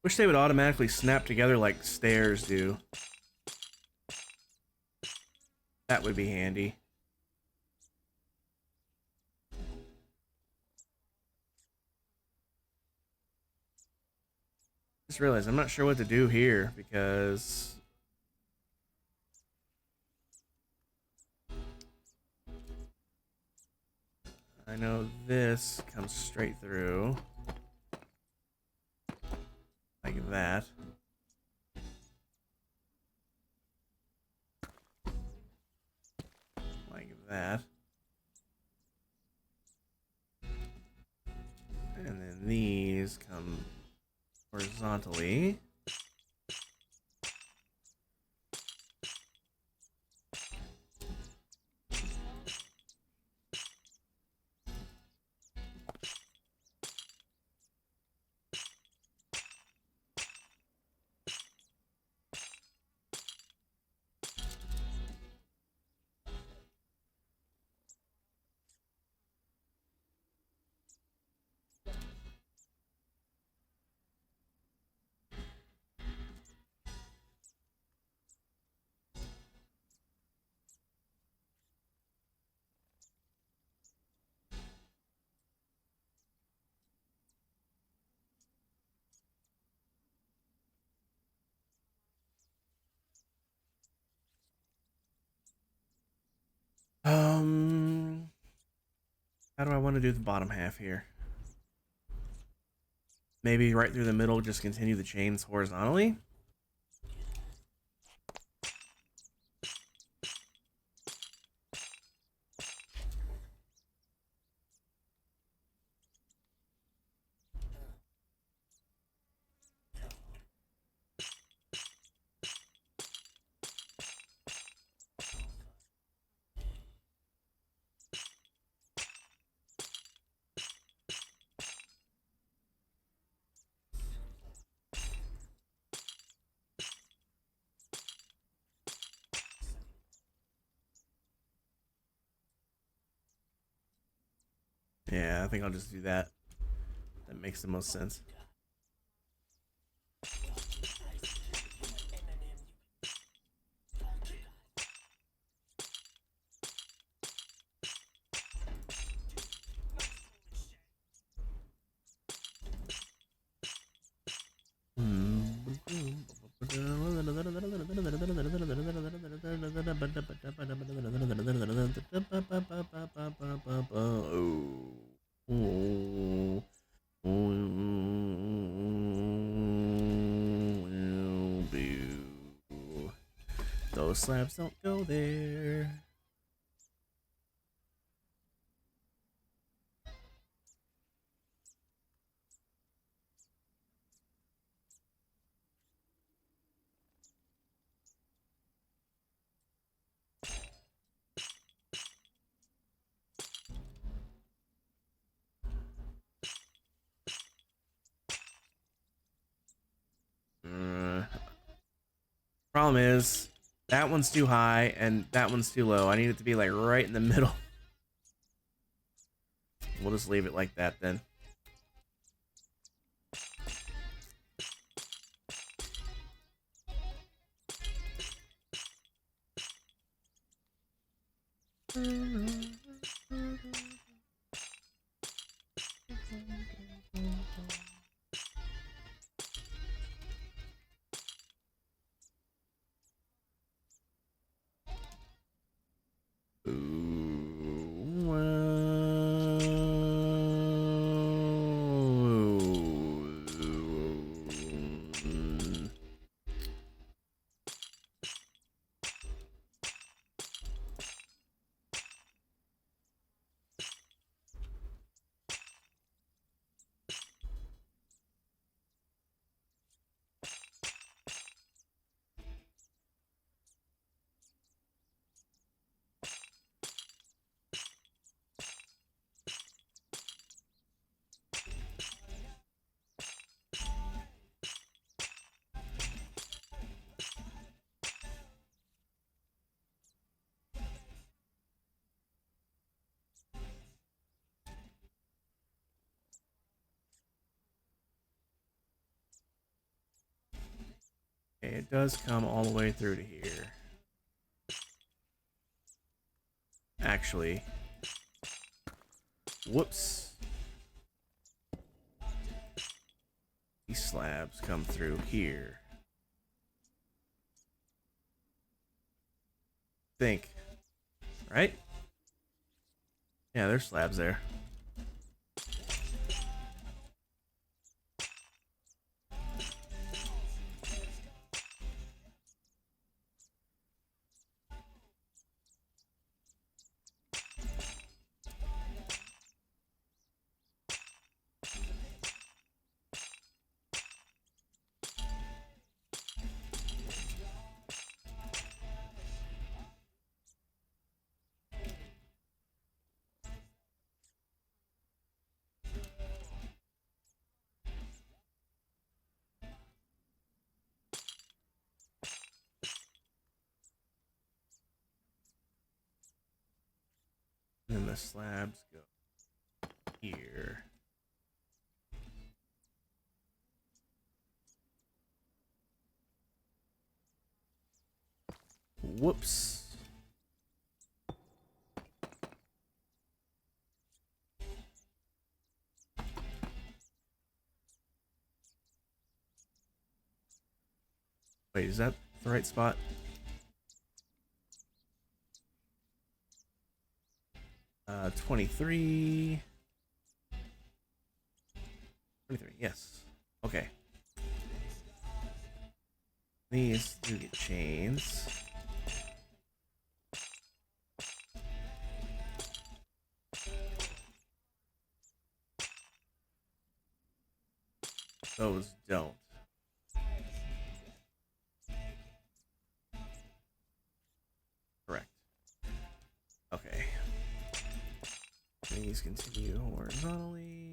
Speaker 1: Wish they would automatically snap together like stairs do. That would be handy. Just realized I'm not sure what to do here because I know this comes straight through like that. Like that. And then these come horizontally. How do I want to do the bottom half here? Maybe right through the middle, just continue the chains horizontally. Yeah, I think I'll just do that. That makes the most sense. Those slabs don't go there. Problem is, that one's too high and that one's too low. I need it to be like right in the middle. We'll just leave it like that then. Okay, it does come all the way through to here. Actually, whoops. These slabs come through here. Think. Right? Yeah, there's slabs there. And then the slabs go here. Whoops. Wait, is that the right spot? Uh, 23. 23, yes. Okay. These do get chains. Those don't. Correct. Okay. These continue horizontally.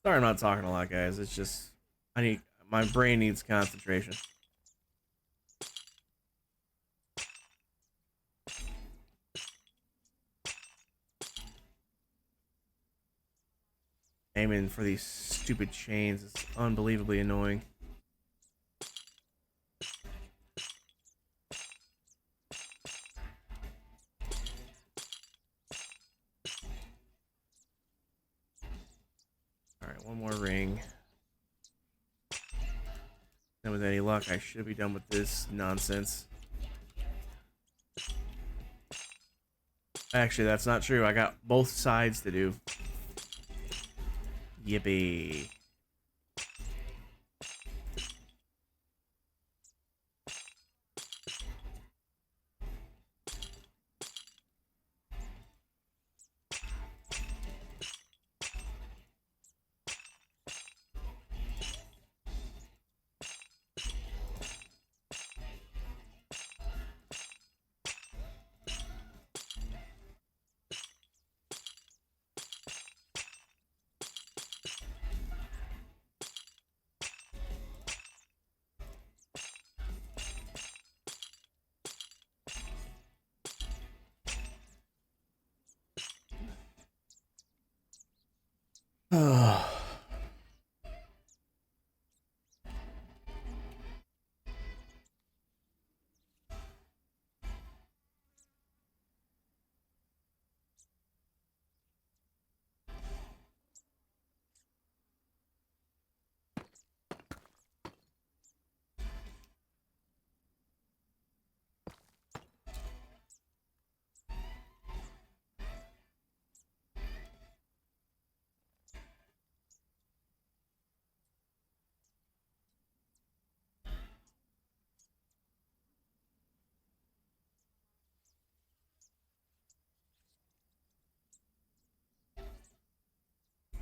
Speaker 1: Sorry I'm not talking a lot, guys. It's just my brain needs concentration. Aiming for these stupid chains is unbelievably annoying. Alright, one more ring. And with any luck, I should be done with this nonsense. Actually, that's not true. I got both sides to do. Yippee.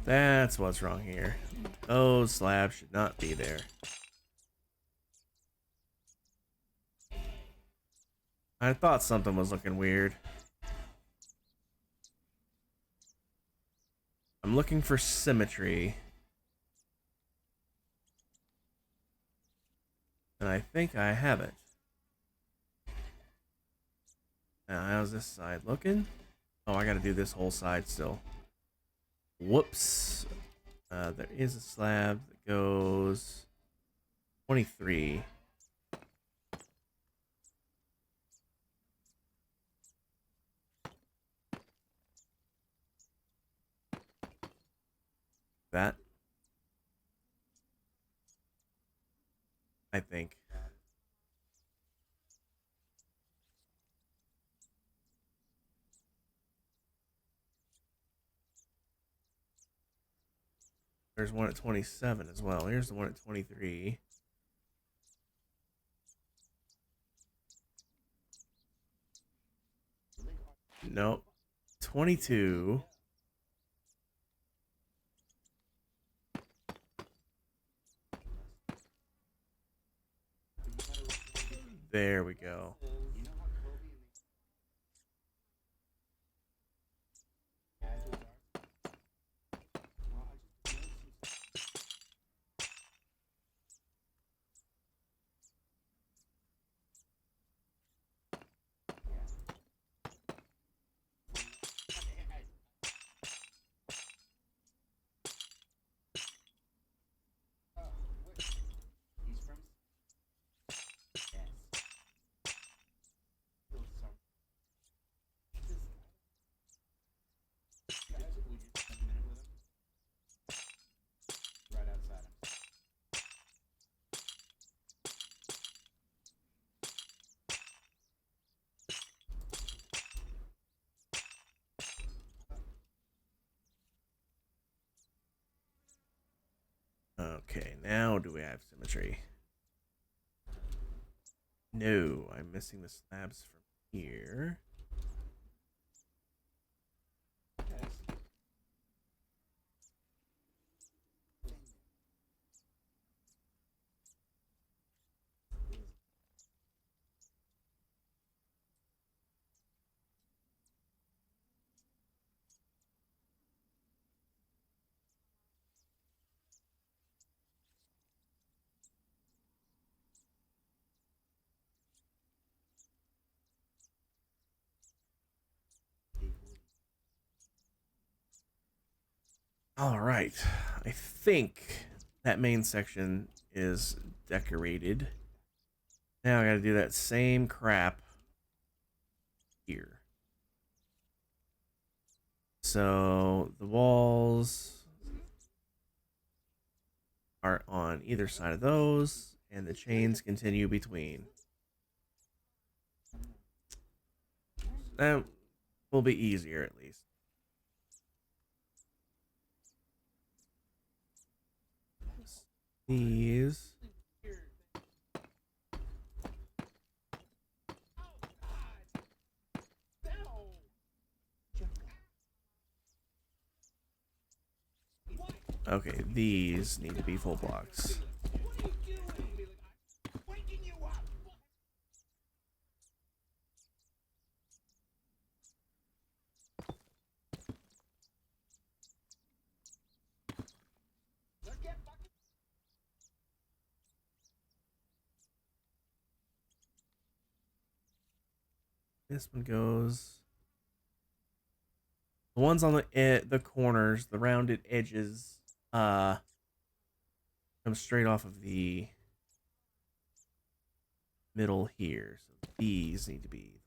Speaker 1: That's what's wrong here. Those slabs should not be there. I thought something was looking weird. I'm looking for symmetry. And I think I have it. Now, how's this side looking? Oh, I gotta do this whole side still. Whoops. There is a slab that goes 23. That. I think. There's one at 27 as well. Here's the one at 23. Nope. 22. There we go. Okay, now do we have symmetry? No, I'm missing the slabs from here. All right, I think that main section is decorated. Now I gotta do that same crap here. So the walls are on either side of those, and the chains continue between. That will be easier at least. These. Okay, these need to be full blocks. This one goes. The ones on the corners, the rounded edges, come straight off of the middle here. So these need to be.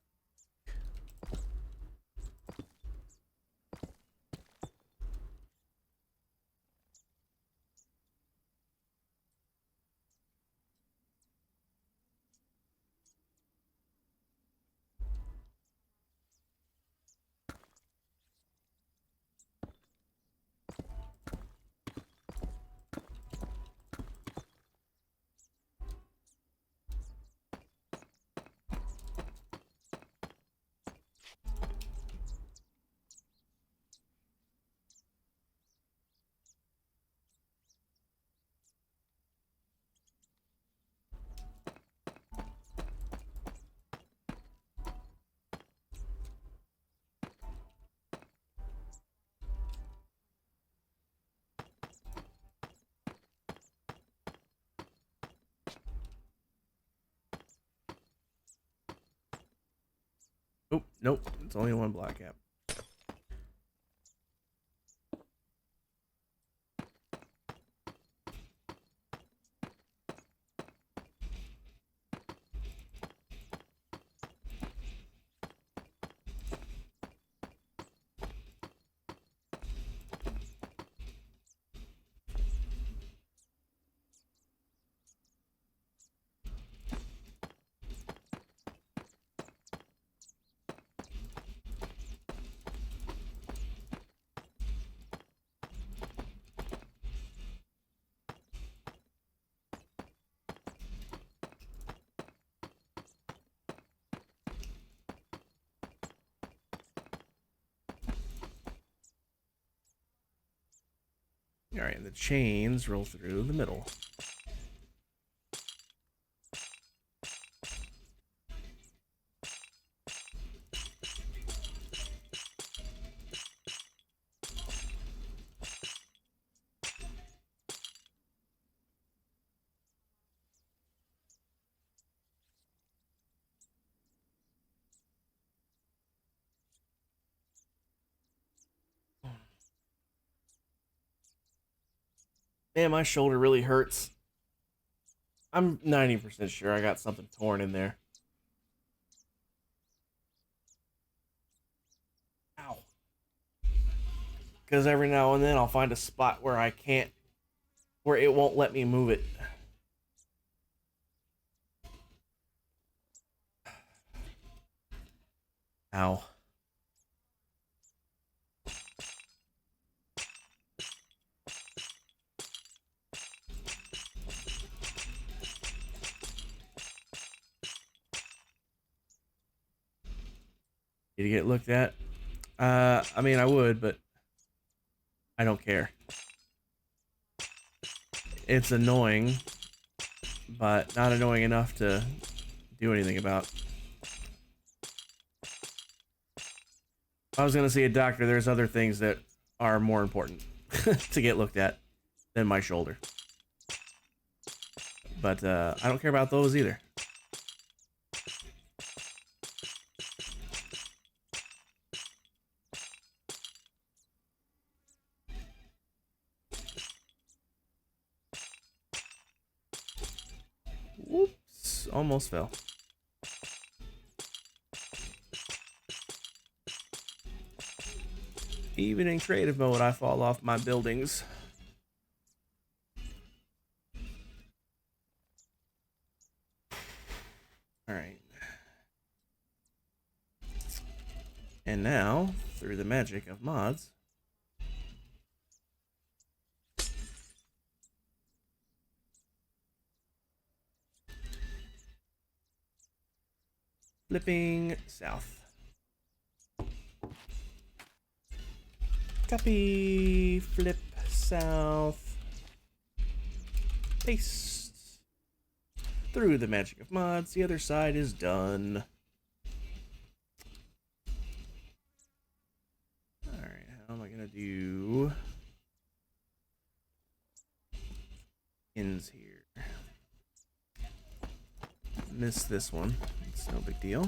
Speaker 1: Nope, it's only one black cap. All right, and the chains roll through the middle. Man, my shoulder really hurts. I'm 90% sure I got something torn in there. Ow. Because every now and then I'll find a spot where I can't, where it won't let me move it. Ow. Did you get looked at? I mean, I would, but I don't care. It's annoying, but not annoying enough to do anything about. If I was gonna see a doctor, there's other things that are more important to get looked at than my shoulder. But I don't care about those either. Whoops, almost fell. Even in creative mode, I fall off my buildings. All right. And now, through the magic of mods, flipping south. Copy, flip south, paste. Through the magic of mods, the other side is done. Alright, how am I gonna do ends here? Missed this one. It's no big deal.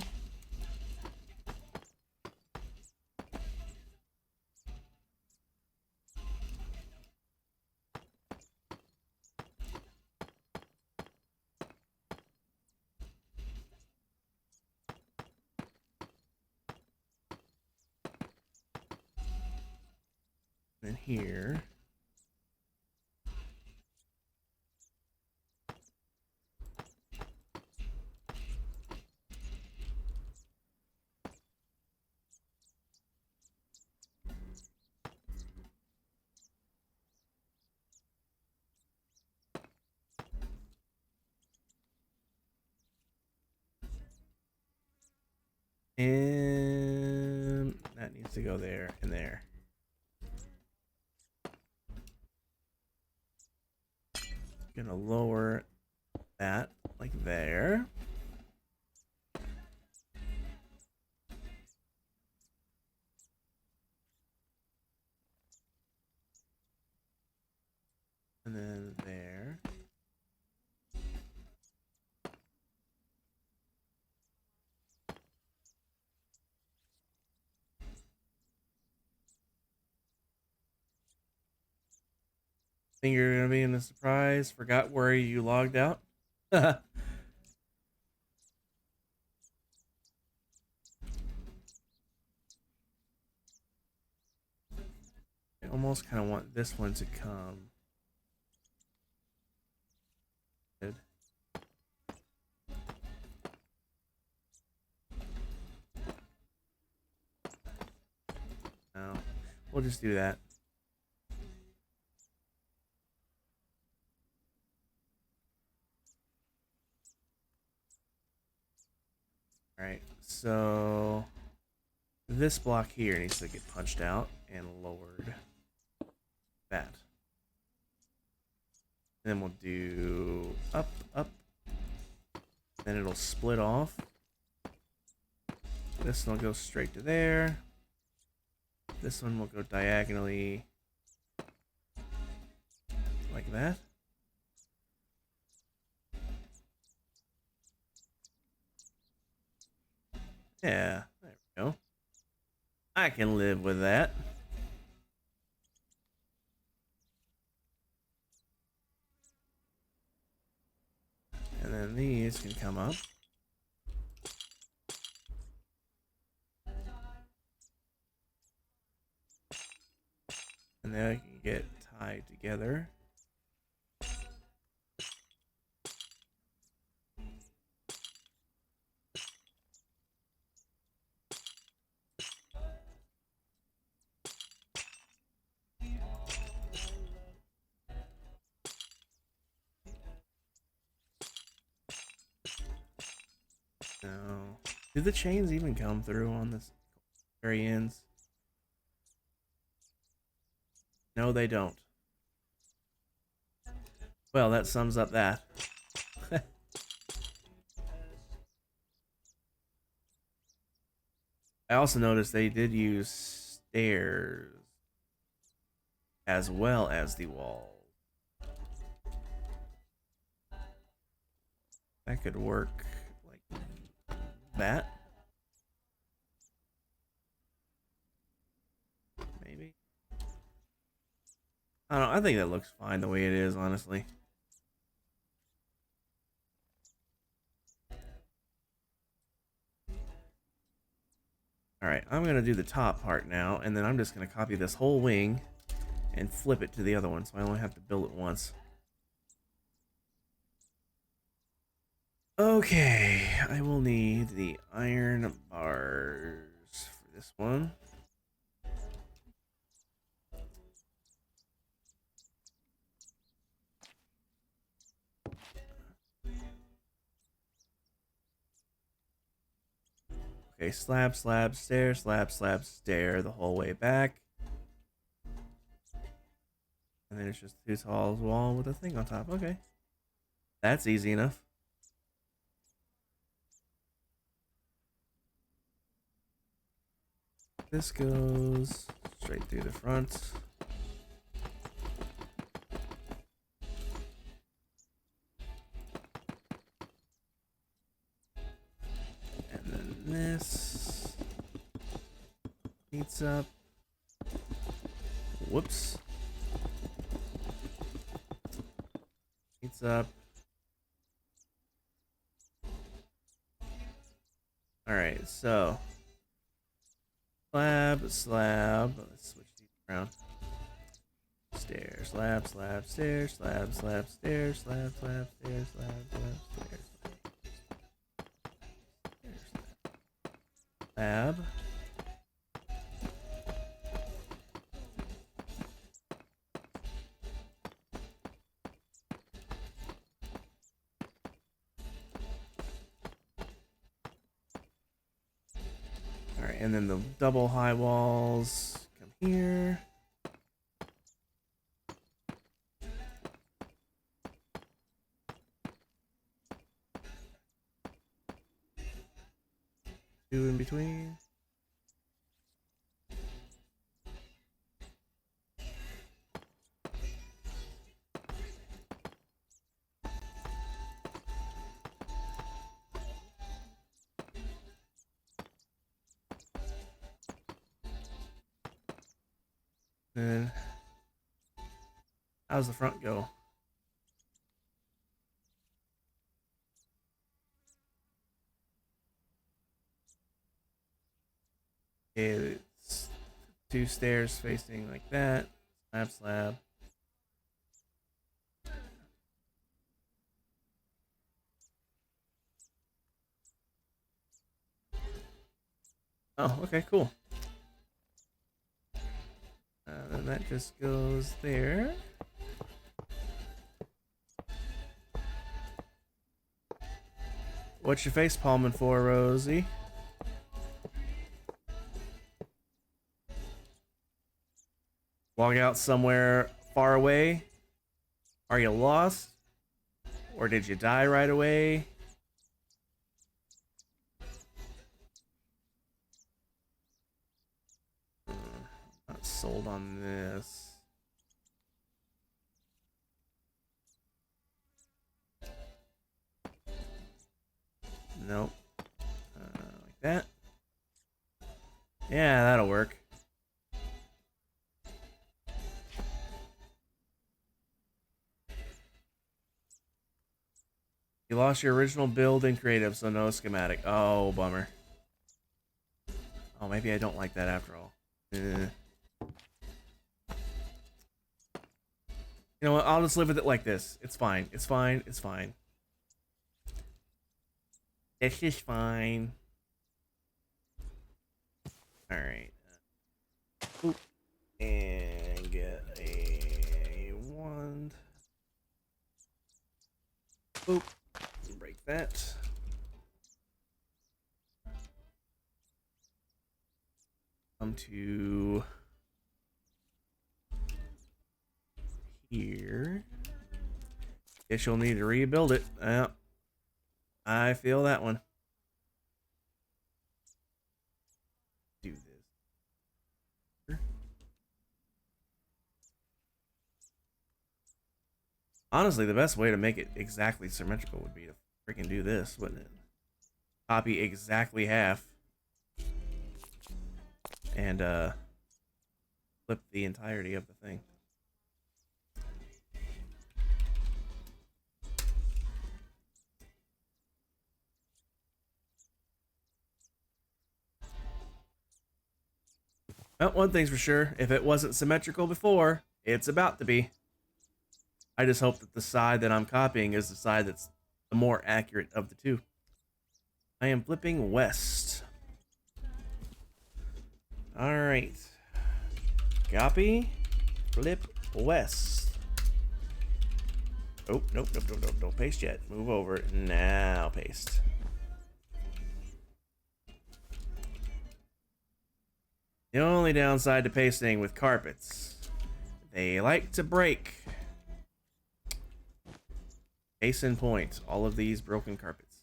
Speaker 1: And here. And that needs to go there and there. Gonna lower that like there. And then there. Think you're gonna be in a surprise? Forgot where you logged out? I almost kind of want this one to come. Good. No, we'll just do that. All right, so this block here needs to get punched out and lowered. That. Then we'll do up, up. Then it'll split off. This one will go straight to there. This one will go diagonally like that. Yeah, there we go. I can live with that. And then these can come up. And then I can get tied together. No. Do the chains even come through on this very ends? No, they don't. Well, that sums up that. I also noticed they did use stairs as well as the walls. That could work like that. Maybe. I don't know. I think that looks fine the way it is, honestly. Alright, I'm going to do the top part now, and then I'm just going to copy this whole wing and flip it to the other one, so I only have to build it once. Okay, I will need the iron bars for this one. Okay, slab, slab, stair, slab, slab, stair the whole way back. And then it's just two tall wall with a thing on top. Okay. That's easy enough. This goes straight through the front. And then this meets up. Whoops. Meets up. Alright, so slab, slab. Let's switch these around. Stair, slab, slab, stair, slab, slab, stair, slab, slab, stair, slab, slab, stair, slab. Alright, and then the double high walls come here. Two in between. And How's the front go? Okay, it's 2 stairs facing like that. Slab, slab. Oh, okay, cool. Then that just goes there. What's your face palming for, Rosie? Walk out somewhere far away? Are you lost? Or did you die right away? Not sold on this. Nope. Like that. Yeah, that'll work. You lost your original build in creative, so no schematic. Oh, bummer. Oh, maybe I don't like that after all. You know what? I'll just live with it like this. It's fine. It's fine. It's fine. It's just fine. Alright. Oop. And get a wand. Oop. Break that. Come to here. Guess you'll need to rebuild it. I feel that one. Do this. Honestly, the best way to make it exactly symmetrical would be to freaking do this, wouldn't it? Copy exactly half. And flip the entirety of the thing. Well, one thing's for sure, if it wasn't symmetrical before, it's about to be. I just hope that the side that I'm copying is the side that's the more accurate of the two. I am flipping west. Alright. Copy. Flip west. Oh, nope, nope, nope, nope, don't paste yet. Move over. Now paste. The only downside to pasting with carpets, they like to break. Case in point, all of these broken carpets.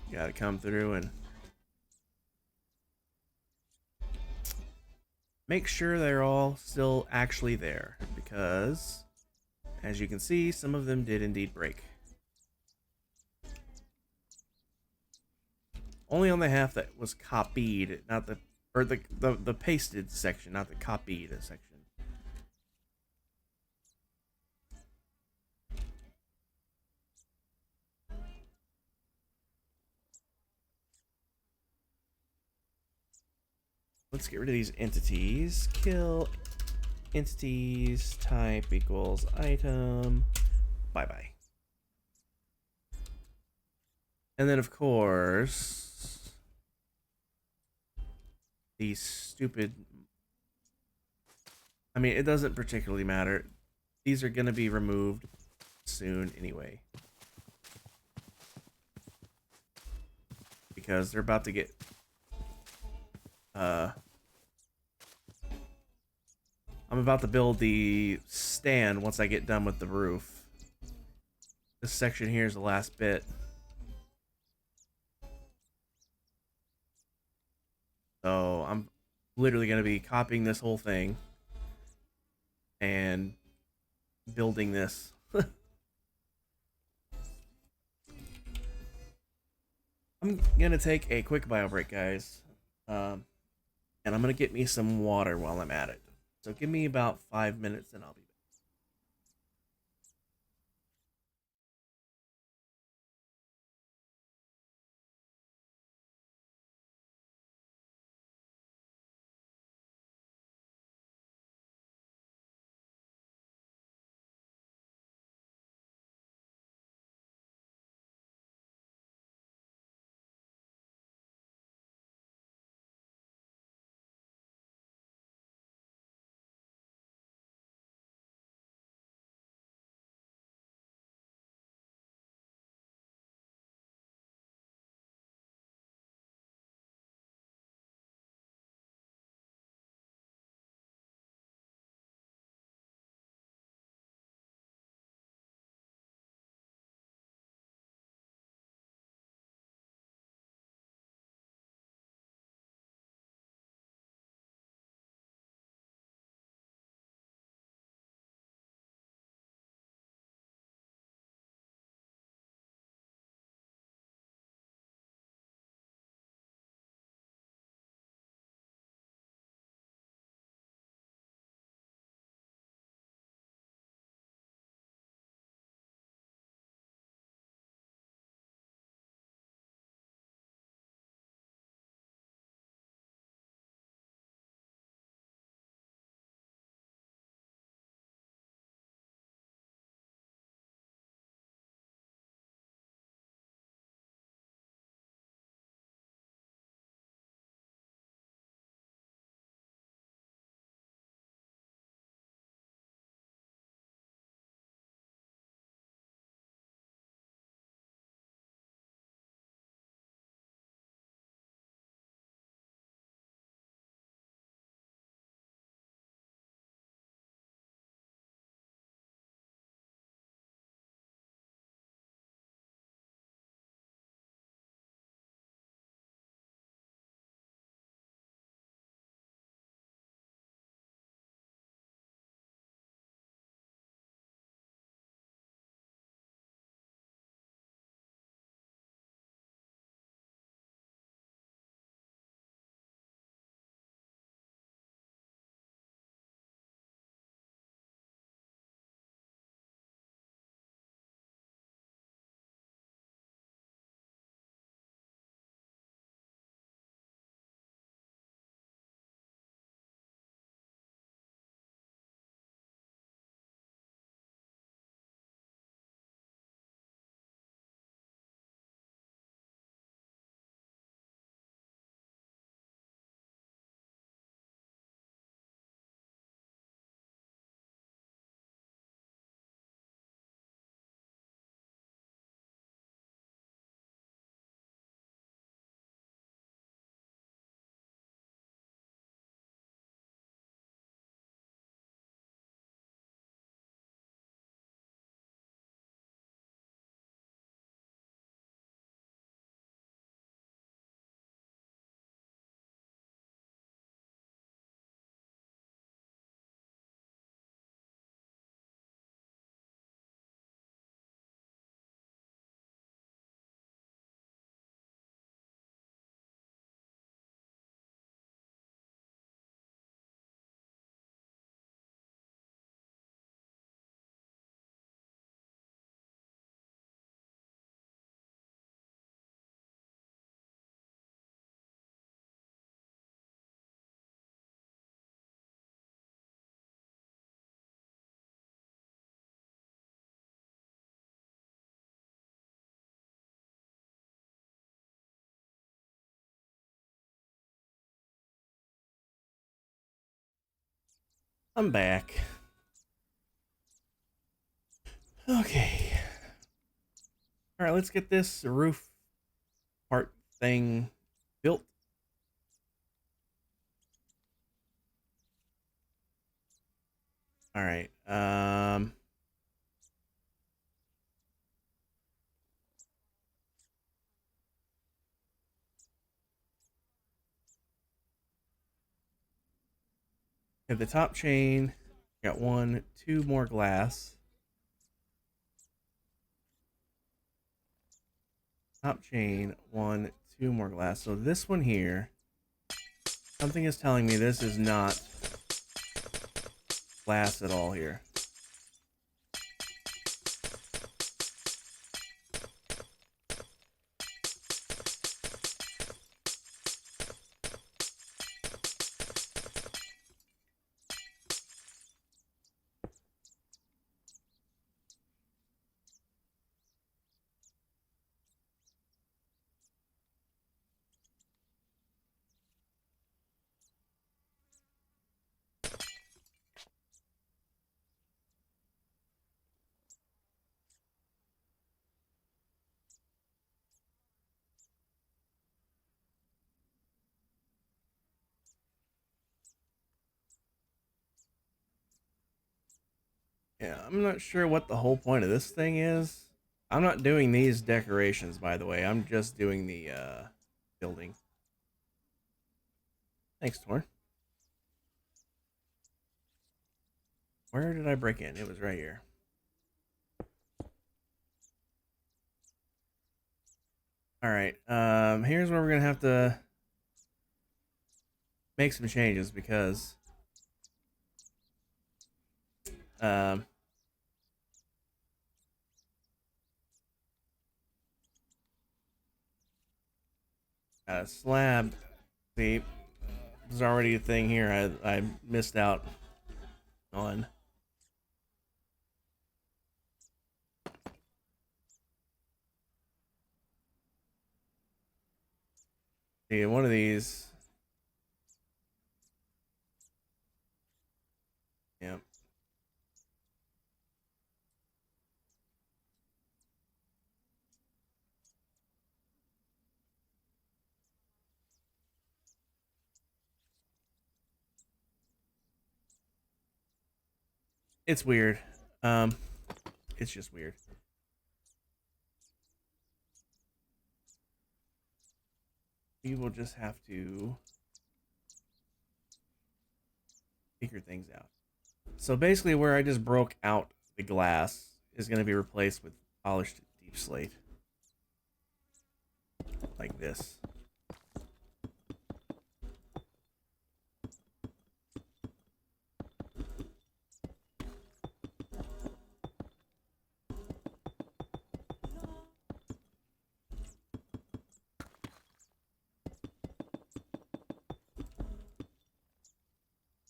Speaker 1: You gotta come through and make sure they're all still actually there, because as you can see, some of them did indeed break. Only on the half that was copied, not the, or the pasted section, not the copied section. Let's get rid of these entities. Kill entities type equals item. Bye-bye. And then, of course, these stupid... I mean, it doesn't particularly matter. These are going to be removed soon anyway. Because they're about to get... I'm about to build the stand once I get done with the roof. This section here is the last bit. So I'm literally going to be copying this whole thing and building this. I'm gonna take a quick bio break, guys. And I'm gonna get me some water while I'm at it. So give me about 5 minutes and I'll be back. I'm back. Okay. All right, let's get this roof part thing built. All right. Have the top chain. Got one, two more glass. Top chain, 1, 2 more glass. So this one here, something is telling me this is not glass at all here. Yeah, I'm not sure what the whole point of this thing is. I'm not doing these decorations, by the way. I'm just doing the building. Thanks, Torn. Where did I break in? It was right here. All right. Here's where we're gonna have to make some changes because um, slab. See, there's already a thing here I missed out on. See, one of these. Yep. It's weird. Um, it's just weird. We will just have to figure things out. So basically, where I just broke out the glass is going to be replaced with polished deep slate, like this.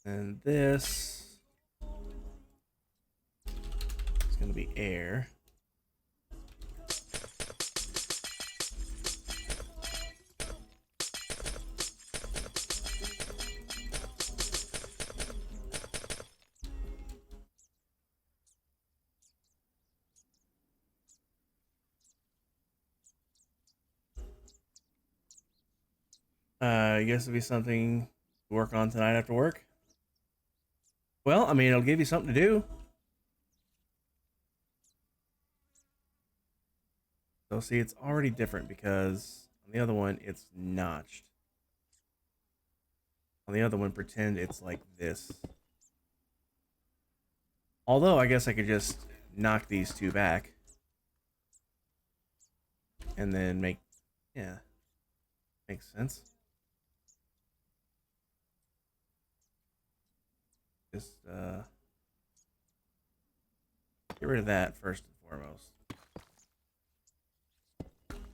Speaker 1: And this is going to be air. I guess it'll be something to work on tonight after work. Well, I mean, it'll give you something to do. So see, it's already different because on the other one, it's notched. On the other one, pretend it's like this. Although, I guess I could just knock these two back. And then make, yeah, makes sense. Just, get rid of that first and foremost.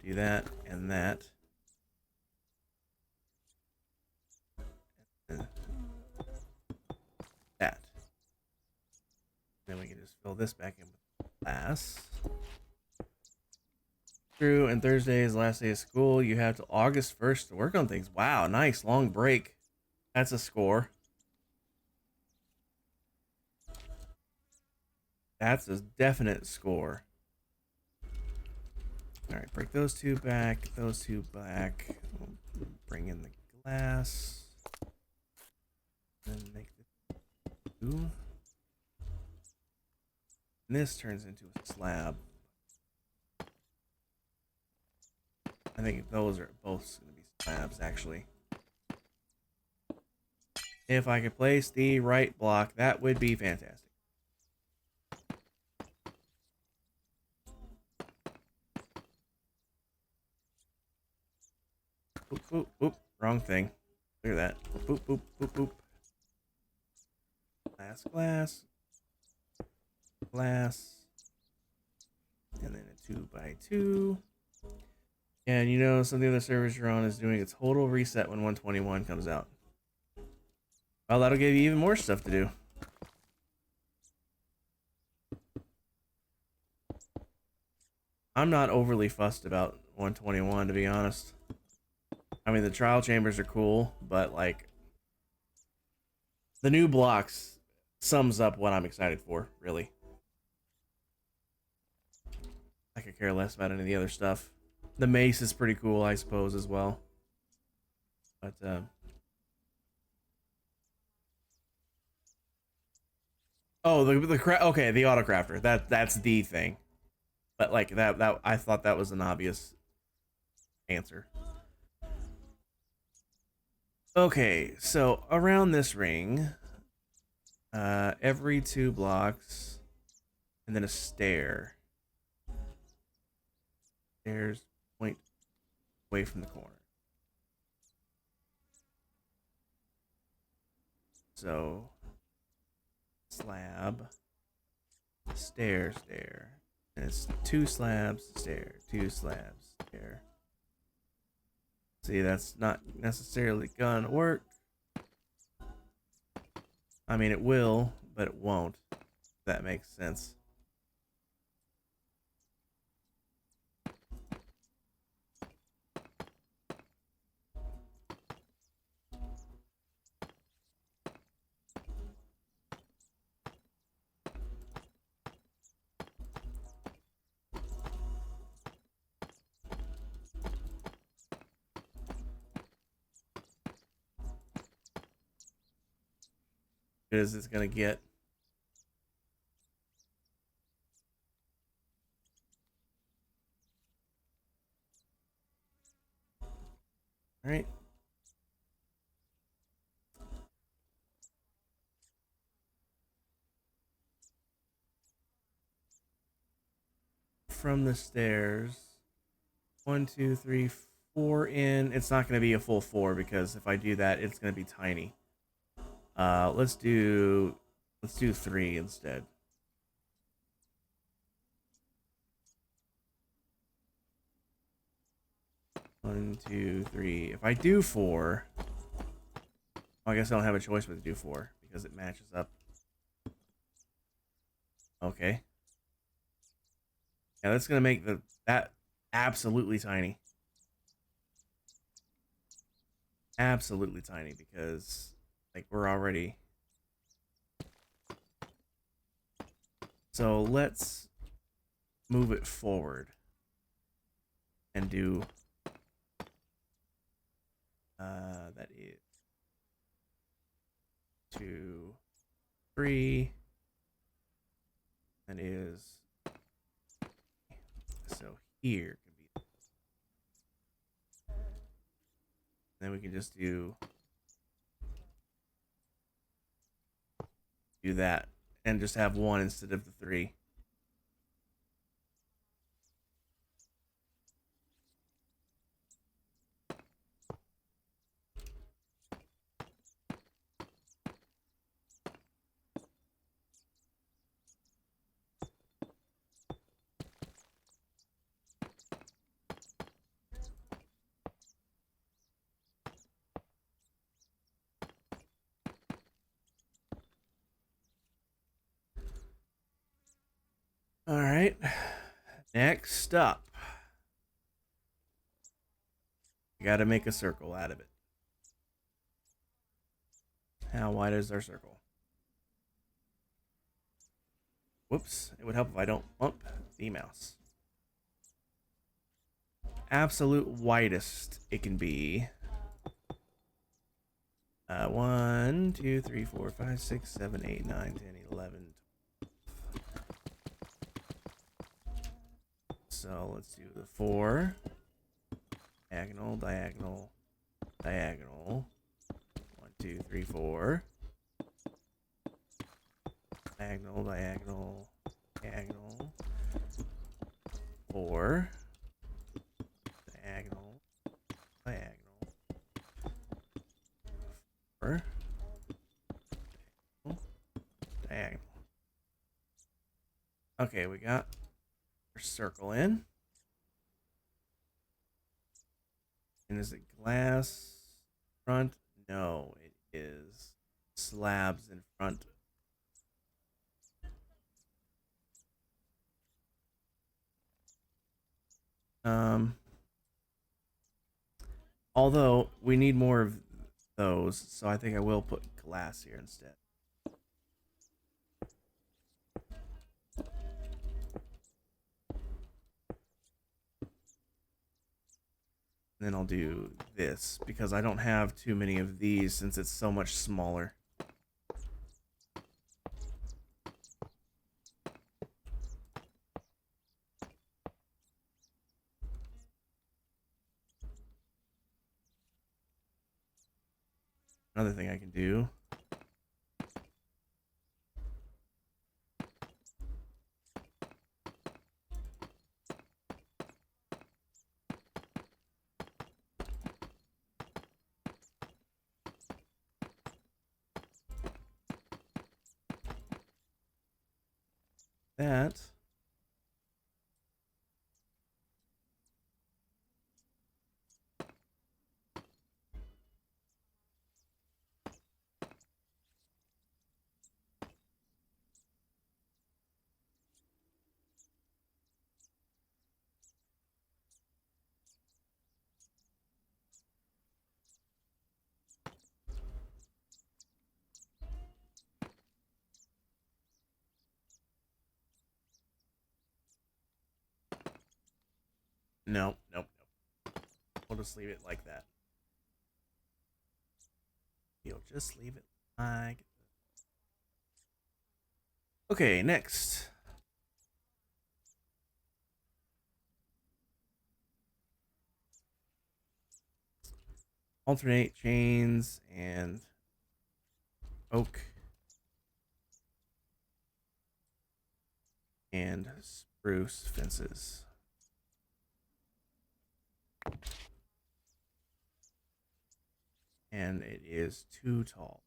Speaker 1: Do that and that. And that. Then we can just fill this back in with glass. True, and Thursday is the last day of school. You have till August 1st to work on things. Wow, nice. Long break. That's a score. That's a definite score. Alright, break those two back. Those two back. We'll bring in the glass. Then make the two. And this turns into a slab. I think those are both going to be slabs, actually. If I could place the right block, that would be fantastic. Boop, boop, boop. Wrong thing. Look at that. Boop, boop, boop, boop. Glass, glass. Glass. And then a 2x2. And you know, some of the other servers you're on is doing a total reset when 121 comes out. Well, that'll give you even more stuff to do. I'm not overly fussed about 121, to be honest. I mean, the trial chambers are cool, but like the new blocks sums up what I'm excited for, really. I could care less about any of the other stuff. The mace is pretty cool, I suppose, as well. But oh, okay, the autocrafter. That's the thing. But like that I thought that was an obvious answer. Okay, so around this ring, every 2 blocks, and then a stair. Stairs point away from the corner. So, slab, stair, stair. And it's 2 slabs, stair, 2 slabs, stair. See, that's not necessarily gonna work. I mean, it will, but it won't. If that makes sense. Good as it's gonna get. All right. From the stairs, 1, 2, 3, 4 in. It's not gonna be a full 4 because if I do that, it's gonna be tiny. Let's do 3 instead. One, two, three. If I do 4, well, I guess I don't have a choice but to do 4 because it matches up. Okay. Yeah, that's gonna make that absolutely tiny. Absolutely tiny because like we're already. So let's move it forward and do that is 2, 3. That is so here can be. Then we can just do that and just have 1 instead of the 3. All right. Next up, you got to make a circle out of it. How wide is our circle? Whoops. It would help if I don't bump the mouse. Absolute widest it can be. 1, 2, 3, 4, 5, 6, 7, 8, 9, 10, 11. So let's do the 4. Diagonal, diagonal, diagonal. 1, 2, 3, 4. Diagonal, diagonal, diagonal. 4. Diagonal, diagonal. Or diagonal. Okay, we got our circle in. And is it glass front? No, it is slabs in front. Although we need more of those, so I think I will put glass here instead. And then I'll do this because I don't have too many of these since it's so much smaller. Another thing I can do. That. Nope, nope, nope. We'll just leave it like that. You'll just leave it like that. Okay, next. Alternate chains and oak and spruce fences. And it is too tall.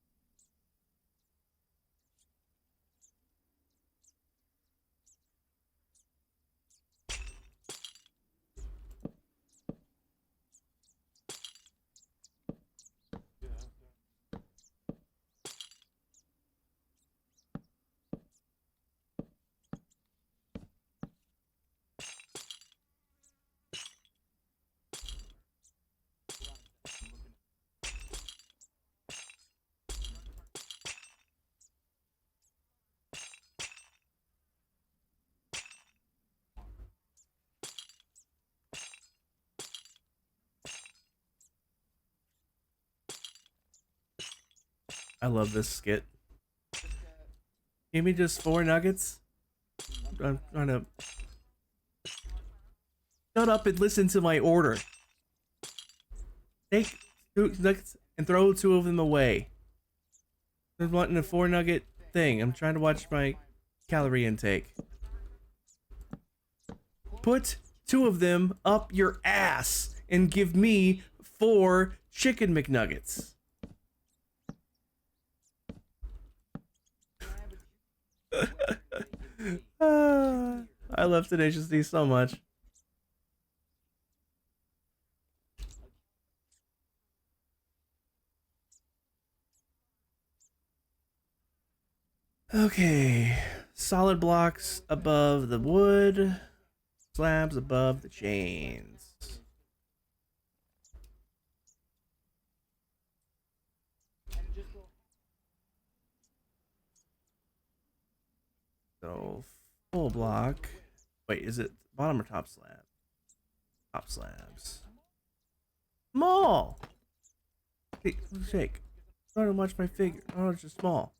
Speaker 1: I love this skit. Give me just 4 nuggets. I'm trying to shut up and listen to my order. Take 2 nuggets and throw 2 of them away. I'm wanting a 4 nugget thing. I'm trying to watch my calorie intake. Put 2 of them up your ass and give me 4 chicken McNuggets. I love Tenacious D so much. Okay, solid blocks above the wood, slabs above the chains. So full block. Wait, is it bottom or top slab? Top slabs. Small. Hey, shake. I'm trying to watch my figure. Oh, it's just small.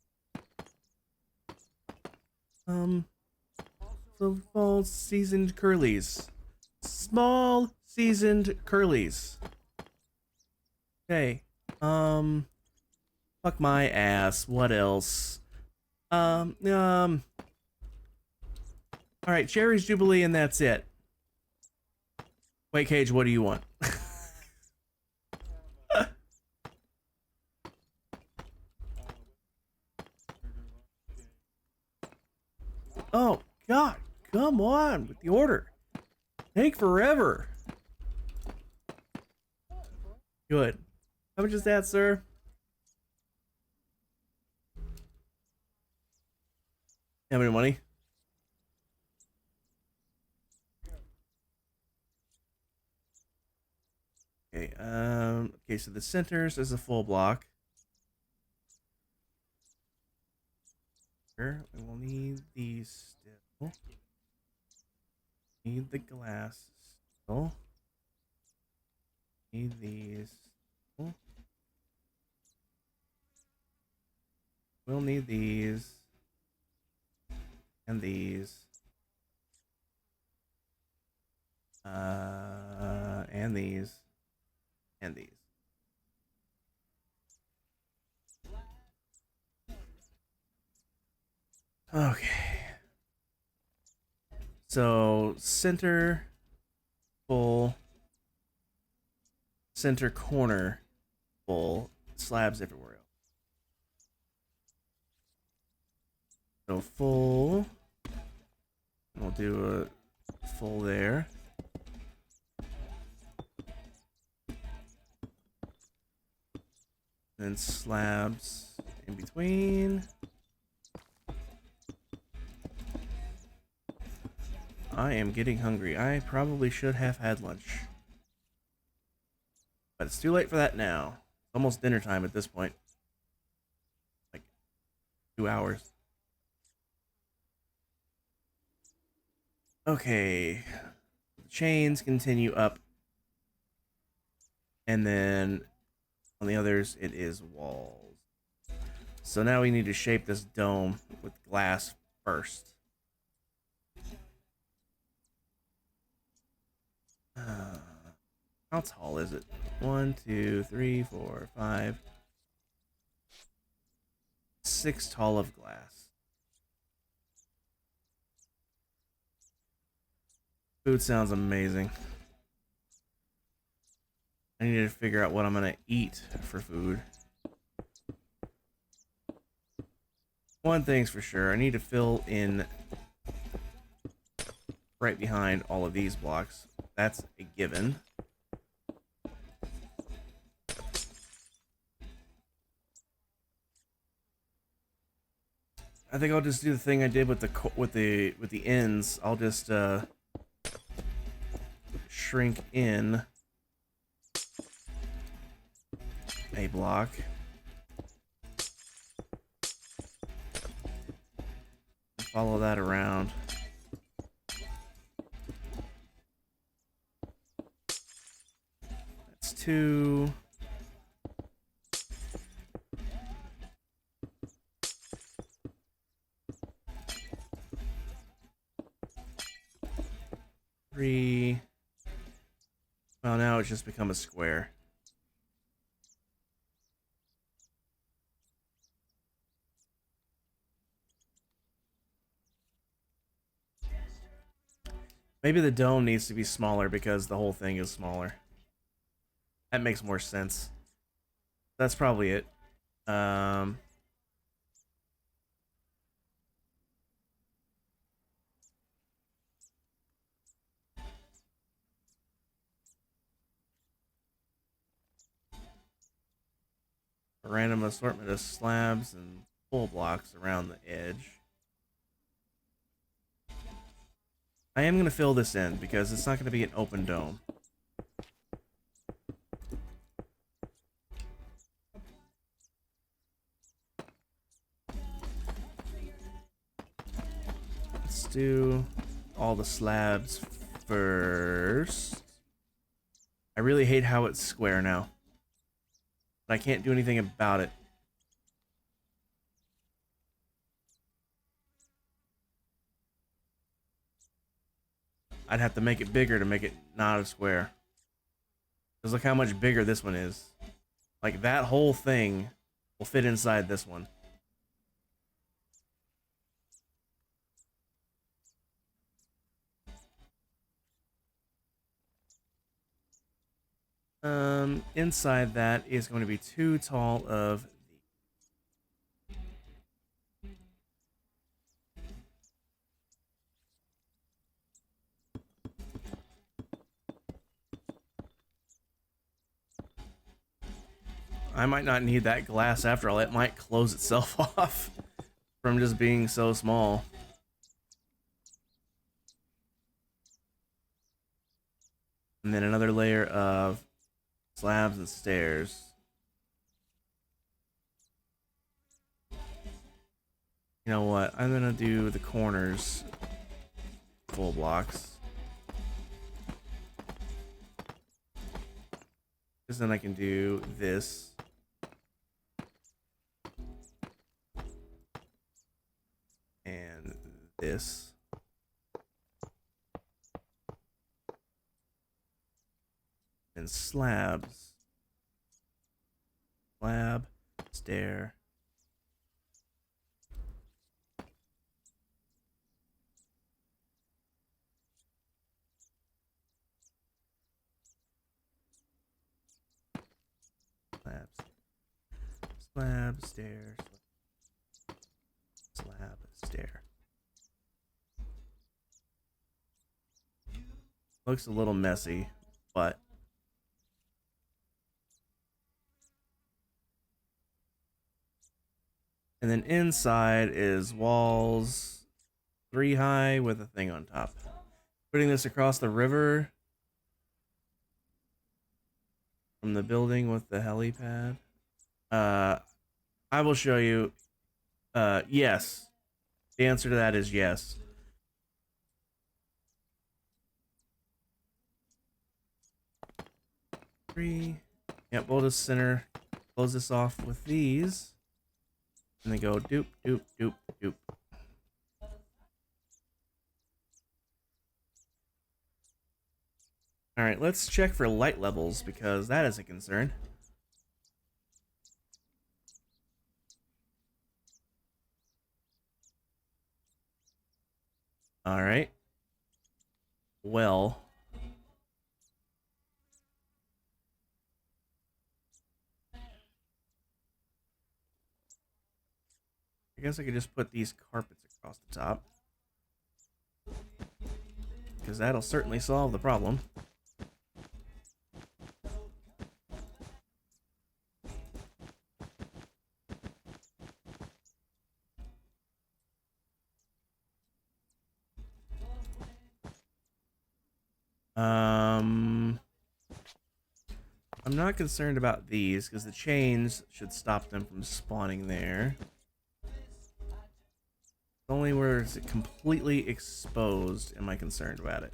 Speaker 1: So small seasoned curlies. Small seasoned curlies. Okay. Fuck my ass. What else? Alright, Cherry's Jubilee and that's it. Wait, Cage, what do you want? Oh, God. Come on with the order. Take forever. Good. How much is that, sir? How many money? Okay, okay, so the centers is a full block. Here, we will need these still. Need the glass still. Need these still. We'll need these. And these. And these. And these. Okay. So center full, center corner full, slabs everywhere else. So full. We'll do a full there. Then slabs in between. I am getting hungry. I probably should have had lunch. But it's too late for that now. It's almost dinner time at this point. Like 2 hours. Okay. Chains continue up. And then on the others, it is walls. So now we need to shape this dome with glass first. How tall is it? 1, 2, 3, 4, 5, 6 tall of glass. Food sounds amazing. I need to figure out what I'm gonna eat for food. One thing's for sure, I need to fill in right behind all of these blocks. That's a given. I think I'll just do the thing I did with the ends. I'll just shrink in a block. Follow that around. That's 2. Well, now it's just become a square. Maybe the dome needs to be smaller because the whole thing is smaller. That makes more sense. That's probably it. A random assortment of slabs and full blocks around the edge. I am going to fill this in because it's not going to be an open dome. Let's do all the slabs first. I really hate how it's square now. But I can't do anything about it. I'd have to make it bigger to make it not a square. Because look how much bigger this one is. Like, that whole thing will fit inside this one. Inside that is going to be 2 tall of I might not need that glass after all. It might close itself off from just being so small. And then another layer of slabs and stairs. You know what? I'm gonna do the corners full blocks. Because then I can do this. And this. And slabs. Slab, stair. Slabs. Slab, stair. Slab, stair. Looks a little messy, but and then inside is walls 3 high with a thing on top. Putting this across the river from the building with the helipad. I will show you. Yes. The answer to that is yes. Three. Yep, we'll just close this off with these. And they go doop, doop, doop, doop. Alright, let's check for light levels because that is a concern. Alright. Well. I guess I could just put these carpets across the top. Because that'll certainly solve the problem. I'm not concerned about these because the chains should stop them from spawning there. Only where it's completely exposed am I concerned about it.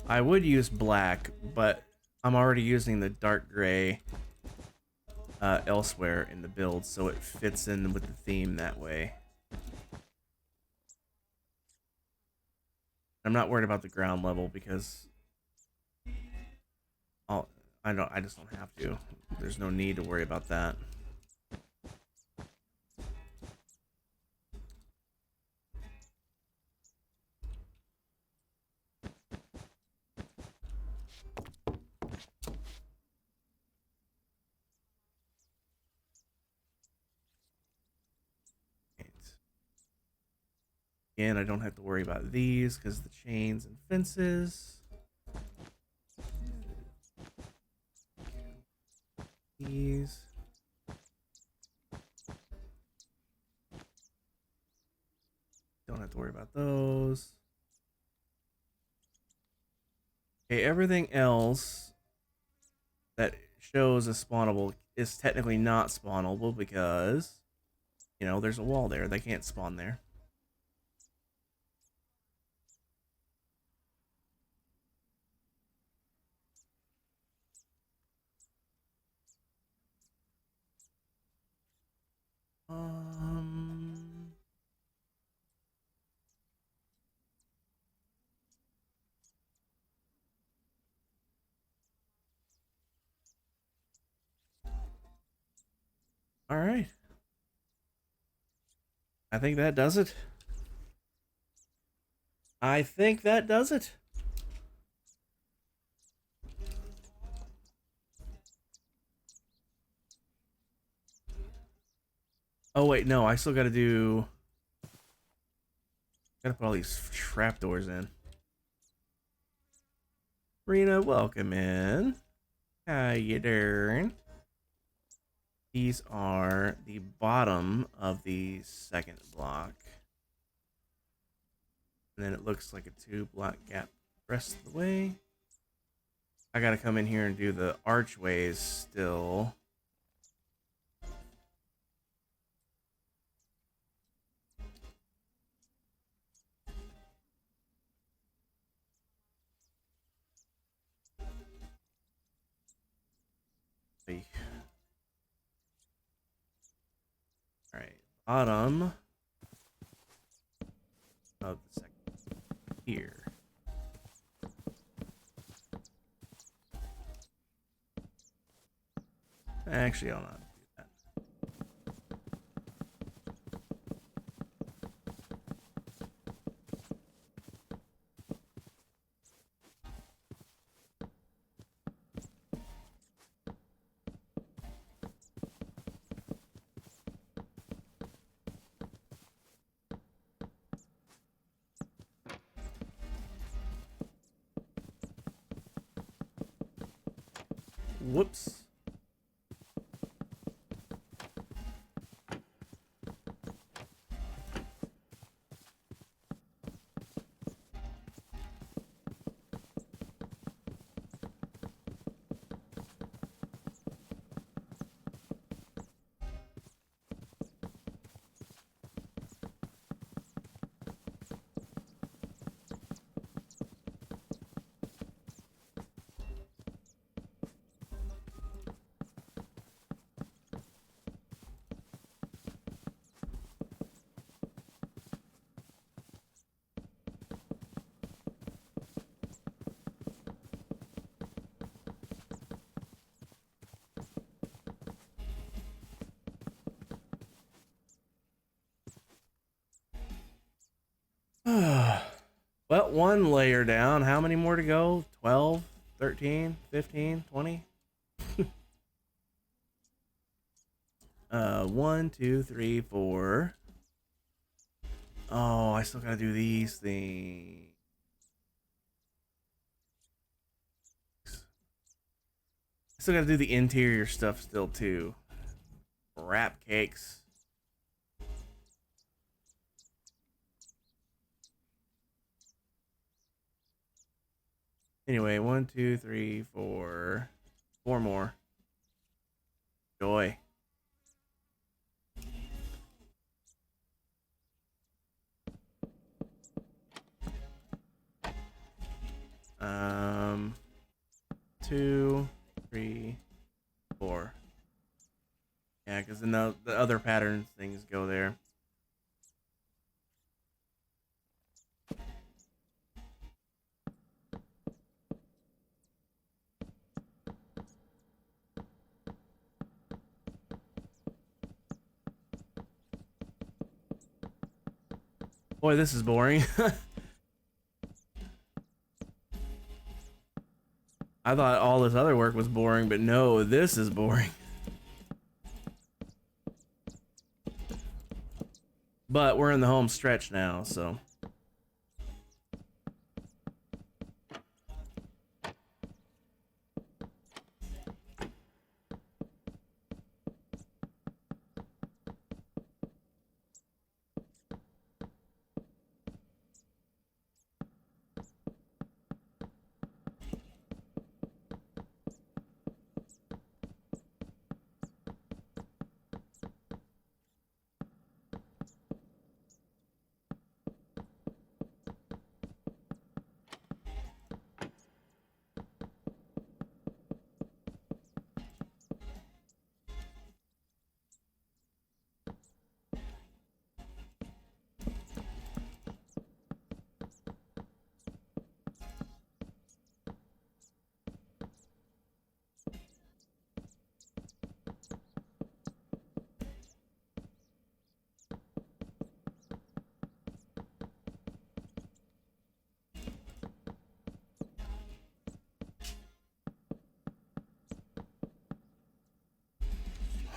Speaker 1: I would use black, but I'm already using the dark gray elsewhere in the build, so it fits in with the theme that way. I'm not worried about the ground level because I just don't have to. There's no need to worry about that. Again, I don't have to worry about these because the chains and fences. These. Don't have to worry about those. Okay, everything else that shows a spawnable is technically not spawnable because, you know, there's a wall there. They can't spawn there. All right. I think that does it. I think that does it. Oh wait, no, I still got to do Gotta put all these trapdoors in. Rena, welcome in. How you doing? These are the bottom of the second block. And then it looks like a 2-block gap the rest of the way. I gotta come in here and do the archways still. Alright, bottom of the second here. Actually, I'll not do that. Whoops. Well, one layer down. How many more to go? 12, 13, 15, 20? 1, 2, 3, 4. Oh, I still gotta do these things. I still gotta do the interior stuff still too. Wrap cakes. Anyway, 1, 2, 3, 4. 4 more. Joy. Um, 2, 3, 4. Yeah, because then the other pattern things go there. Boy, this is boring. I thought all this other work was boring, but no, this is boring. But we're in the home stretch now, so.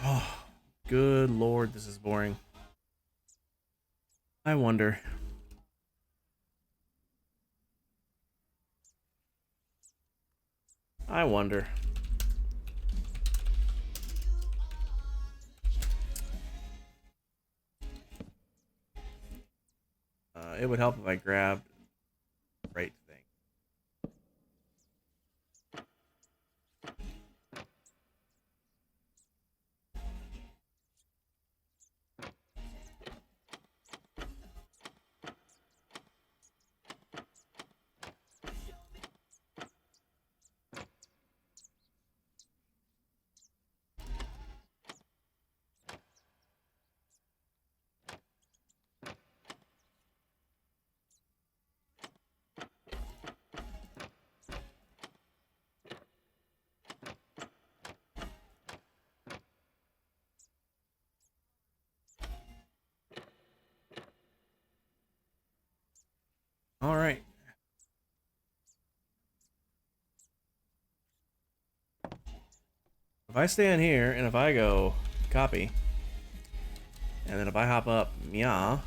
Speaker 1: Oh, good lord, this is boring. I wonder. I wonder. It would help if I grabbed the right thing. All right. If I stand here and if I go copy, and then if I hop up, meow,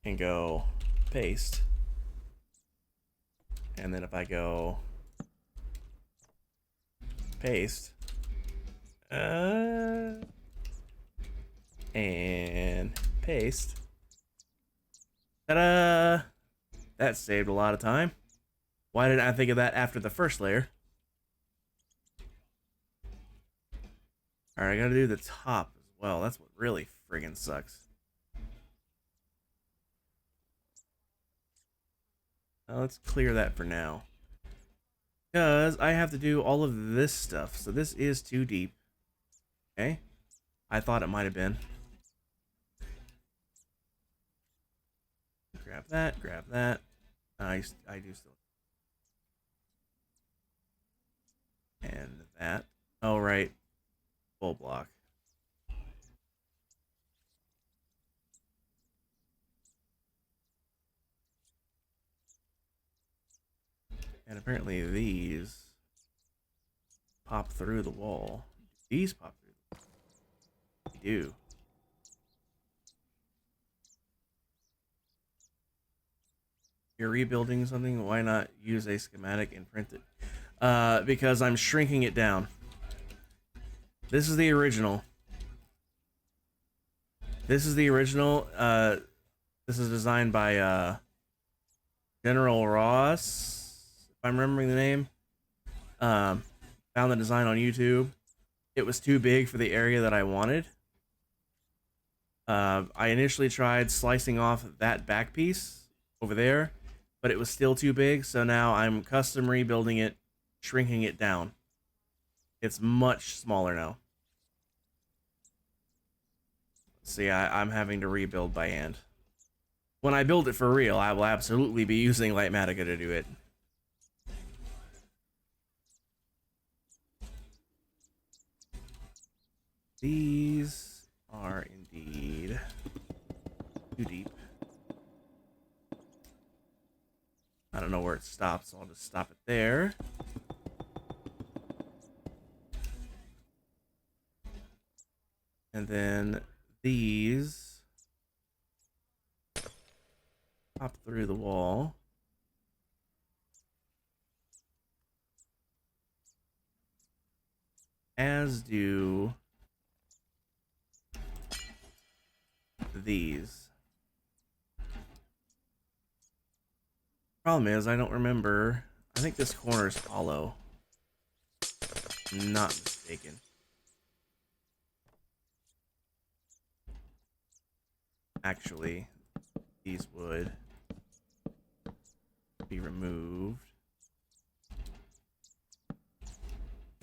Speaker 1: and go paste, and then if I go paste, and paste, ta-da! That saved a lot of time. Why didn't I think of that after the first layer? Alright, I gotta do the top as well. That's what really friggin' sucks. Let's clear that for now. Because I have to do all of this stuff. So this is too deep. Okay. I thought it might have been. Grab that, grab that. I do still. And that. Oh, right. Full block. And apparently these pop through the wall. These pop through the wall. They do. You're rebuilding something, why not use a schematic and print it? Because I'm shrinking it down. This is the original. This is the original. This is designed by General Ross, if I'm remembering the name. Found the design on YouTube. It was too big for the area that I wanted. I initially tried slicing off that back piece over there, but it was still too big, so now I'm custom rebuilding it, shrinking it down. It's much smaller now. See, I'm having to rebuild by hand. When I build it for real, I will absolutely be using Lightmatica to do it. These are indeed too deep. I don't know where it stops, so I'll just stop it there. And then these pop through the wall. As do these. Problem is, I don't remember. I think this corner is hollow. Not mistaken. Actually, these would be removed.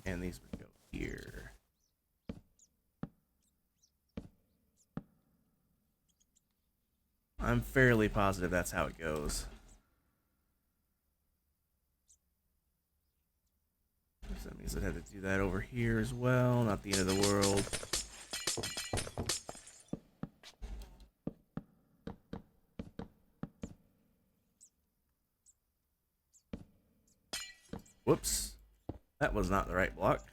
Speaker 1: And these would go here. I'm fairly positive that's how it goes. So that means I'd have to do that over here as well. Not the end of the world. Whoops. That was not the right block.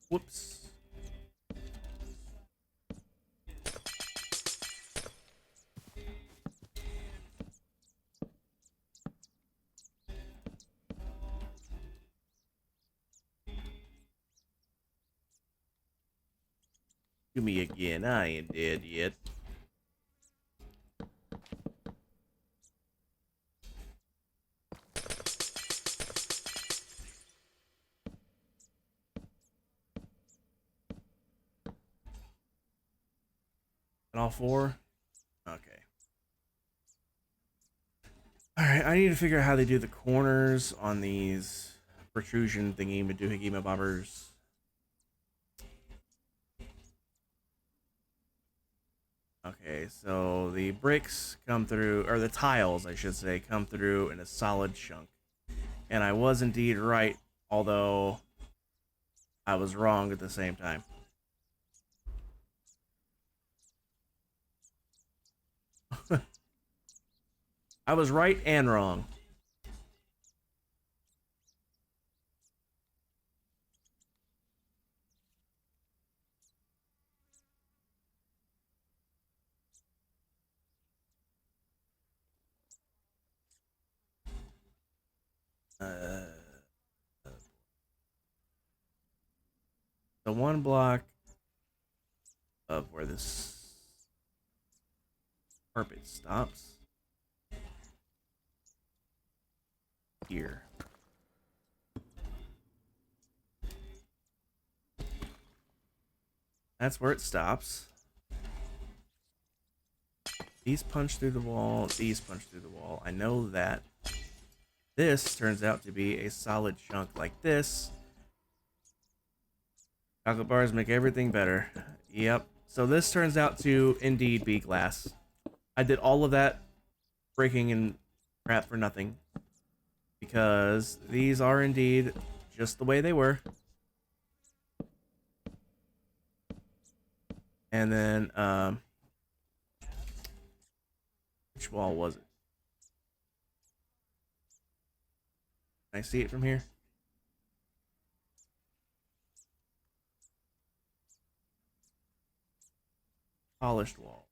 Speaker 1: Whoops. Do me again. I ain't dead yet. And all four? Okay. Alright, I need to figure out how they do the corners on these protrusion thingy madoohickey bobbers. Okay, so the bricks come through, or the tiles, I should say, come through in a solid chunk. And I was indeed right, although I was wrong at the same time. I was right and wrong. The one block of where this carpet stops here. That's where it stops. These punch through the wall, these punch through the wall. I know that. This turns out to be a solid chunk like this. Chocolate bars make everything better. Yep. So this turns out to indeed be glass. I did all of that breaking and crap for nothing. Because these are indeed just the way they were. And then, which wall was it? Can I see it from here? Polished wall.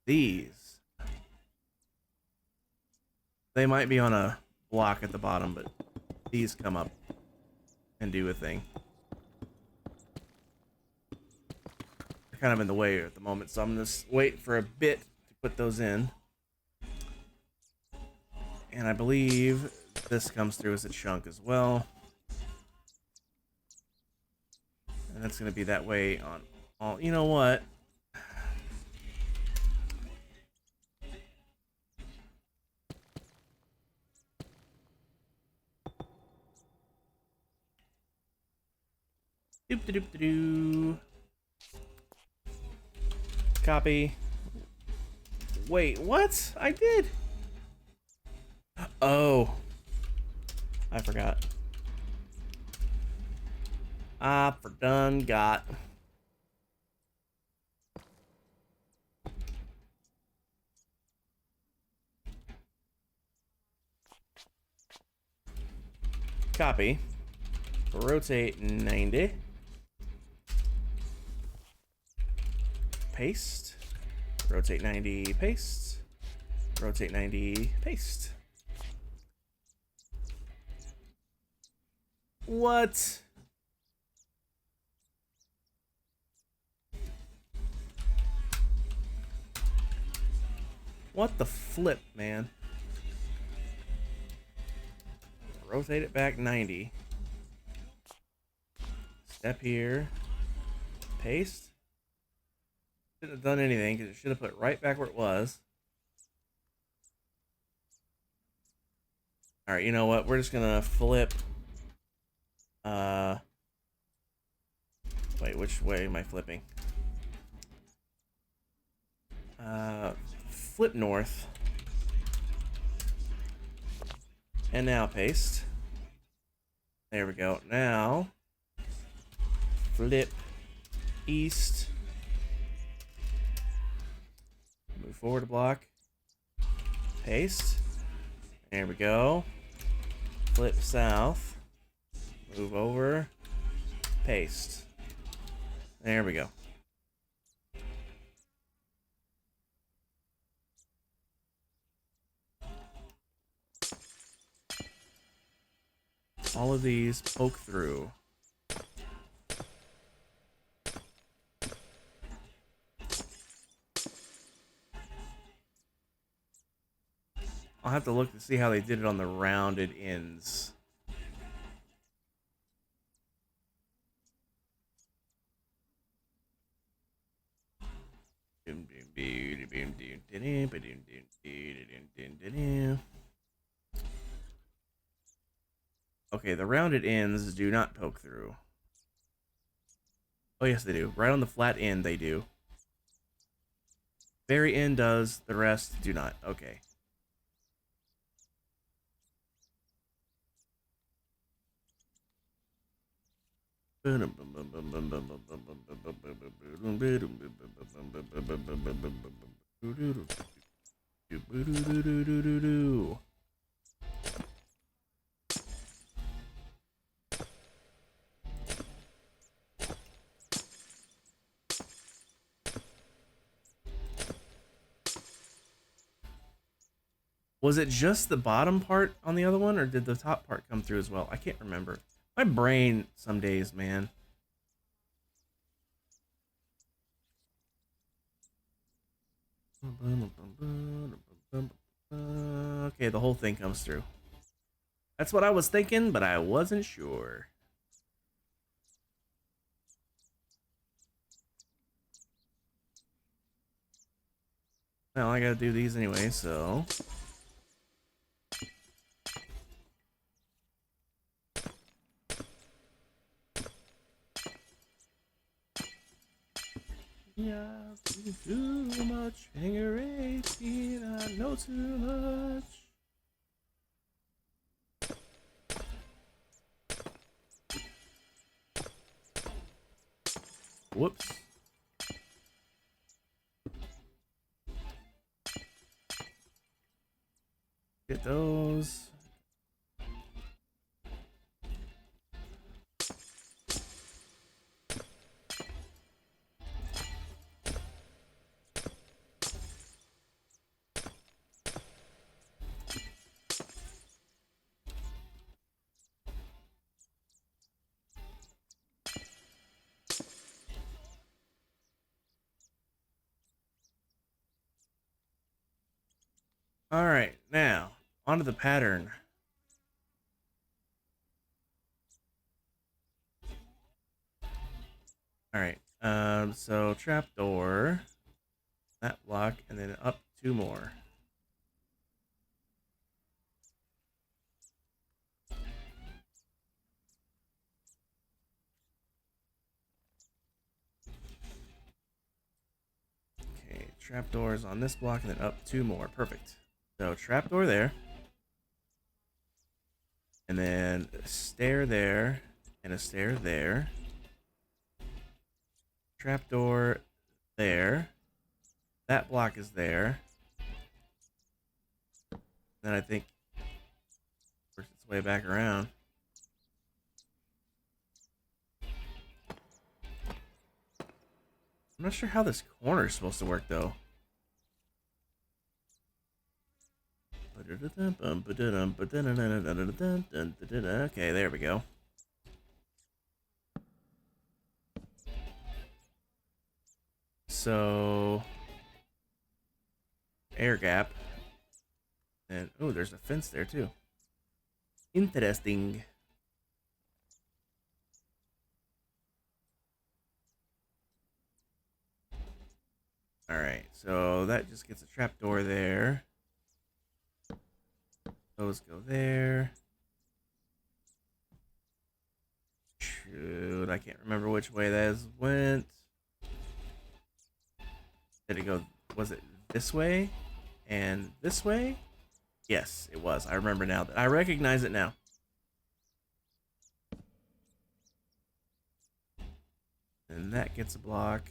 Speaker 1: These. They might be on a block at the bottom, but these come up and do a thing. They're kind of in the way at the moment, so I'm just waiting for a bit to put those in. And I believe this comes through as a chunk as well. And that's going to be that way on all. You know what? Doop -de doop -de doo. Copy. Wait, what? I did. Oh. I forgot. I for done got. Copy. Rotate 90. Paste. Rotate 90, paste. Rotate 90, paste. What? What the flip, man? Rotate it back 90. Step here. Paste. Shouldn't have done anything because it should have put it right back where it was. Alright, you know what? We're just gonna flip. Wait, which way am I flipping? Flip north. And now paste. There we go. Now, flip east. Move forward a block. Paste. There we go. Flip south. Move over. Paste. There we go. All of these poke through. I'll have to look to see how they did it on the rounded ends. Okay, the rounded ends do not poke through. Oh, yes, they do. Right on the flat end, they do. Very end does. The rest do not. Okay. Was it just the bottom part on the other one, or did the top part come through as well? I can't remember. My brain some days, man. Okay, the whole thing comes through. That's what I was thinking, but I wasn't sure. Well, I gotta do these anyway, so... Yeah, too much. Hanger 18, I know too much. Whoops. Get those. All right, now onto the pattern. All right, so trapdoor, that block, and then up two more. Okay, trapdoors on this block, and then up two more. Perfect. So trapdoor there, and then a stair there, and a stair there. Trapdoor there. That block is there. Then I think works its way back around. I'm not sure how this corner is supposed to work though. Okay, there we go. So air gap. And oh, there's a fence there too. Interesting. Alright, so that just gets a trapdoor there. Those go there. Shoot, I can't remember which way those went. Did it go, was it this way? And this way? Yes, it was. I remember now. I recognize it now. And that gets a block.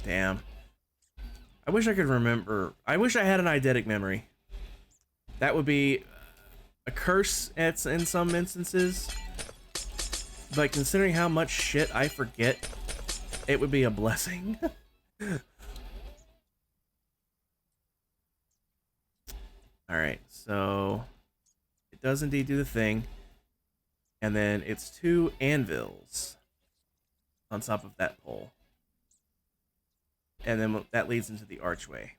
Speaker 1: Damn. I wish I could remember. I wish I had an eidetic memory. That would be a curse in some instances. But considering how much shit I forget, it would be a blessing. Alright, so it does indeed do the thing. And then it's 2 anvils on top of that pole. And then that leads into the archway.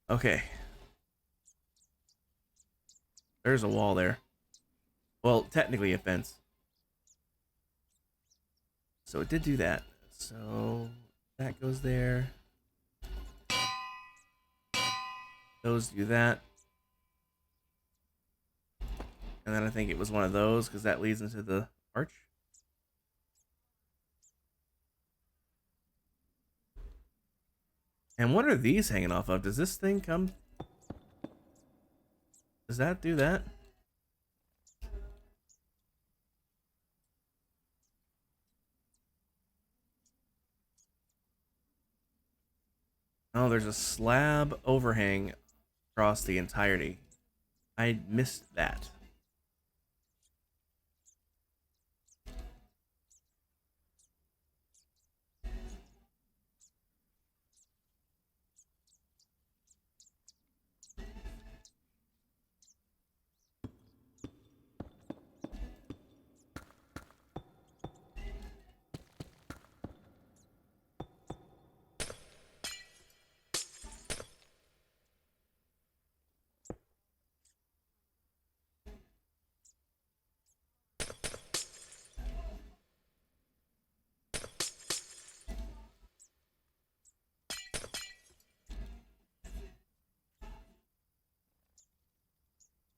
Speaker 1: Okay. There's a wall there. Well, technically a fence. So it did do that. So that goes there. Those do that. And then I think it was one of those because that leads into the arch. And what are these hanging off of? Does this thing come? Does that do that? Oh, there's a slab overhang across the entirety. I missed that.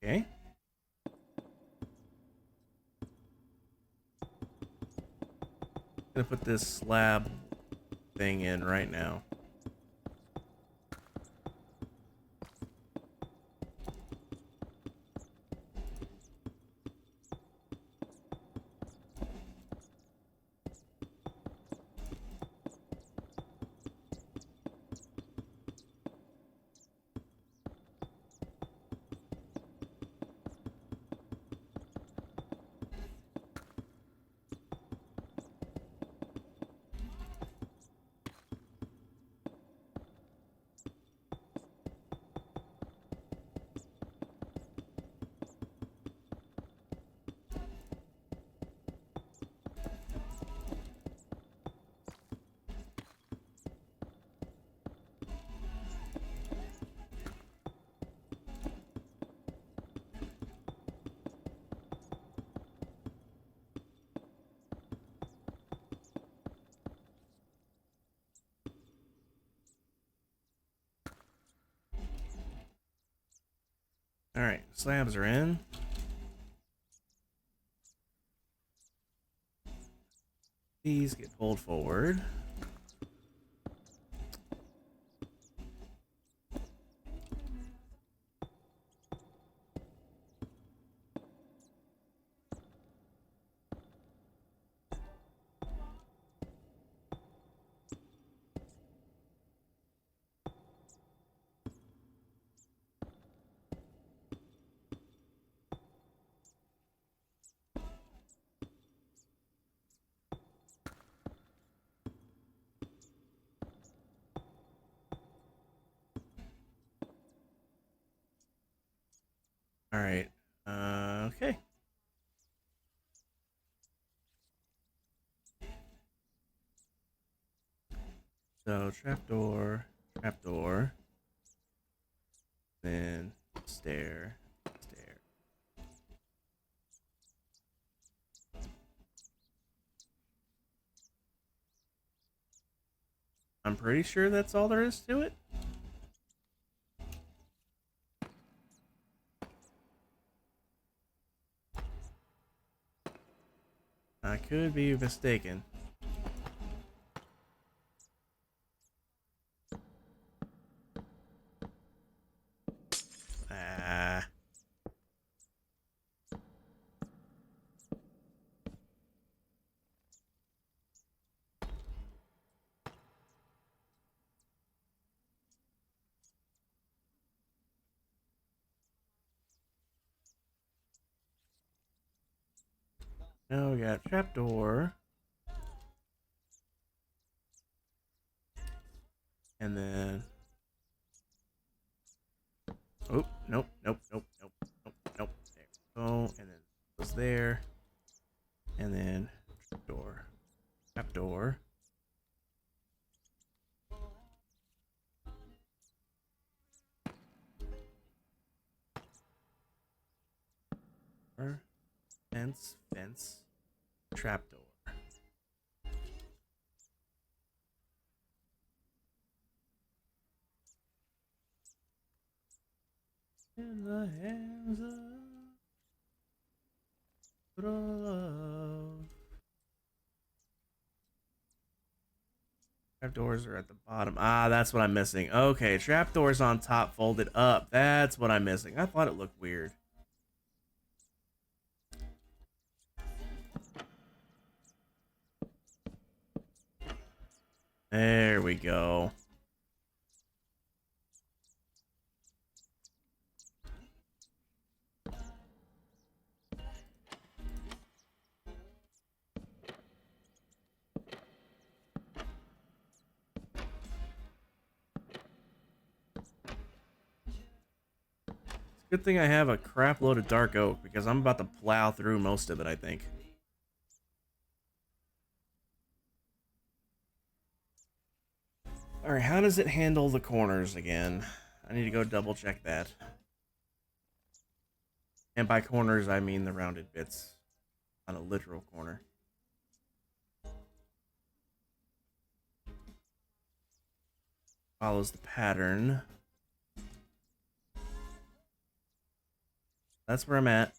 Speaker 1: Okay. Gonna put this slab thing in right now. Alright, slabs are in. These get pulled forward. Alright, okay. So, trapdoor, trapdoor, then stair, stair. I'm pretty sure that's all there is to it. I could be mistaken. Ah. Now we got trapdoor. And then... Oh, nope, nope, nope, nope, nope, nope. There we go. And then it goes there. And then trapdoor. Trapdoor. Fence, fence, trapdoor. In the hands of love. Trapdoors are at the bottom. Ah, that's what I'm missing. Okay, trapdoors on top, folded up. That's what I'm missing. I thought it looked weird. There we go. Good thing I have a crap load of dark oak because I'm about to plow through most of it, I think. Alright, how does it handle the corners again? I need to go double check that. And by corners, I mean the rounded bits. Not a literal corner. Follows the pattern. That's where I'm at.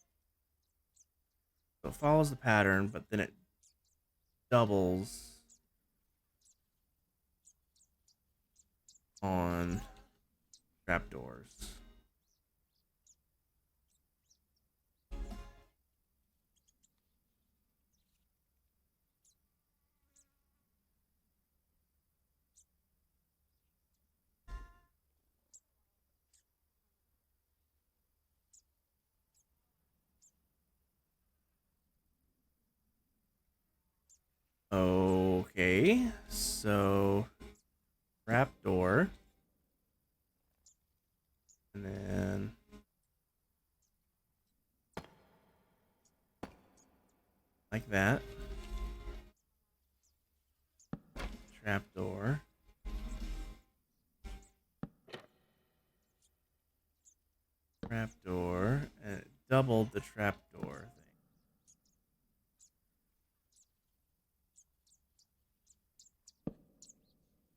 Speaker 1: So it follows the pattern, but then it doubles on trapdoors. Okay, so trapdoor, and then like that. Trapdoor. Trapdoor, and it doubled the trapdoor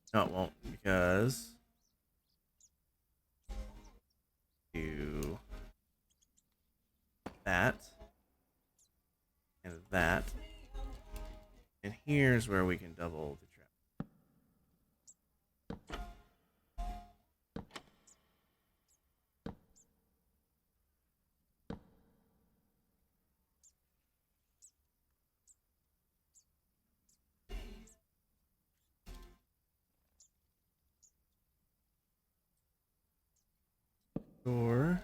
Speaker 1: thing. No, it won't, because do that and that, and here's where we can double the trap. Door.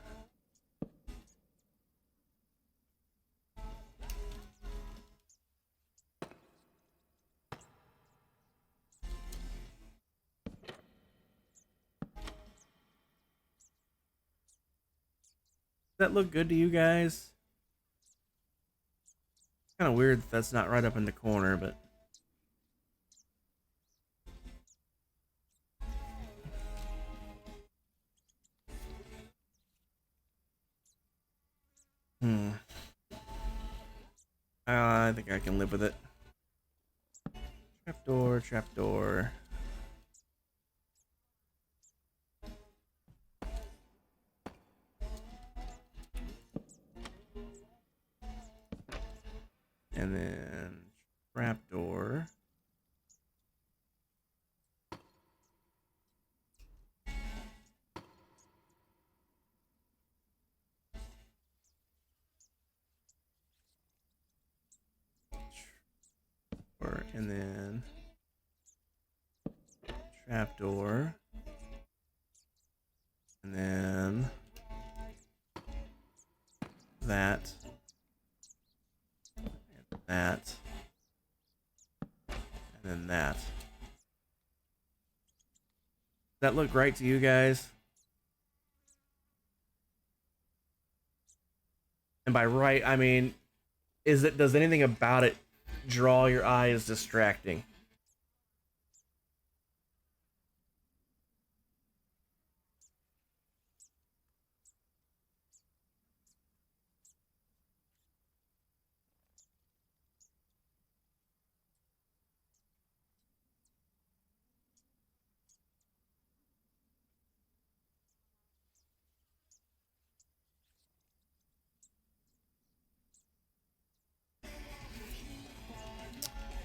Speaker 1: Does that look good to you guys? Kind of weird that that's not right up in the corner, but I think I can live with it. Trapdoor, trapdoor. And then trapdoor. And then trapdoor. And then that. And that look right to you guys? And by right, I mean, does anything about it draw your eye as distracting?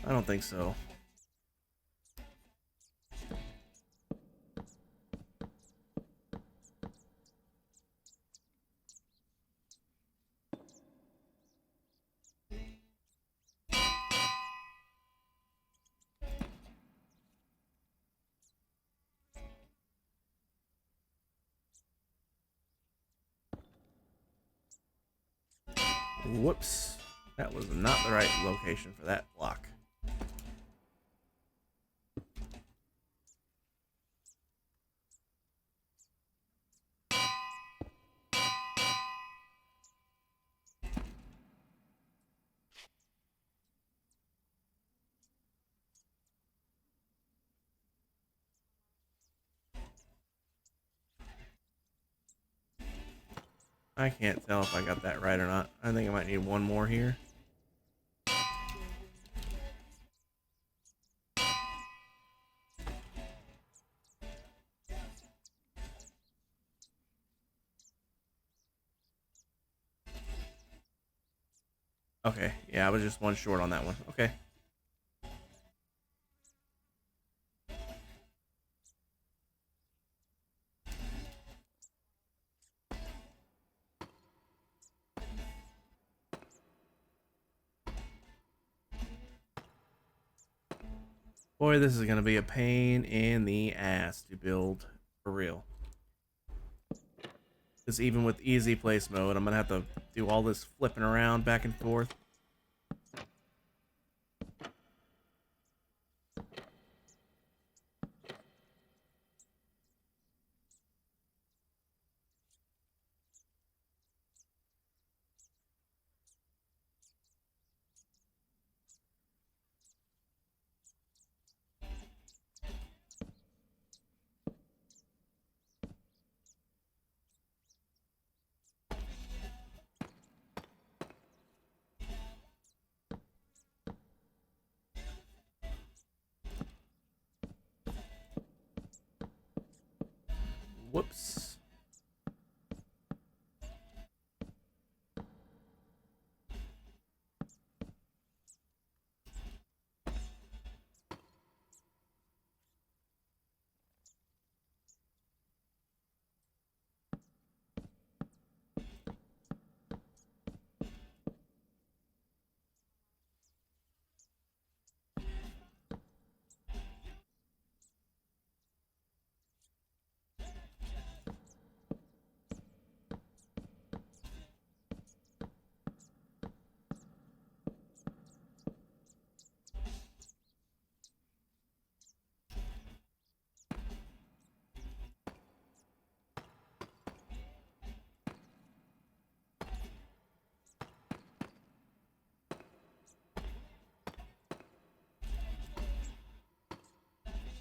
Speaker 1: I don't think so. Whoops. That was not the right location for that block. I can't tell if I got that right or not. I think I might need one more here. Okay, yeah, I was just one short on that one. Okay. Boy, this is gonna be a pain in the ass to build, for real. Because even with easy place mode, I'm gonna have to do all this flipping around back and forth. Whoops.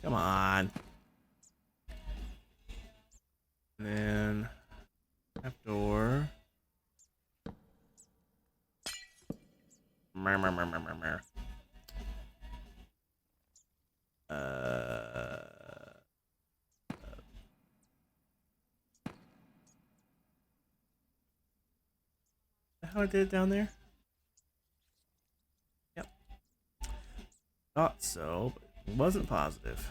Speaker 1: Come on. And then trap door. Mer, mer, mer, mer, mer, mer. How I did it down there? Yep. Thought so, but it wasn't positive.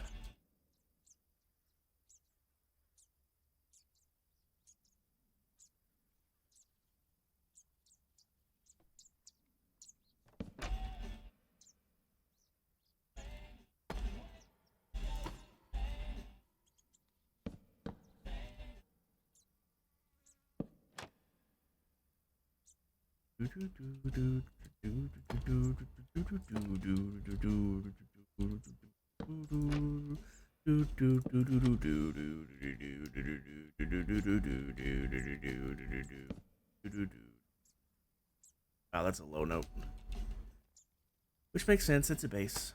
Speaker 1: Wow, that's a low note. Which makes sense, it's a bass.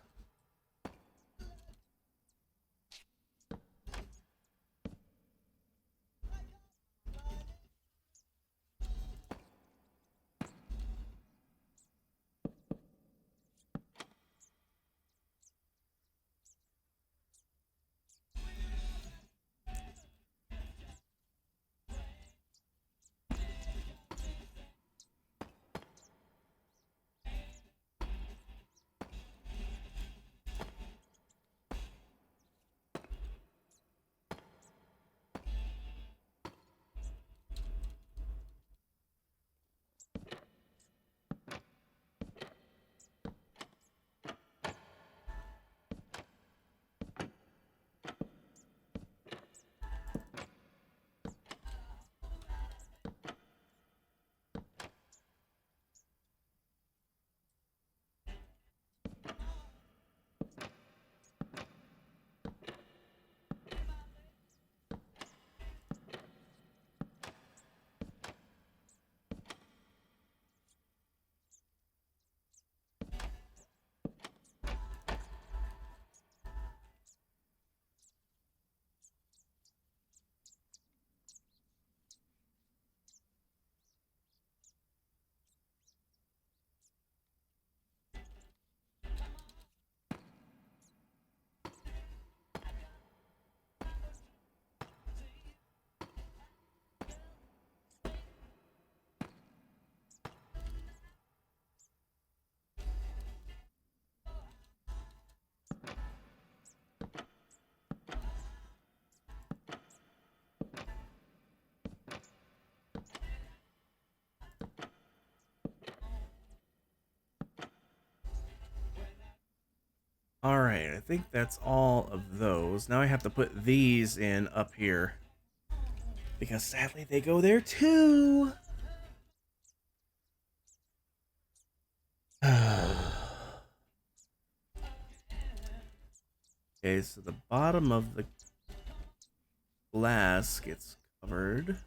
Speaker 1: Alright, I think that's all of those. Now I have to put these in up here. Because sadly they go there too. Okay, so the bottom of the glass gets covered.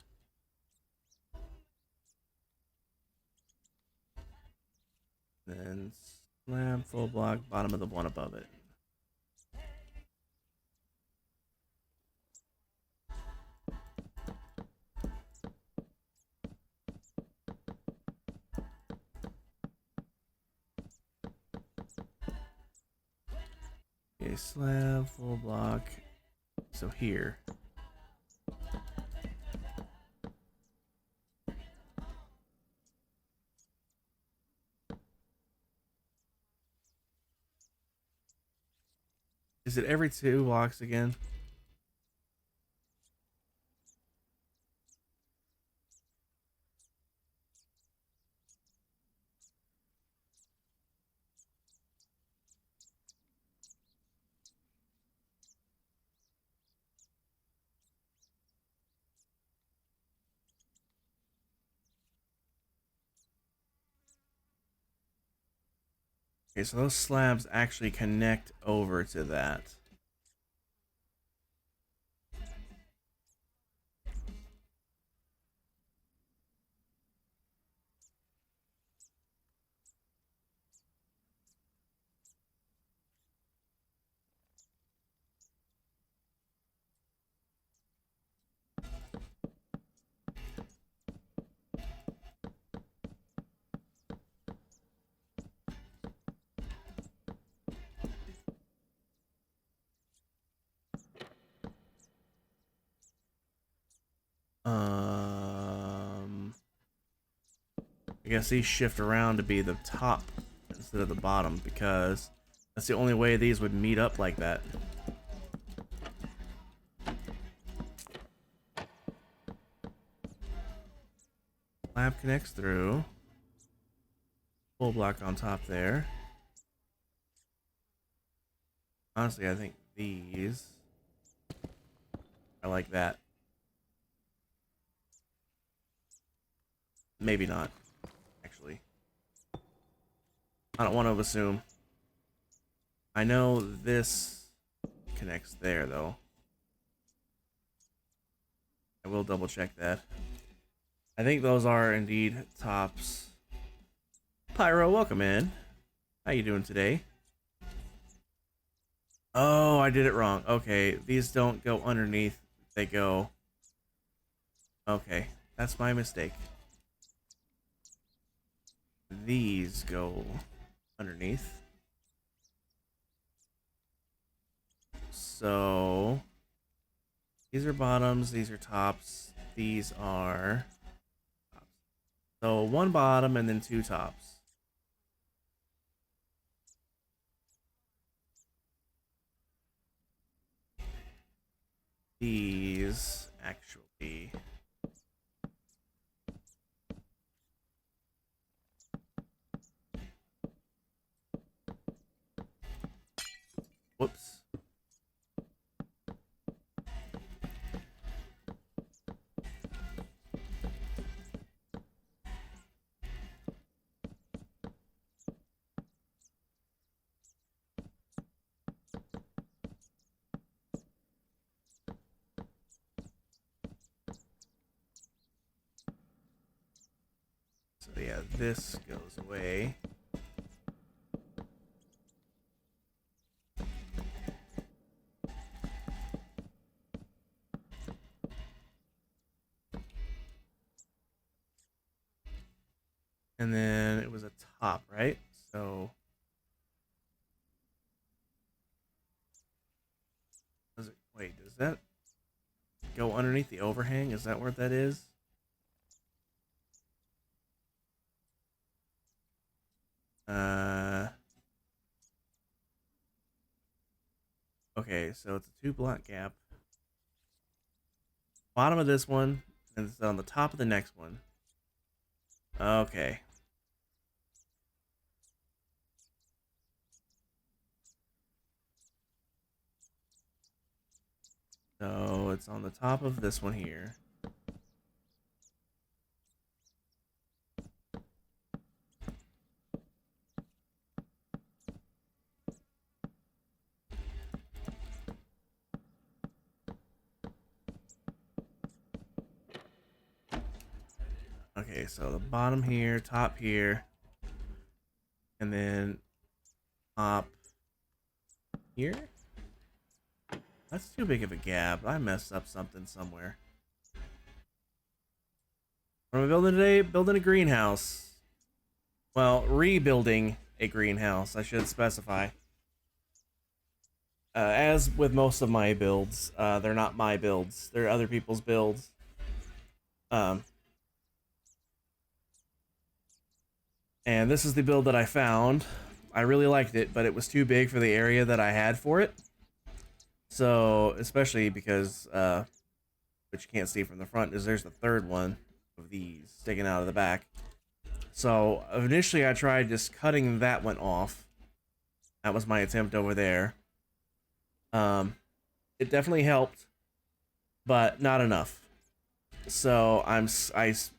Speaker 1: Then slab, full block, bottom of the one above it. Okay, slab, full block. So here. Is it every 2 blocks again? Okay, so those slabs actually connect over to that. I guess these shift around to be the top instead of the bottom because that's the only way these would meet up like that. Slab connects through. Full block on top there. Honestly, I think these I like that. Maybe not, actually. I don't want to assume. I know this connects there, though. I will double check that. I think those are indeed tops. Pyro, welcome in. How you doing today? Oh, I did it wrong. Okay, these don't go underneath. They go... Okay, that's my mistake. These go underneath. So... These are bottoms, these are tops, these are tops. So one bottom and then two tops. These actually... Whoops. So yeah, this goes away. And then it was a top, right? So does it, wait, does that go underneath the overhang? Is that where that is? Okay, so it's a 2 block gap. Bottom of this one, and it's on the top of the next one. Okay. So it's on the top of this one here. Okay, so the bottom here, top here, and then top here. That's too big of a gap. I messed up something somewhere. What am I building today? Building a greenhouse. Well, rebuilding a greenhouse, I should specify. As with most of my builds, they're not my builds. They're other people's builds. And this is the build that I found. I really liked it, but it was too big for the area that I had for it. So, especially because, what you can't see from the front is there's the third one of these sticking out of the back. So, initially I tried just cutting that one off. That was my attempt over there. It definitely helped, but not enough. So, I'm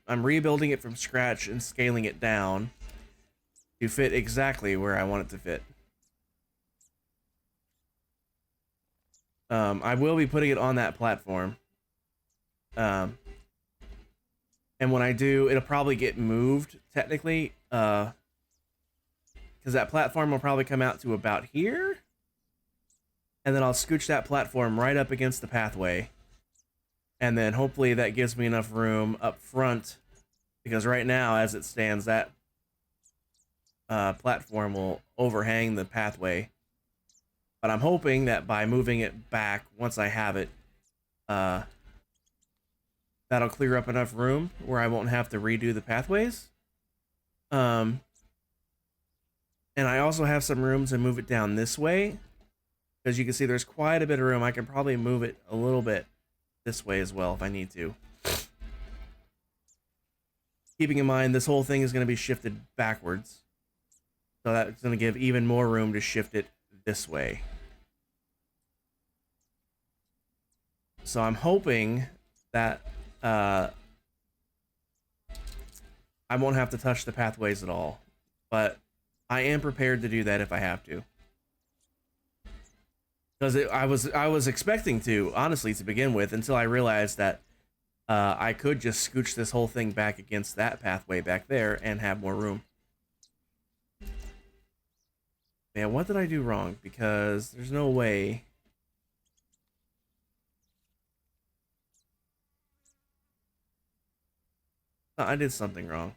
Speaker 1: rebuilding it from scratch and scaling it down to fit exactly where I want it to fit. I will be putting it on that platform. And when I do, it'll probably get moved, technically. Because that platform will probably come out to about here. And then I'll scooch that platform right up against the pathway. And then hopefully that gives me enough room up front. Because right now, as it stands, that platform will overhang the pathway. But I'm hoping that by moving it back, once I have it, that'll clear up enough room where I won't have to redo the pathways. And I also have some room to move it down this way. Because you can see there's quite a bit of room. I can probably move it a little bit this way as well if I need to. Keeping in mind, this whole thing is going to be shifted backwards. So that's going to give even more room to shift it this way. So I'm hoping that I won't have to touch the pathways at all. But I am prepared to do that if I have to. because I was expecting to, honestly, to begin with, until I realized that I could just scooch this whole thing back against that pathway back there and have more room. Man, what did I do wrong? Because there's no way. I did something wrong.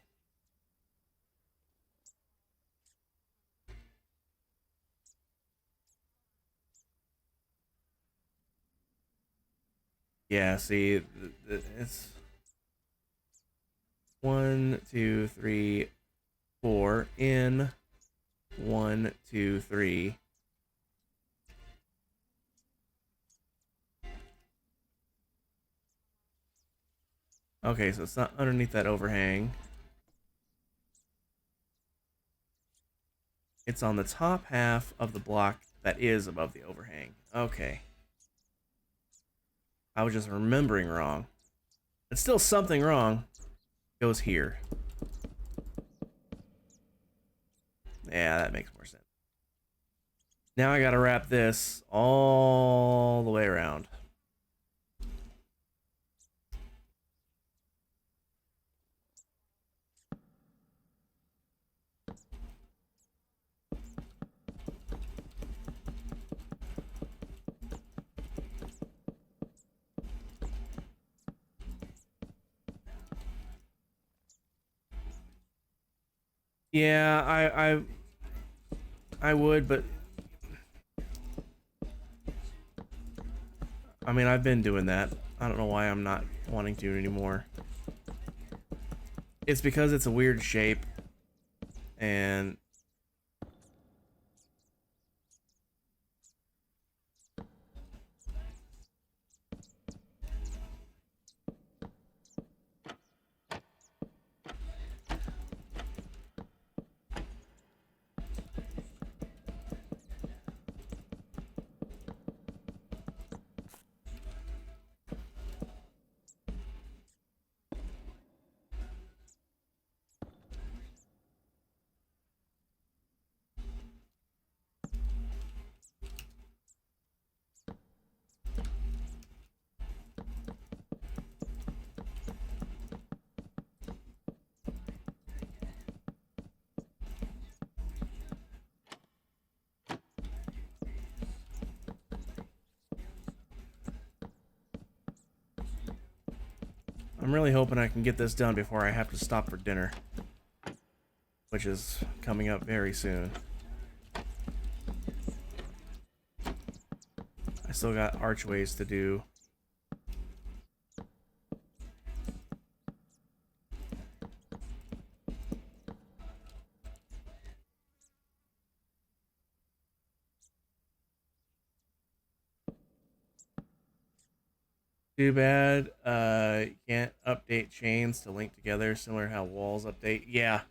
Speaker 1: Yeah, see, it's 1, 2, 3, 4 in 1, 2, 3. Okay, so it's not underneath that overhang. It's on the top half of the block that is above the overhang. Okay. I was just remembering wrong. It's still something wrong. Goes here. Yeah, that makes more sense. Now I gotta wrap this all the way around. Yeah, I would, but I mean, I've been doing that. I don't know why I'm not wanting to anymore. It's because it's a weird shape, and I'm really hoping I can get this done before I have to stop for dinner, which is coming up very soon. I still got archways to do. Too bad. You can't update chains to link together, similar to how walls update. Yeah.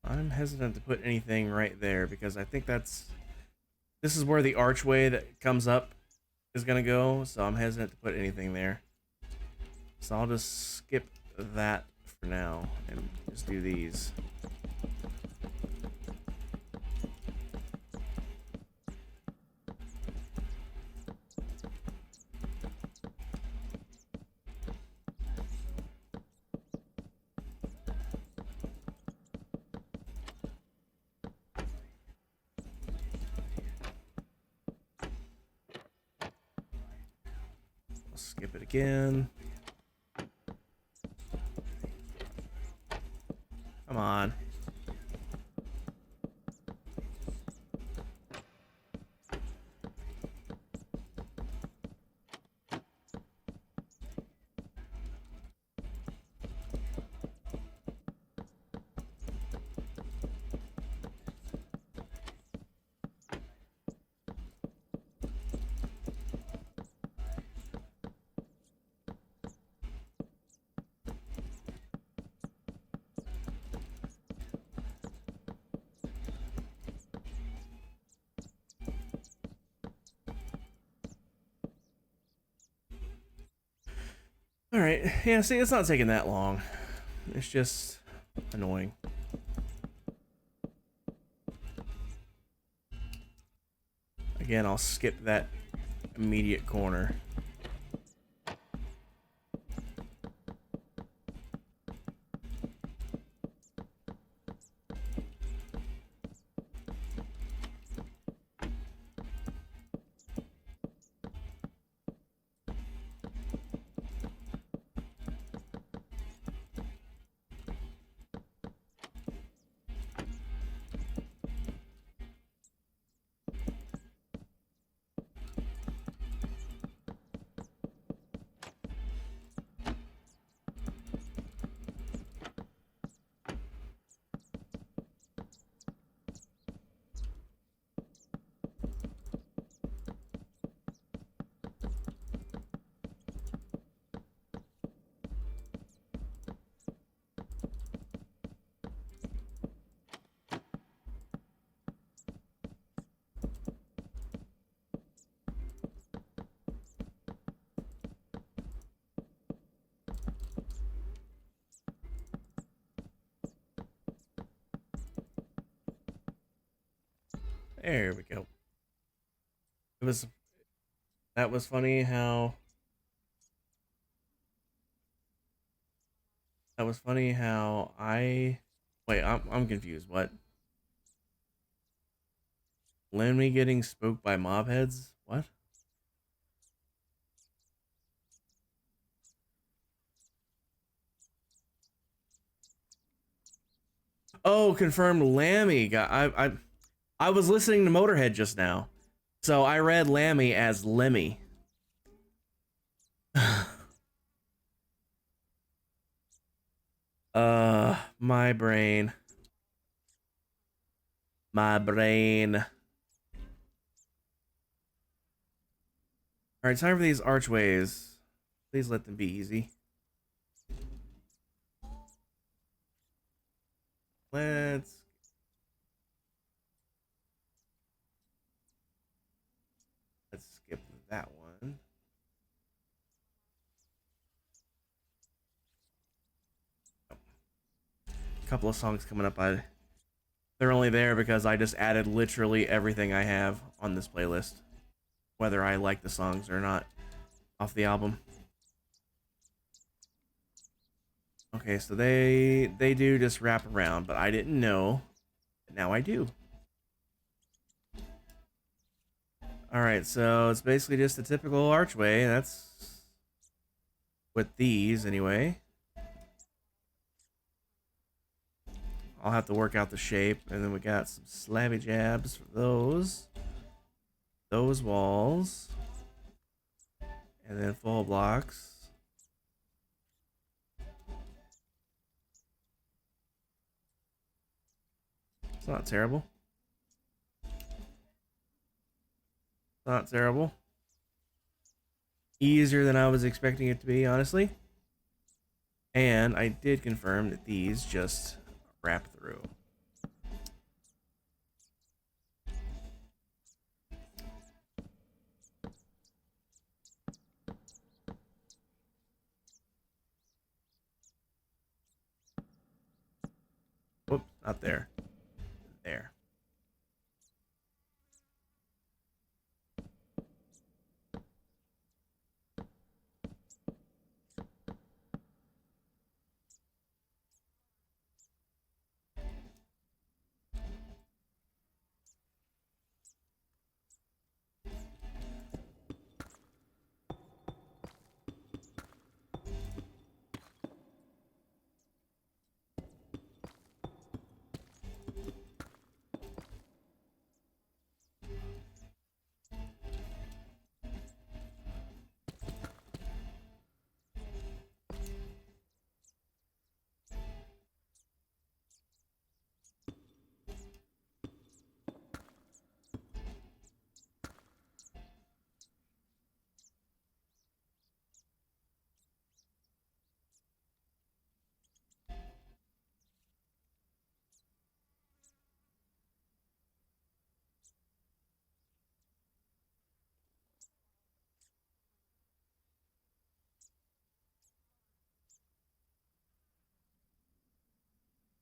Speaker 1: I'm hesitant to put anything right there because I think this is where the archway that comes up is gonna go, so I'm hesitant to put anything there. So I'll just skip that for now and just do these. I'll skip it again. Come on. All right. Yeah, see, it's not taking that long. It's just annoying. Again, I'll skip that immediate corner. There we go. That was funny how I wait, I'm confused. What? Lemmy getting spooked by mob heads? What? Oh, confirmed Lammy got I was listening to Motorhead just now. So I read Lammy as Lemmy. My brain. My brain. All right, time for these archways. Please let them be easy. Let's skip that one. A couple of songs coming up. They're only there because I just added literally everything I have on this playlist, whether I like the songs or not, off the album. Okay, so they do just wrap around, but I didn't know. Now I do. All right, so it's basically just a typical archway. That's with these anyway. I'll have to work out the shape, and then we got some slabby jabs for those walls, and then full blocks. It's not terrible. Not terrible. Easier than I was expecting it to be, honestly. And I did confirm that these just wrap through. Whoop, not there. There.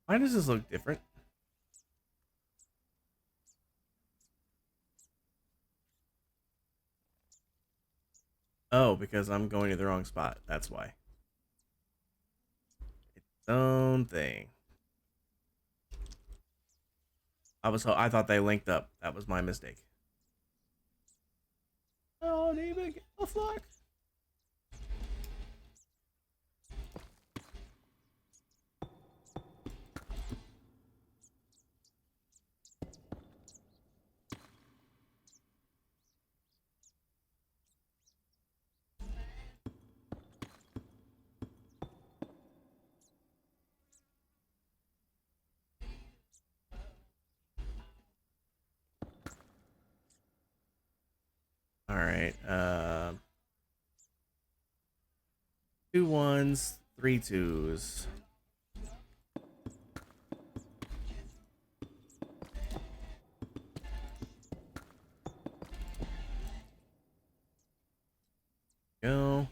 Speaker 1: Why does this look different? Oh, because I'm going to the wrong spot. That's why. Its own thing. I thought they linked up. That was my mistake. Oh, David, get the fuck. All right. 2 1s, 3 2s. Go.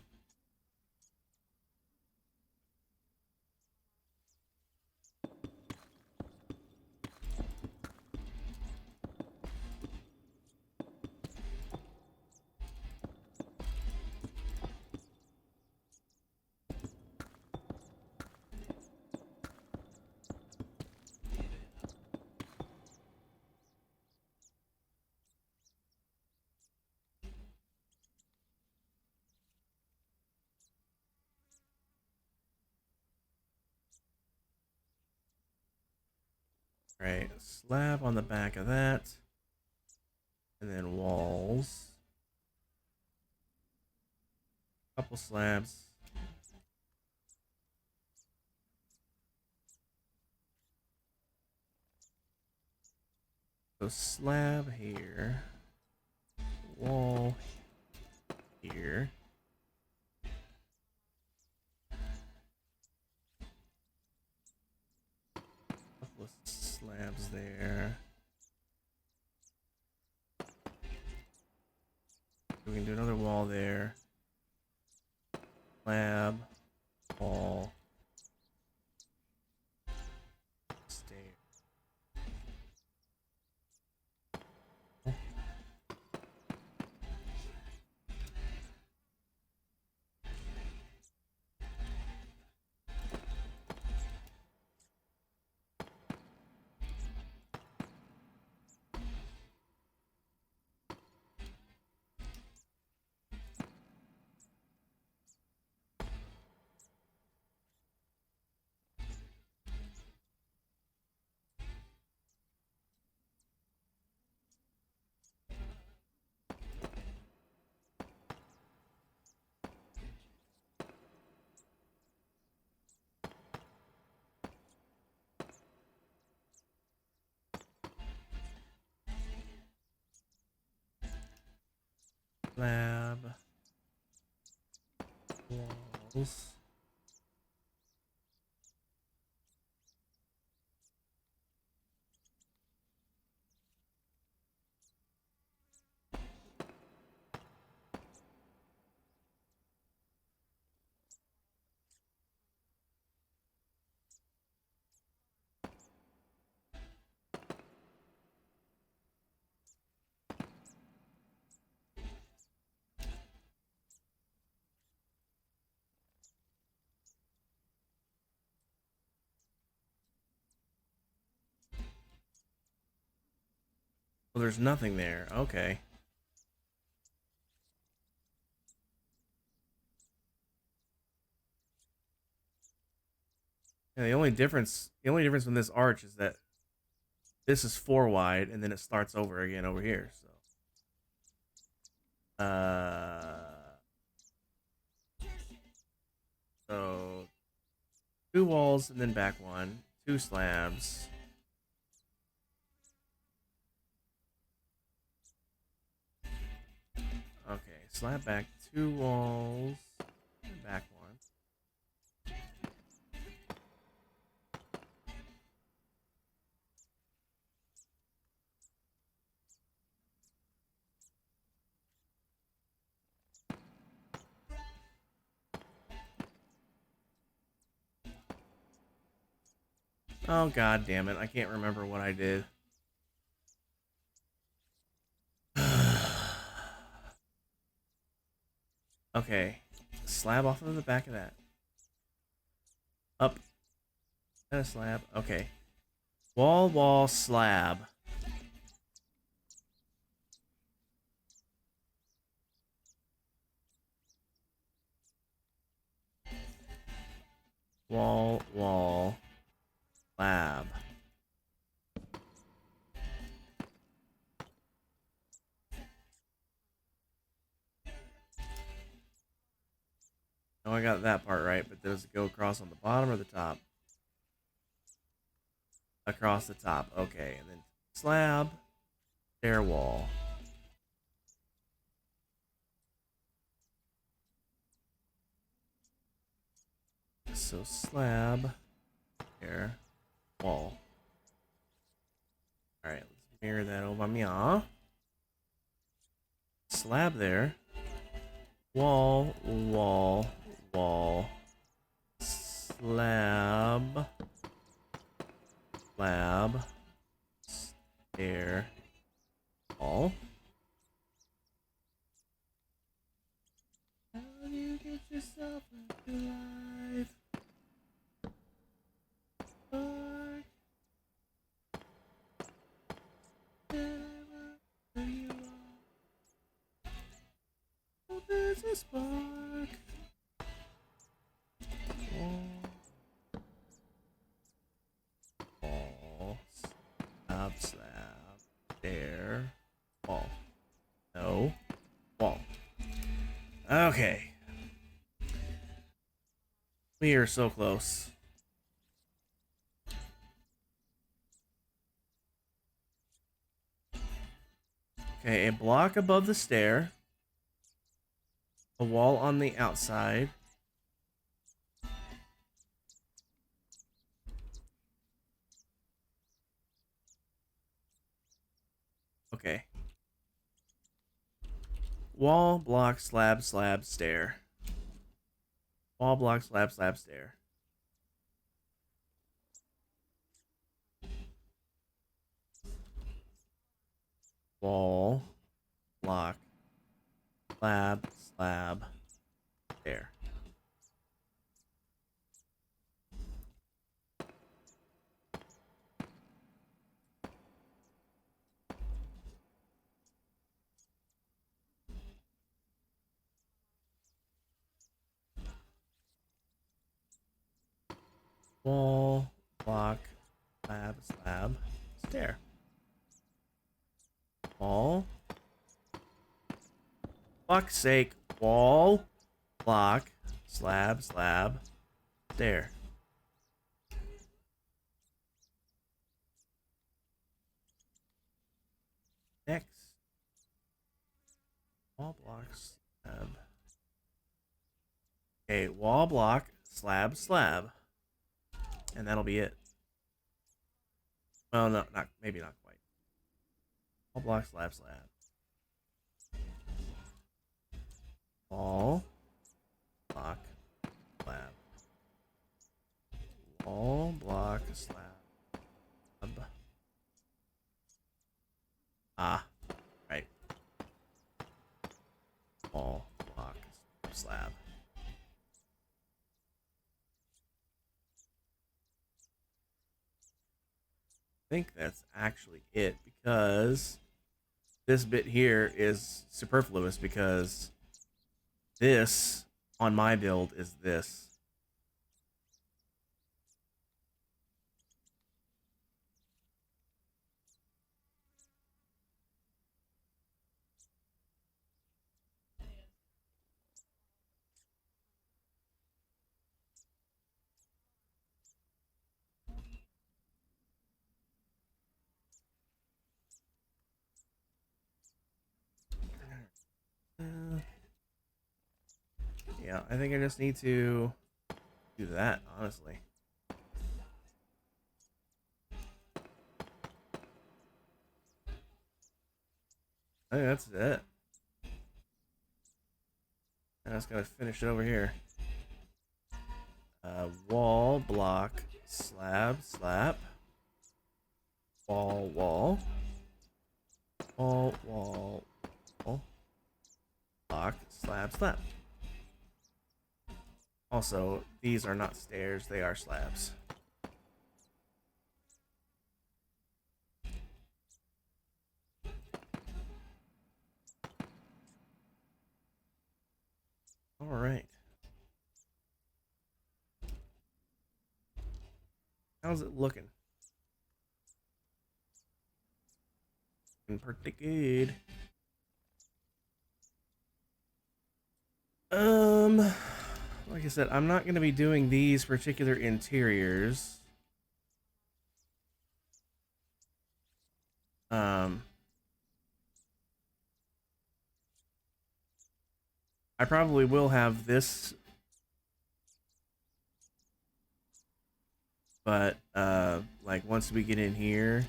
Speaker 1: All right. Slab on the back of that. And then walls. Couple slabs. So slab here. Wall here. Couple of slabs there. We can do another wall there. Slab. Wall. Stair. Slab. Walls. Well, there's nothing there. Okay. Yeah, the only difference in this arch is that this is 4 wide, and then it starts over again over here. So 2 walls and then back one, 2 slabs. Okay, slab back, 2 walls, and back one. Oh, god damn it. I can't remember what I did. Okay. Slab off of the back of that. Up. And a slab. Okay. Wall, slab. Wall, slab. Oh, I got that part right, but does it go across on the bottom or the top? Across the top. Okay, and then slab, stair wall. So slab, stair, wall. All right, let's mirror that over me. Slab there. Wall, slab, stair, wall. How do you get yourself into life? Spark. Wherever you are. Oh, there's a spark. Wall, slab, stair, wall. No, wall. Okay. We are so close. Okay, a block above the stair. A wall on the outside. Okay. Wall, block, slab, stair. Wall, block, slab, stair. Wall, block, slab, stair. Wall, block, slab, stair. Wall. Fuck's sake. Wall, block, slab, stair. Next. Wall, block, slab. Okay, wall, block, slab. And that'll be it. Well, no, maybe not quite. Wall, block, slab. Wall, block, slab. Wall, block, slab. Ah, right. Wall, block, slab. I think that's actually it because this bit here is superfluous because this on my build is this. Yeah, I think I just need to do that, honestly. I think that's it. I just gotta finish it over here. Wall, block, slab, slab, wall, wall, wall, wall, wall, block, slab, slab. Also, these are not stairs, they are slabs. All right. How's it looking? Looking pretty good. Like I said, I'm not going to be doing these particular interiors. I probably will have this, but like once we get in here,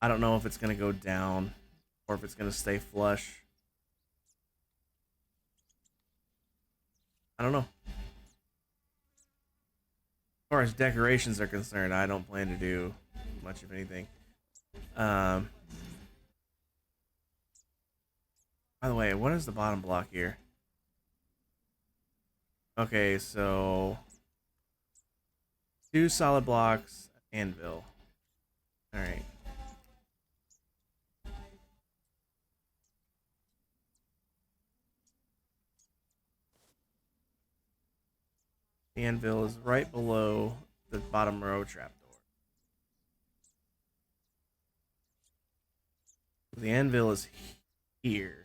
Speaker 1: I don't know if it's going to go down or if it's going to stay flush. I don't know. As far as decorations are concerned, I don't plan to do much of anything. By the way, what is the bottom block here? Okay, so 2 solid blocks, anvil. All right. The anvil is right below the bottom row trapdoor. The anvil is here.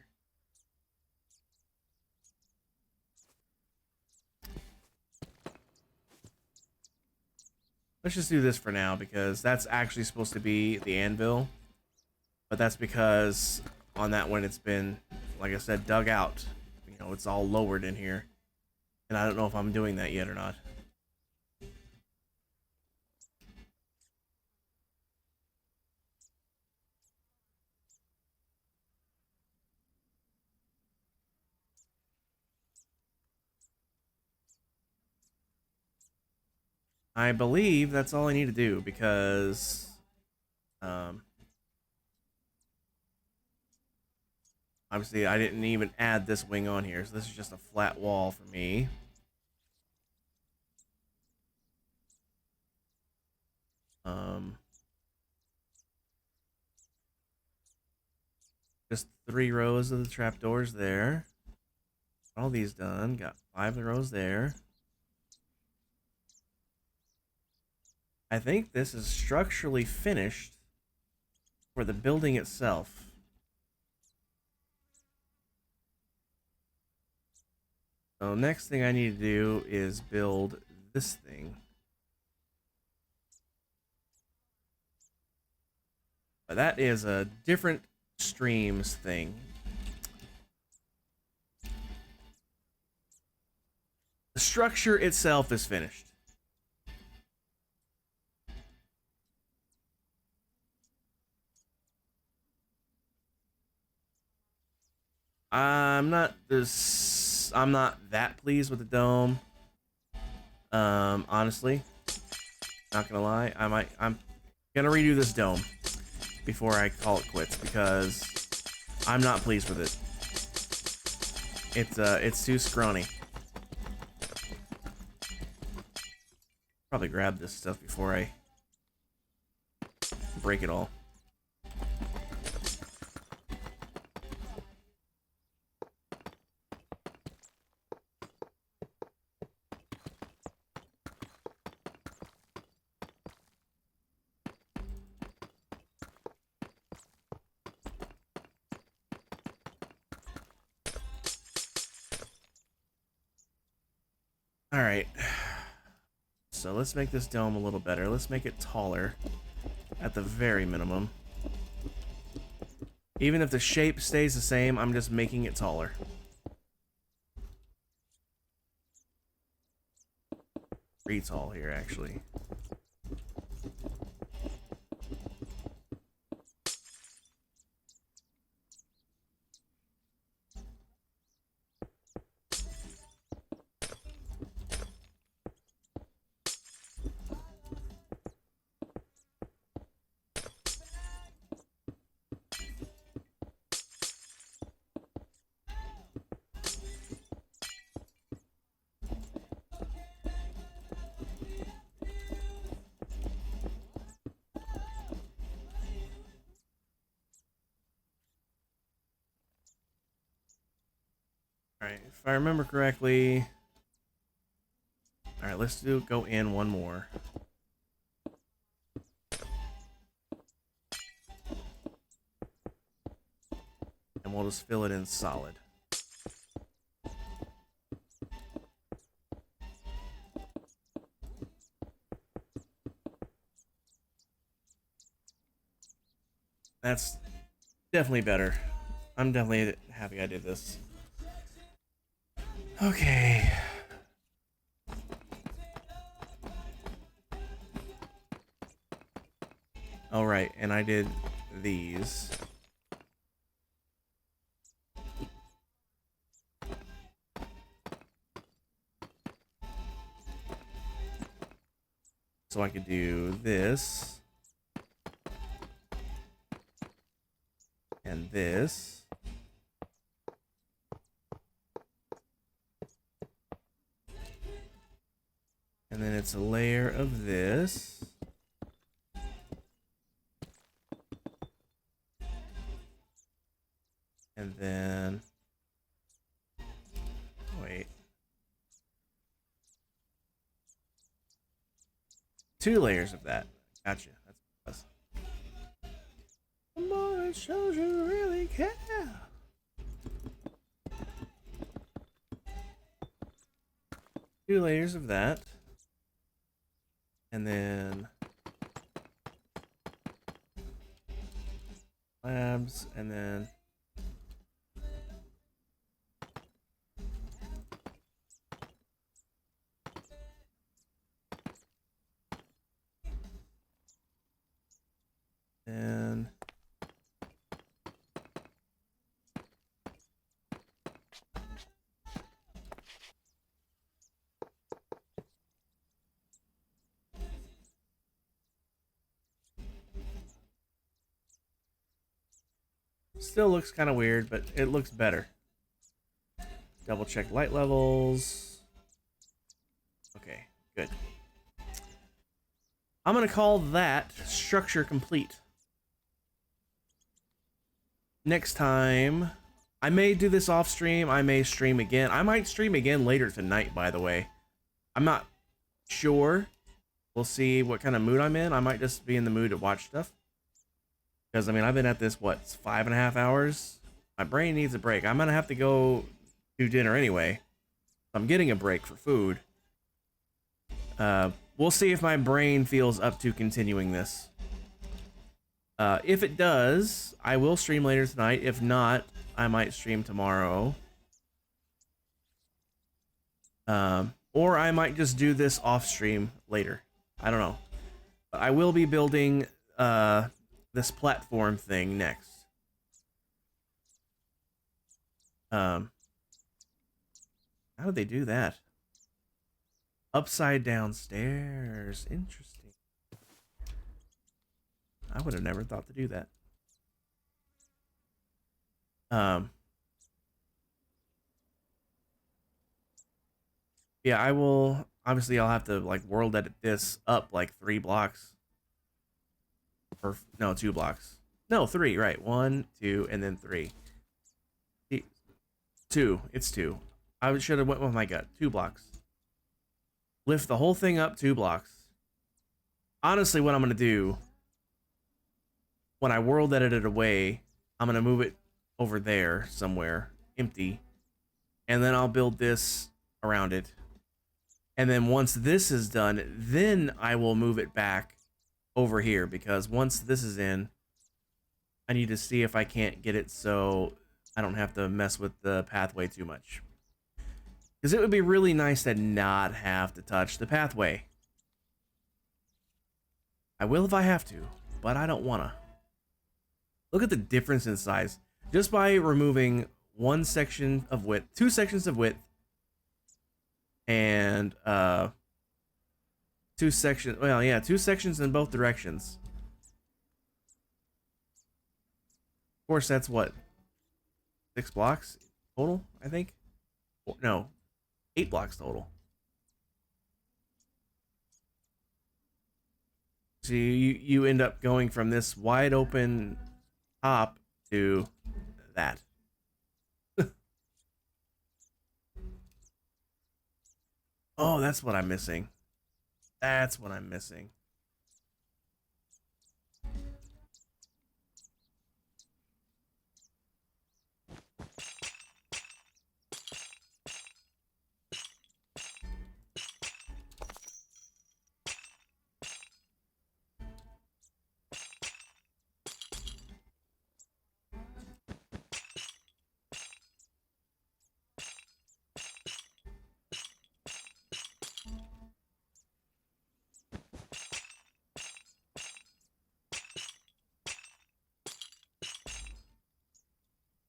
Speaker 1: Let's just do this for now because that's actually supposed to be the anvil. But that's because on that one it's been, like I said, dug out. You know, it's all lowered in here. And I don't know if I'm doing that yet or not. I believe that's all I need to do because obviously I didn't even add this wing on here, so this is just a flat wall for me. Just 3 rows of the trapdoors there. All these done. Got 5 rows there. I think this is structurally finished for the building itself. So next thing I need to do is build this thing. But that is a different streams thing. The structure itself is finished. I'm not that pleased with the dome. Honestly, not gonna lie, I'm gonna redo this dome before I call it quits because I'm not pleased with it. It's too scrawny. Probably grab this stuff before I break it all. All right. So let's make this dome a little better. Let's make it taller at the very minimum. Even if the shape stays the same, I'm just making it taller. Pretty tall here, actually. Alright, if I remember correctly. Alright, let's go in one more. And we'll just fill it in solid. That's definitely better. I'm definitely happy I did this. Okay. All right, and I did these. So I could do this. And this. And then it's a layer of this. And then, wait. 2 layers of that. Gotcha. That's come on, it shows you really care. Two layers of that. And then slabs, and then still looks kind of weird, but it looks better. Double check light levels. Okay, good. I'm gonna call that structure complete. Next time, I may do this off stream. I may stream again. I might stream again later tonight, by the way. I'm not sure. We'll see what kind of mood I'm in. I might just be in the mood to watch stuff. Because, I mean, I've been at this, what, 5.5 hours? My brain needs a break. I'm going to have to go do dinner anyway. I'm getting a break for food. We'll see if my brain feels up to continuing this. If it does, I will stream later tonight. If not, I might stream tomorrow. Or I might just do this off stream later. I don't know. But I will be building this platform thing next. How did they do that? Upside down stairs. Interesting. I would have never thought to do that. Yeah, I will. Obviously, I'll have to like world edit this up like 3 blocks. Or no, 2 blocks. No, 3. Right, 1, 2, and then 3. 2. It's 2. I should have went with my gut. 2 blocks. Lift the whole thing up 2 blocks. Honestly, what I'm gonna do when I world edit it away, I'm gonna move it over there somewhere, empty, and then I'll build this around it. And then once this is done, then I will move it back over here, because once this is in, I need to see if I can't get it so I don't have to mess with the pathway too much. Because it would be really nice to not have to touch the pathway. I will if I have to, but I don't wanna. Look at the difference in size. Just by removing 1 section of width, 2 sections of width, and 2 sections, well, yeah, 2 sections in both directions. Of course, that's what, 6 blocks total, I think? No, 8 blocks total. So you end up going from this wide open top to that. Oh, that's what I'm missing. That's what I'm missing.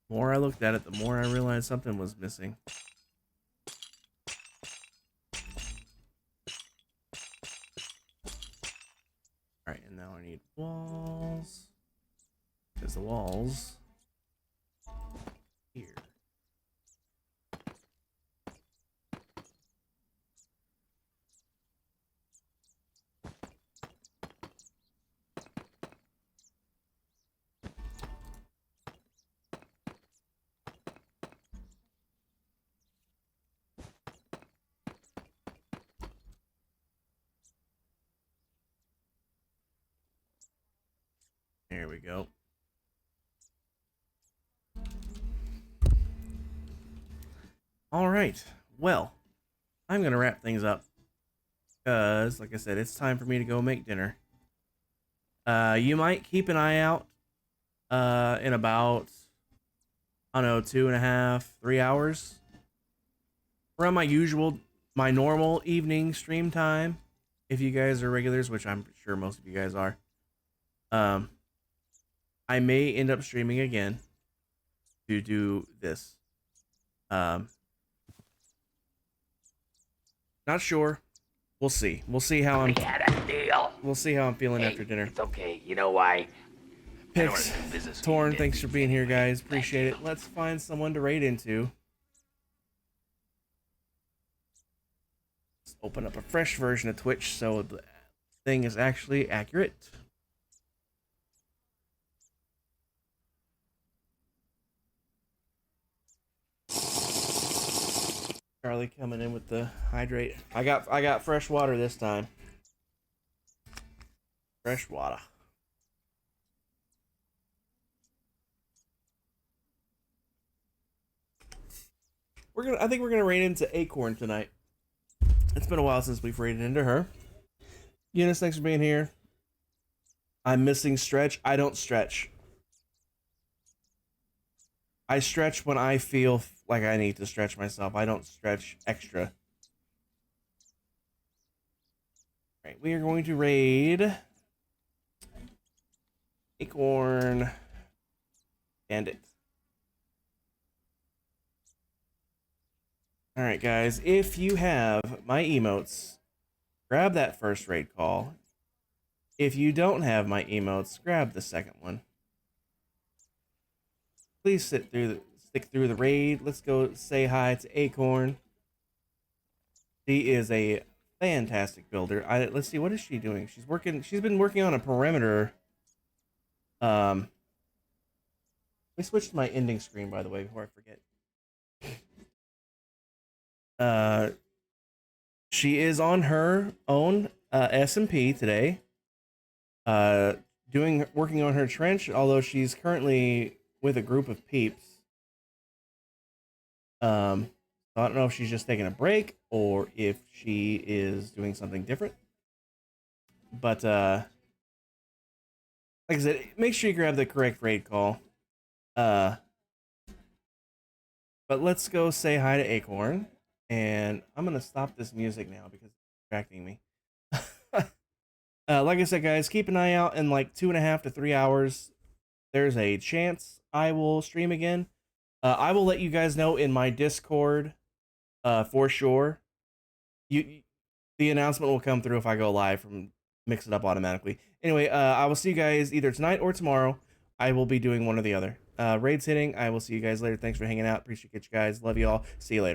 Speaker 1: The more I looked at it, the more I realized something was missing. Alright, and now I need walls. Because the walls here. There we go. All right. Well, I'm going to wrap things up because, like I said, it's time for me to go make dinner. You might keep an eye out in about, I don't know, 2.5, 3 hours. Around my normal evening stream time. If you guys are regulars, which I'm sure most of you guys are. I may end up streaming again to do this. Not sure. We'll see. We'll see how I'm.
Speaker 2: We had a deal.
Speaker 1: We'll see how I'm feeling
Speaker 2: Hey,
Speaker 1: after dinner.
Speaker 2: It's okay. You know why?
Speaker 1: Pix,
Speaker 2: Business
Speaker 1: Torn, thanks for being here, guys. Appreciate it. Let's find someone to raid into. Let's open up a fresh version of Twitch so the thing is actually accurate. Charlie coming in with the hydrate. I got fresh water this time. Fresh water. I think we're gonna raid into Acorn tonight. It's been a while since we've raided into her. Eunice, thanks for being here. I'm missing stretch. I don't stretch. I stretch when I feel like I need to stretch myself. I don't stretch extra. Alright, we are going to raid Acorn Bandit. Alright, guys, if you have my emotes, grab that first raid call. If you don't have my emotes, grab the second one. Please stick through the raid. Let's go say hi to Acorn. She is a fantastic builder. Let's see, what is she doing? She's been working on a perimeter. Let me switch to my ending screen, by the way, before I forget. She is on her own SMP today. Working on her trench, although she's currently with a group of peeps. I don't know if she's just taking a break or if she is doing something different. But like I said, make sure you grab the correct raid call. But let's go say hi to Acorn. And I'm gonna stop this music now because it's distracting me. Like I said, guys, keep an eye out in like 2.5 to 3 hours. There's a chance I will stream again. I will let you guys know in my Discord for sure. The announcement will come through if I go live from Mix It Up automatically. Anyway, I will see you guys either tonight or tomorrow. I will be doing one or the other. Raids hitting. I will see you guys later. Thanks for hanging out. Appreciate you guys. Love you all. See you later.